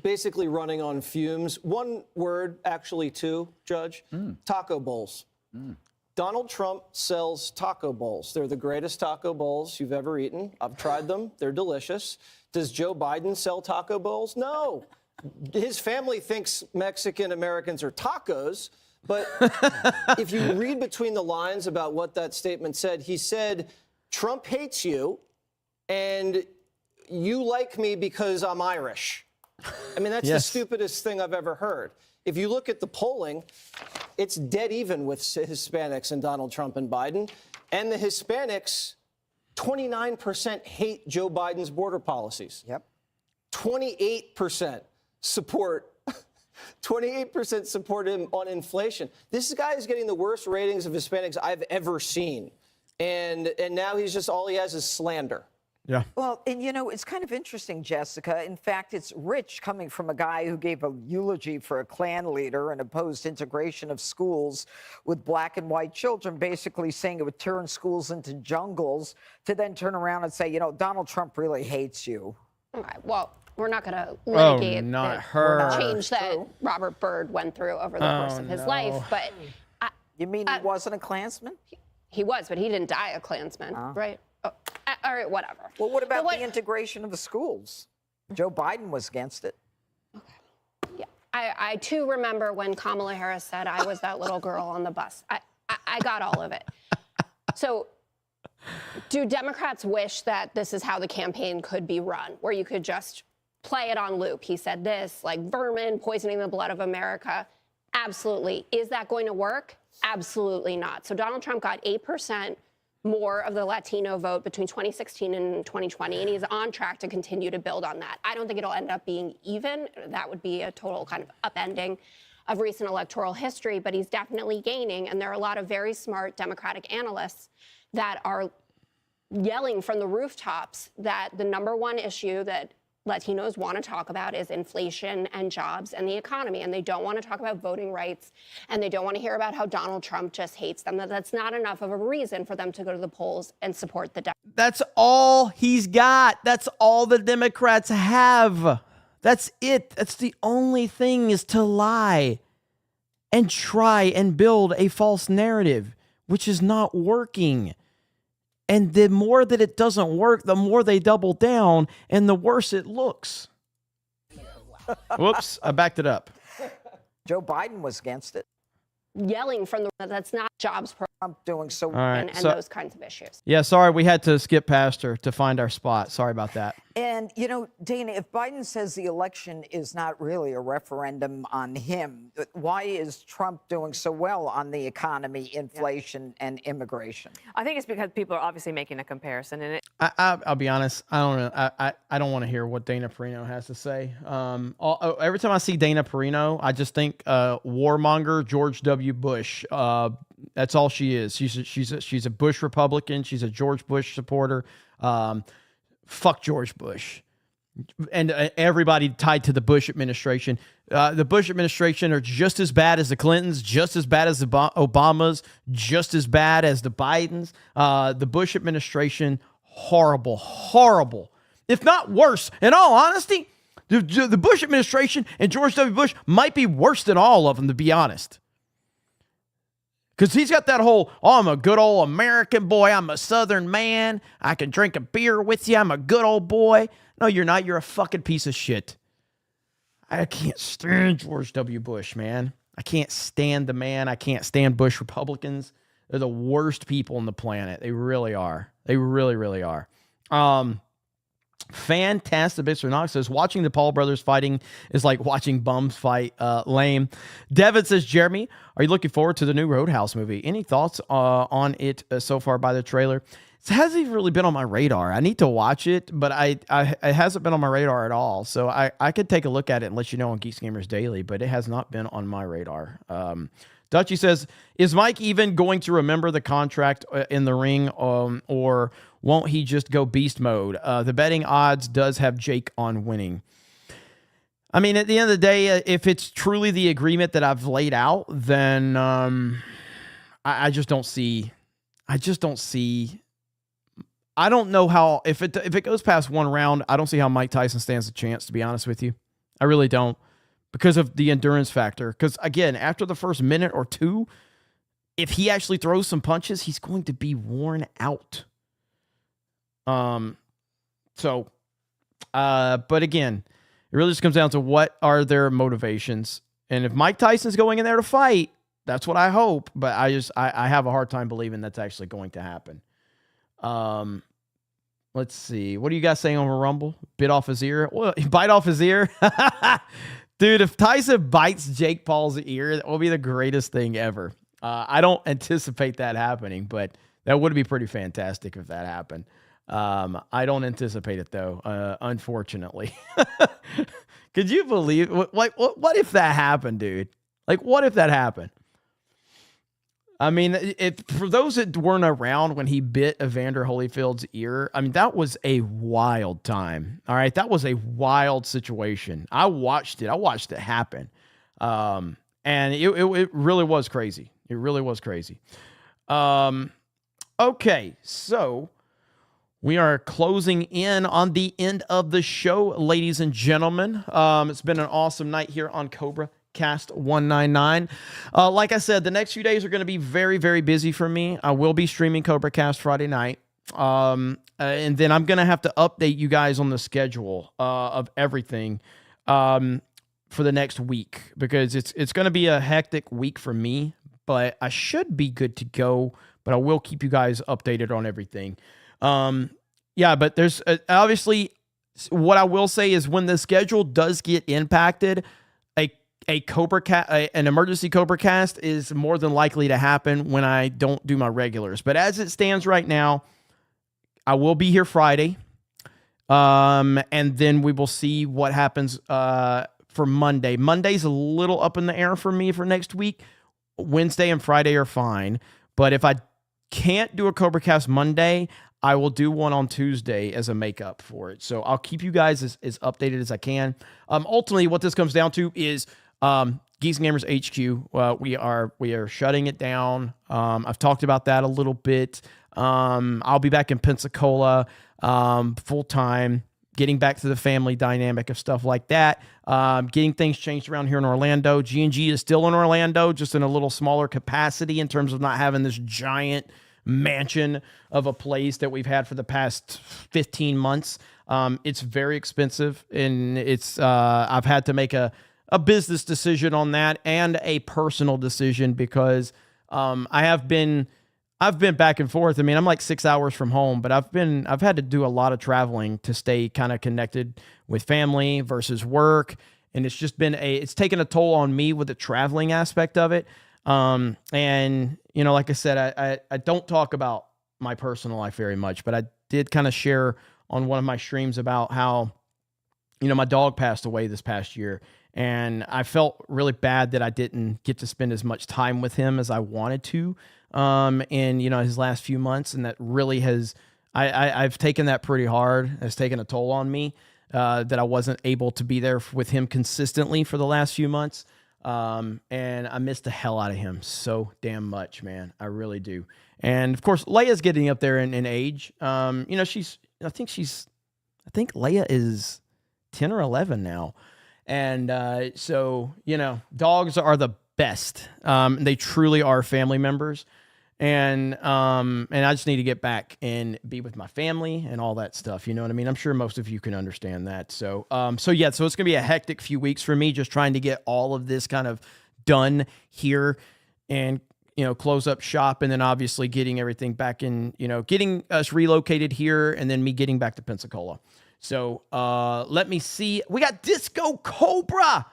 Speaker 3: basically running on fumes. One word, actually, too, Judge, taco bowls. Donald Trump sells taco bowls. They're the greatest taco bowls you've ever eaten. I've tried them. They're delicious. Does Joe Biden sell taco bowls? No. His family thinks Mexican Americans are tacos, but if you read between the lines about what that statement said, he said, Trump hates you, and you like me because I'm Irish. I mean, that's the stupidest thing I've ever heard. If you look at the polling, it's dead even with Hispanics and Donald Trump and Biden. And the Hispanics, 29% hate Joe Biden's border policies.
Speaker 5: Yep.
Speaker 3: 28% support 28% support him on inflation. This guy is getting the worst ratings of Hispanics I've ever seen. And now he's just, all he has is slander.
Speaker 13: Yeah.
Speaker 5: Well, and you know, it's kind of interesting, Jessica. In fact, it's rich coming from a guy who gave a eulogy for a Klan leader and opposed integration of schools with black and white children, basically saying it would turn schools into jungles, to then turn around and say, you know, Donald Trump really hates you.
Speaker 9: Okay, well, we're not going to litigate
Speaker 13: not
Speaker 9: the
Speaker 13: her.
Speaker 9: change that Robert Byrd went through over the course of his life. But
Speaker 5: you mean he wasn't a Klansman?
Speaker 9: He was, but he didn't die a Klansman, right? Oh, all right, whatever.
Speaker 5: Well, what about the integration of the schools? Joe Biden was against it.
Speaker 9: Yeah, I too remember when Kamala Harris said I was that little girl on the bus. I got all of it. So do Democrats wish that this is how the campaign could be run, where you could just play it on loop? He said this, like vermin poisoning the blood of America. Absolutely. Is that going to work? Absolutely not. So Donald Trump got 8% more of the Latino vote between 2016 and 2020, and he's on track to continue to build on that. I don't think it'll end up being even. That would be a total kind of upending of recent electoral history, but he's definitely gaining, and there are a lot of very smart Democratic analysts that are yelling from the rooftops that the number one issue that Latinos want to talk about is inflation and jobs and the economy, and they don't want to talk about voting rights, and they don't want to hear about how Donald Trump just hates them. That's not enough of a reason for them to go to the polls and support the Democrats.
Speaker 13: That's all he's got. That's all the Democrats have. That's it. That's the only thing, is to lie and try and build a false narrative, which is not working. And the more that it doesn't work, the more they double down, and the worse it looks. Whoops, I backed it up.
Speaker 5: Joe Biden was against it.
Speaker 9: Yelling from the, that's not jobs per
Speaker 5: Trump doing so,
Speaker 13: right,
Speaker 9: and
Speaker 13: so-
Speaker 9: those kinds of issues.
Speaker 13: Yeah, sorry, we had to skip past her to find our spot. Sorry about that.
Speaker 5: And, you know, Dana, if Biden says the election is not really a referendum on him, why is Trump doing so well on the economy, inflation, and immigration?
Speaker 10: I think it's because people are obviously making a comparison. And
Speaker 13: I'll be honest. I don't know. I don't want to hear what Dana Perino has to say. Every time I see Dana Perino, I just think warmonger George W. Bush. That's all she is. She's a Bush Republican. She's a George Bush supporter. Fuck George Bush. And everybody tied to the Bush administration. The Bush administration are just as bad as the Clintons, just as bad as the Obamas, just as bad as the Bidens. The Bush administration, horrible, horrible. If not worse. In all honesty, the Bush administration and George W. Bush might be worse than all of them, to be honest. Because he's got that whole, I'm a good old American boy. I'm a Southern man. I can drink a beer with you. I'm a good old boy. No, you're not. You're a fucking piece of shit. I can't stand George W. Bush, man. I can't stand the man. I can't stand Bush Republicans. They're the worst people on the planet. They really are. They really, really are. Fantastic. Mr. Knox says, watching the Paul brothers fighting is like watching bums fight. Lame. Devin says, Jeremy, are you looking forward to the new Roadhouse movie? Any thoughts on it so far by the trailer? It hasn't even really been on my radar. I need to watch it, but it hasn't been on my radar at all. So I could take a look at it and let you know on Geeks Gamers Daily, but it has not been on my radar. Dutchy says, is Mike even going to remember the contract in the ring, or won't he just go beast mode? The betting odds does have Jake on winning. I mean, at the end of the day, if it's truly the agreement that I've laid out, then I just don't see. I don't know how, if it goes past one round, I don't see how Mike Tyson stands a chance, to be honest with you. I really don't. Because of the endurance factor. Because, again, after the first minute or two, if he actually throws some punches, he's going to be worn out. But again, it really just comes down to what are their motivations. And if Mike Tyson's going in there to fight, that's what I hope. But I have a hard time believing that's actually going to happen. Let's see. What are you guys saying over Rumble? Bit off his ear? Well, bite off his ear? Dude, if Tyson bites Jake Paul's ear, that will be the greatest thing ever. I don't anticipate that happening, but that would be pretty fantastic if that happened. I don't anticipate it, though, unfortunately. Could you believe? What if that happened, dude? Like, what if that happened? I mean, for those that weren't around when he bit Evander Holyfield's ear, I mean, that was a wild time. All right, that was a wild situation. I watched it happen, and it really was crazy. It really was crazy. Okay, so we are closing in on the end of the show, ladies and gentlemen. It's been an awesome night here on CobraCast 199. Like I said, the next few days are going to be very, very busy for me. I will be streaming CobraCast Friday night. And then I'm going to have to update you guys on the schedule of everything for the next week, because it's going to be a hectic week for me, but I should be good to go. But I will keep you guys updated on everything. Yeah, but there's obviously, what I will say is when the schedule does get impacted, an emergency CobraCast is more than likely to happen when I don't do my regulars. But as it stands right now, I will be here Friday. And then we will see what happens for Monday. Monday's a little up in the air for me for next week. Wednesday and Friday are fine. But if I can't do a CobraCast Monday, I will do one on Tuesday as a makeup for it. So I'll keep you guys as updated as I can. Ultimately, what this comes down to is Geeks and Gamers HQ. We are shutting it down. I've talked about that a little bit. I'll be back in Pensacola full time, getting back to the family dynamic of stuff like that. Getting things changed around here in Orlando. G&G is still in Orlando, just in a little smaller capacity in terms of not having this giant mansion of a place that we've had for the past 15 months. It's very expensive, and I've had to make a business decision on that and a personal decision, because I have been I've been back and forth. I mean, I'm like 6 hours from home, but I've had to do a lot of traveling to stay kind of connected with family versus work. And it's just been it's taken a toll on me with the traveling aspect of it. And, you know, like I said, I don't talk about my personal life very much, but I did kind of share on one of my streams about how, you know, my dog passed away this past year. And I felt really bad that I didn't get to spend as much time with him as I wanted to, in, you know, his last few months. And that really has, I've taken that pretty hard. It's taken a toll on me, that I wasn't able to be there with him consistently for the last few months. And I missed the hell out of him so damn much, man. I really do. And of course, Leia's getting up there in age. You know, I think Leia is 10 or 11 now. And so, you know, dogs are the best. They truly are family members. And I just need to get back and be with my family and all that stuff. You know what I mean? I'm sure most of you can understand that. So it's going to be a hectic few weeks for me, just trying to get all of this kind of done here and, you know, close up shop, and then obviously getting everything back in, you know, getting us relocated here, and then me getting back to Pensacola. So let me see. We got Disco Cobra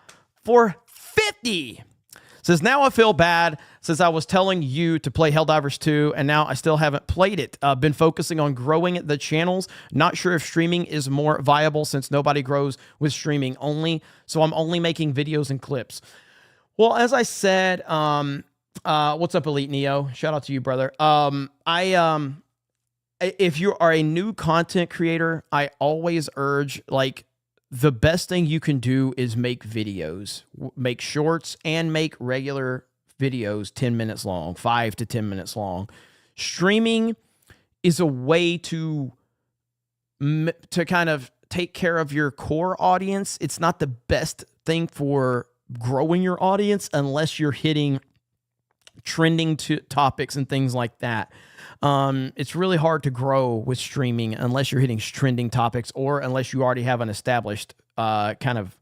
Speaker 13: for 50. Says, now I feel bad. Says, I was telling you to play Helldivers 2, and now I still haven't played it. Been focusing on growing the channels. Not sure if streaming is more viable since nobody grows with streaming only. So I'm only making videos and clips. Well, as I said, what's up, Elite Neo? Shout out to you, brother. If you are a new content creator, I always urge, like, the best thing you can do is make videos, make shorts, and make regular videos 10 minutes long, 5 to 10 minutes long. Streaming is a way to kind of take care of your core audience. It's not the best thing for growing your audience unless you're hitting trending topics and things like that. It's really hard to grow with streaming unless you're hitting trending topics, or unless you already have an established kind of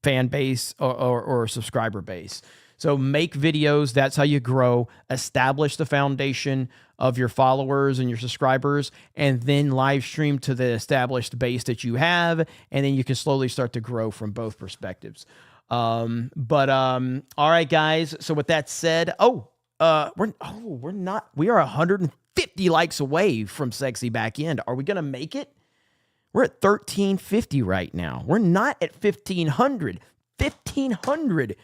Speaker 13: fan base or subscriber base. So make videos. That's how you grow. Establish the foundation of your followers and your subscribers, and then live stream to the established base that you have, and then you can slowly start to grow from both perspectives. All right, guys. So with that said, we are 150 likes away from Sexy Back End. Are we going to make it? We're at 1350 right now. We're not at 1500. 1500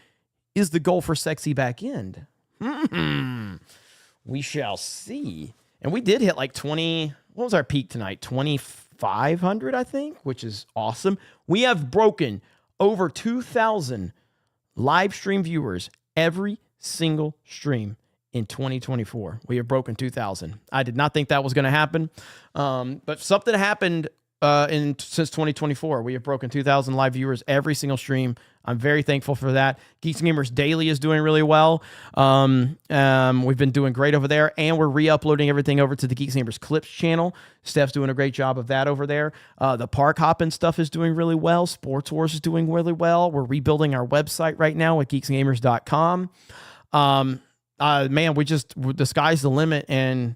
Speaker 13: is the goal for Sexy Back End. We shall see. And we did hit like 20. What was our peak tonight? 2,500, I think, which is awesome. We have broken over 2,000 live stream viewers every single stream in 2024. We have broken 2,000. I did not think that was going to happen, but something happened since 2024. We have broken 2,000 live viewers every single stream. I'm very thankful for that. Geeks and Gamers Daily is doing really well. We've been doing great over there, and we're re-uploading everything over to the Geeks and Gamers Clips channel. Steph's doing a great job of that over there. The Park Hoppin' stuff is doing really well. Sports Wars is doing really well. We're rebuilding our website right now at geeksandgamers.com. Man, the sky's the limit, and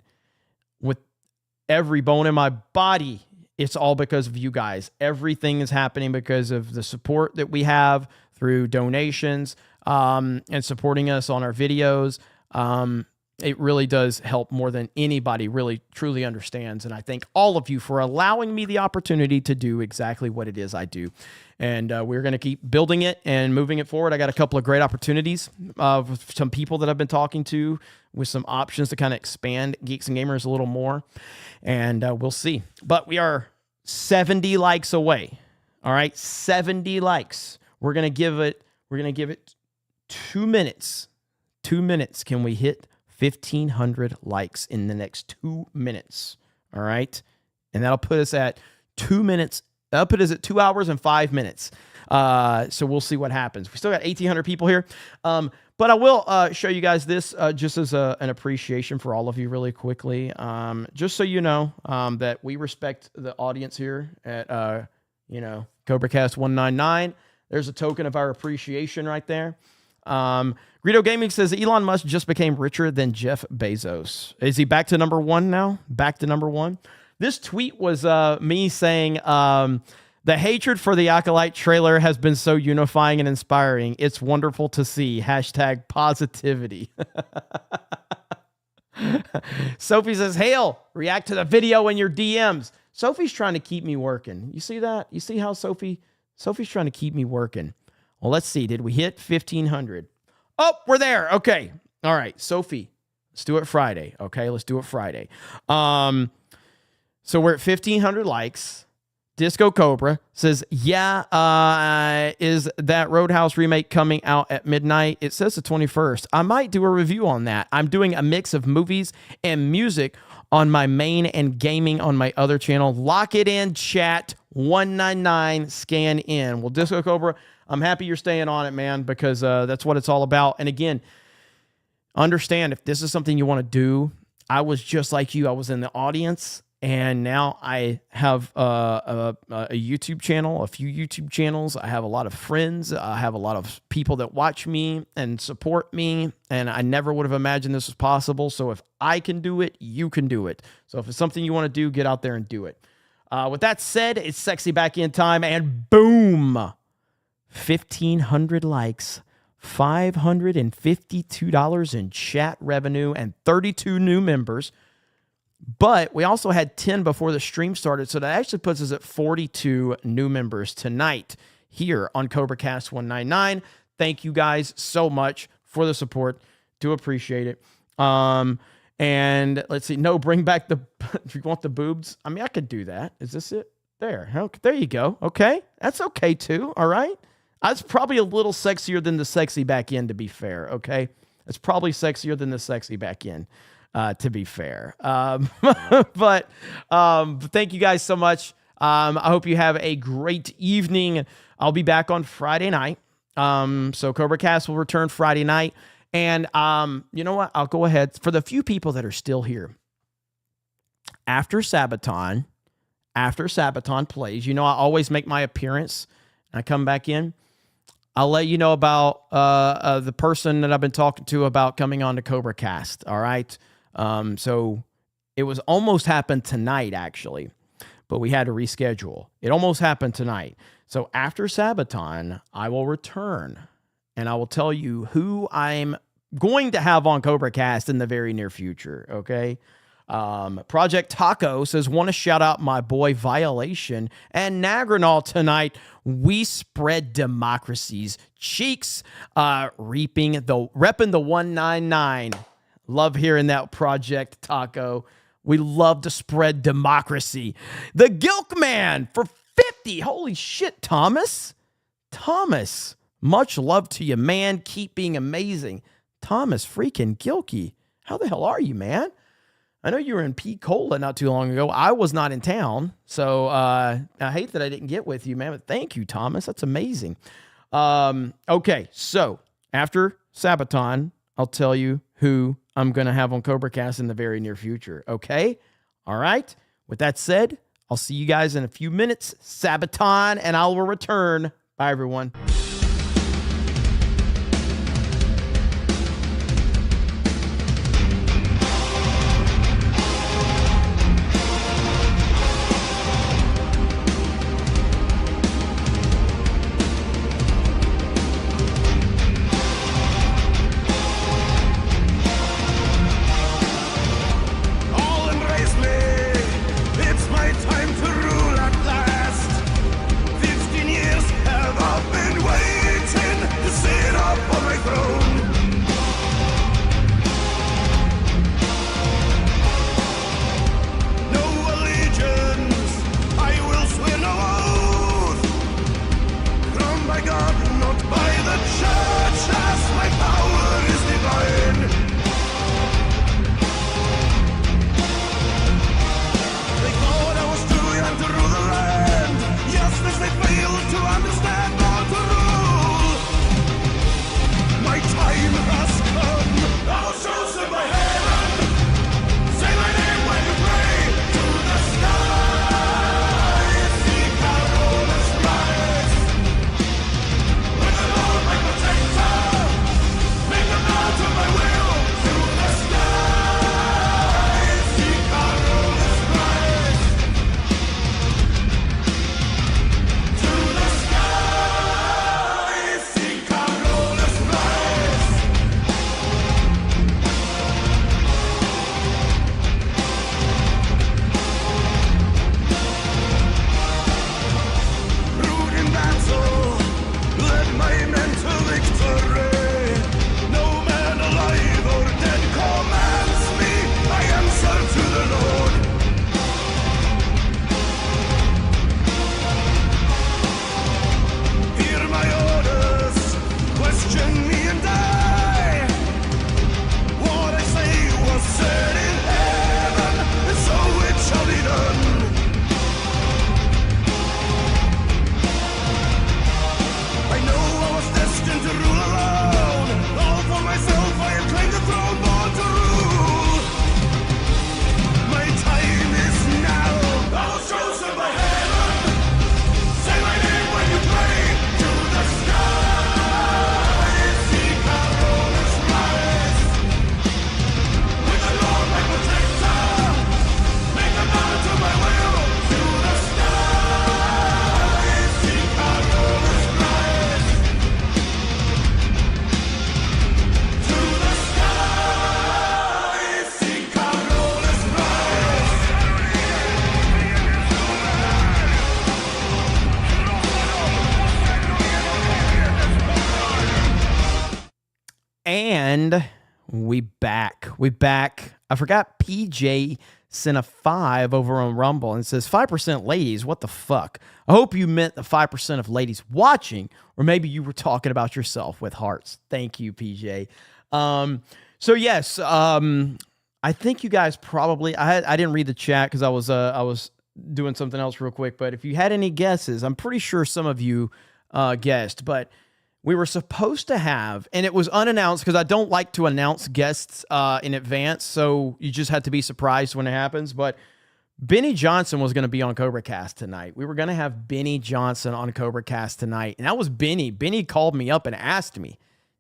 Speaker 13: with every bone in my body, it's all because of you guys. Everything is happening because of the support that we have through donations, and supporting us on our videos. It really does help more than anybody really truly understands. And I thank all of you for allowing me the opportunity to do exactly what it is I do. And we're going to keep building it and moving it forward. I got a couple of great opportunities with some people that I've been talking to, with some options to kind of expand Geeks and Gamers a little more. And we'll see. But we are 70 likes away. All right, 70 likes. We're going to give it 2 minutes. 2 minutes. Can we hit 1,500 likes in the next 2 minutes? All right. And that'll put us at 2 minutes. That'll put us at 2 hours and 5 minutes. So we'll see what happens. We still got 1,800 people here. But I will show you guys this just as an appreciation for all of you really quickly. Just so you know that we respect the audience here at, CobraCast 199. There's a token of our appreciation right there. Greedo Gaming says Elon Musk just became richer than Jeff Bezos. Is he back to number one now? Back to number one? This tweet was me saying, the hatred for the Acolyte trailer has been so unifying and inspiring. It's wonderful to see. # positivity. Sophie says, Hail, react to the video in your DMs. Sophie's trying to keep me working. You see that? You see how Sophie's trying to keep me working. Well, let's see. Did we hit 1,500? Oh, we're there. Okay. All right. Sophie, let's do it Friday. Okay. Let's do it Friday. So we're at 1,500 likes. Disco Cobra says, yeah, is that Roadhouse remake coming out at midnight? It says the 21st. I might do a review on that. I'm doing a mix of movies and music on my main and gaming on my other channel. Lock it in, chat. 199 scan in. Well, Disco Cobra, I'm happy you're staying on it, man, because that's what it's all about. And again, understand if this is something you want to do, I was just like you. I was in the audience, and now I have a YouTube channel, a few YouTube channels. I have a lot of friends. I have a lot of people that watch me and support me, and I never would have imagined this was possible. So if I can do it, you can do it. So if it's something you want to do, get out there and do it. With that said, it's Sexy Back In time, and boom, 1,500 likes, $552 in chat revenue, and 32 new members. But we also had 10 before the stream started, so that actually puts us at 42 new members tonight here on CobraCast 199. Thank you guys so much for the support. Do appreciate it. And let's see. No, bring back the... You want the boobs? I mean, I could do that. Is this it? There. Okay, there you go. Okay. That's okay, too. All right? That's probably a little sexier than the sexy back end, to be fair. Okay? It's probably sexier than the sexy back end, to be fair. But thank you guys so much. I hope you have a great evening. I'll be back on Friday night. So CobraCast will return Friday night. And you know what? I'll go ahead. For the few people that are still here, after Sabaton plays, you know, I always make my appearance and I come back in. I'll let you know about the person that I've been talking to about coming on to CobraCast. All right. So it was almost happened tonight, actually, but we had to reschedule. It almost happened tonight. So after Sabaton, I will return. And I will tell you who I'm going to have on CobraCast in the very near future, okay? Project Taco says, want to shout out my boy Violation and Nagranol tonight. We spread democracy's cheeks, repping the 199. Love hearing that, Project Taco. We love to spread democracy. The Gilk Man for 50. Holy shit, Thomas. Much love to you, man. Keep being amazing. Thomas freaking Gilkey. How the hell are you, man? I know you were in P-Cola not too long ago. I was not in town, so I hate that I didn't get with you, man. But thank you, Thomas. That's amazing. Okay, so after Sabaton, I'll tell you who I'm going to have on CobraCast in the very near future, okay? All right? With that said, I'll see you guys in a few minutes. Sabaton, and I will return. Bye, everyone.
Speaker 14: It's my time to rule at last. 15 years have I been waiting. question me and die. What I say was said in heaven, and so it shall be done. I know I was destined to rule alone. All for myself I have claimed the throne, born to rule. My time is now. I was chosen by heaven. Say my name when you pray to the sky. See Carolus rise. With the Lord my protector, make a bow to my will. To the sky. See Carolus rise. To the sky. See Carolus rise.
Speaker 13: And we back. I forgot PJ sent a 5 over on Rumble and says 5% ladies. What the fuck? I hope you meant the 5% of ladies watching, or maybe you were talking about yourself with hearts. Thank you, PJ. So yes, I think you guys probably, I didn't read the chat because I was doing something else real quick, but if you had any guesses, I'm pretty sure some of you guessed, but we were supposed to have, and it was unannounced because I don't like to announce guests in advance, so you just have to be surprised when it happens. But Benny Johnson was going to be on CobraCast tonight. We were going to have Benny Johnson on CobraCast tonight, and that was Benny. Benny called me up and asked me.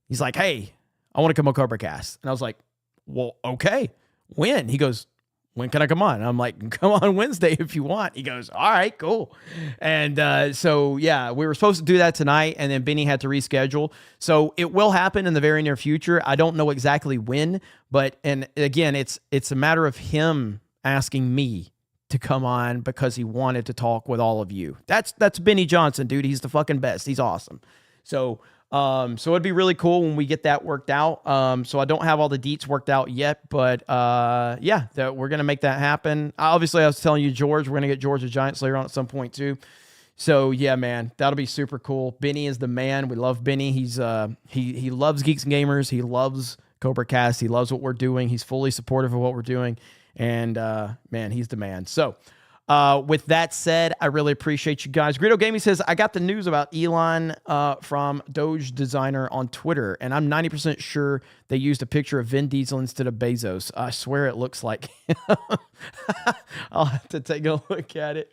Speaker 13: He's like, "Hey, I want to come on CobraCast," and I was like, "Well, okay. When?" He goes, "When can I come on?" And I'm like, "Come on Wednesday if you want." He goes, "All right, cool." And so, yeah, we were supposed to do that tonight, and then Benny had to reschedule. So it will happen in the very near future. I don't know exactly when, but, and again, it's a matter of him asking me to come on because he wanted to talk with all of you. That's Benny Johnson, dude. He's the fucking best. He's awesome. So it'd be really cool when we get that worked out. So I don't have all the deets worked out yet, but yeah, we're going to make that happen. Obviously, I was telling you, George, we're going to get George the Giant Slayer on at some point too. So yeah, man, that'll be super cool. Benny is the man. We love Benny. He's he loves Geeks and Gamers. He loves CobraCast. He loves what we're doing. He's fully supportive of what we're doing. And man, he's the man. So with that said, I really appreciate you guys. Greedo Gaming says, I got the news about Elon from Doge Designer on Twitter, and I'm 90% sure they used a picture of Vin Diesel instead of Bezos. I swear it looks like I'll have to take a look at it.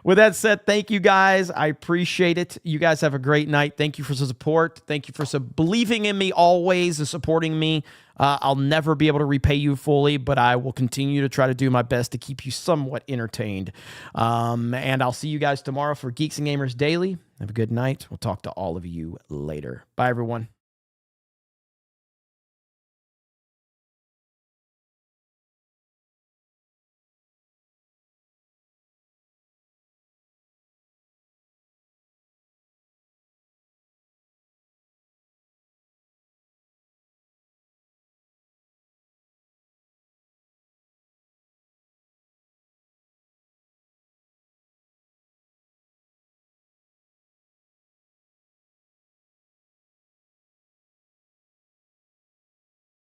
Speaker 13: With that said, thank you guys. I appreciate it. You guys have a great night. Thank you for the support. Thank you for believing in me always and supporting me. I'll never be able to repay you fully, but I will continue to try to do my best to keep you somewhat entertained. And I'll see you guys tomorrow for Geeks and Gamers Daily. Have a good night. We'll talk to all of you later. Bye, everyone.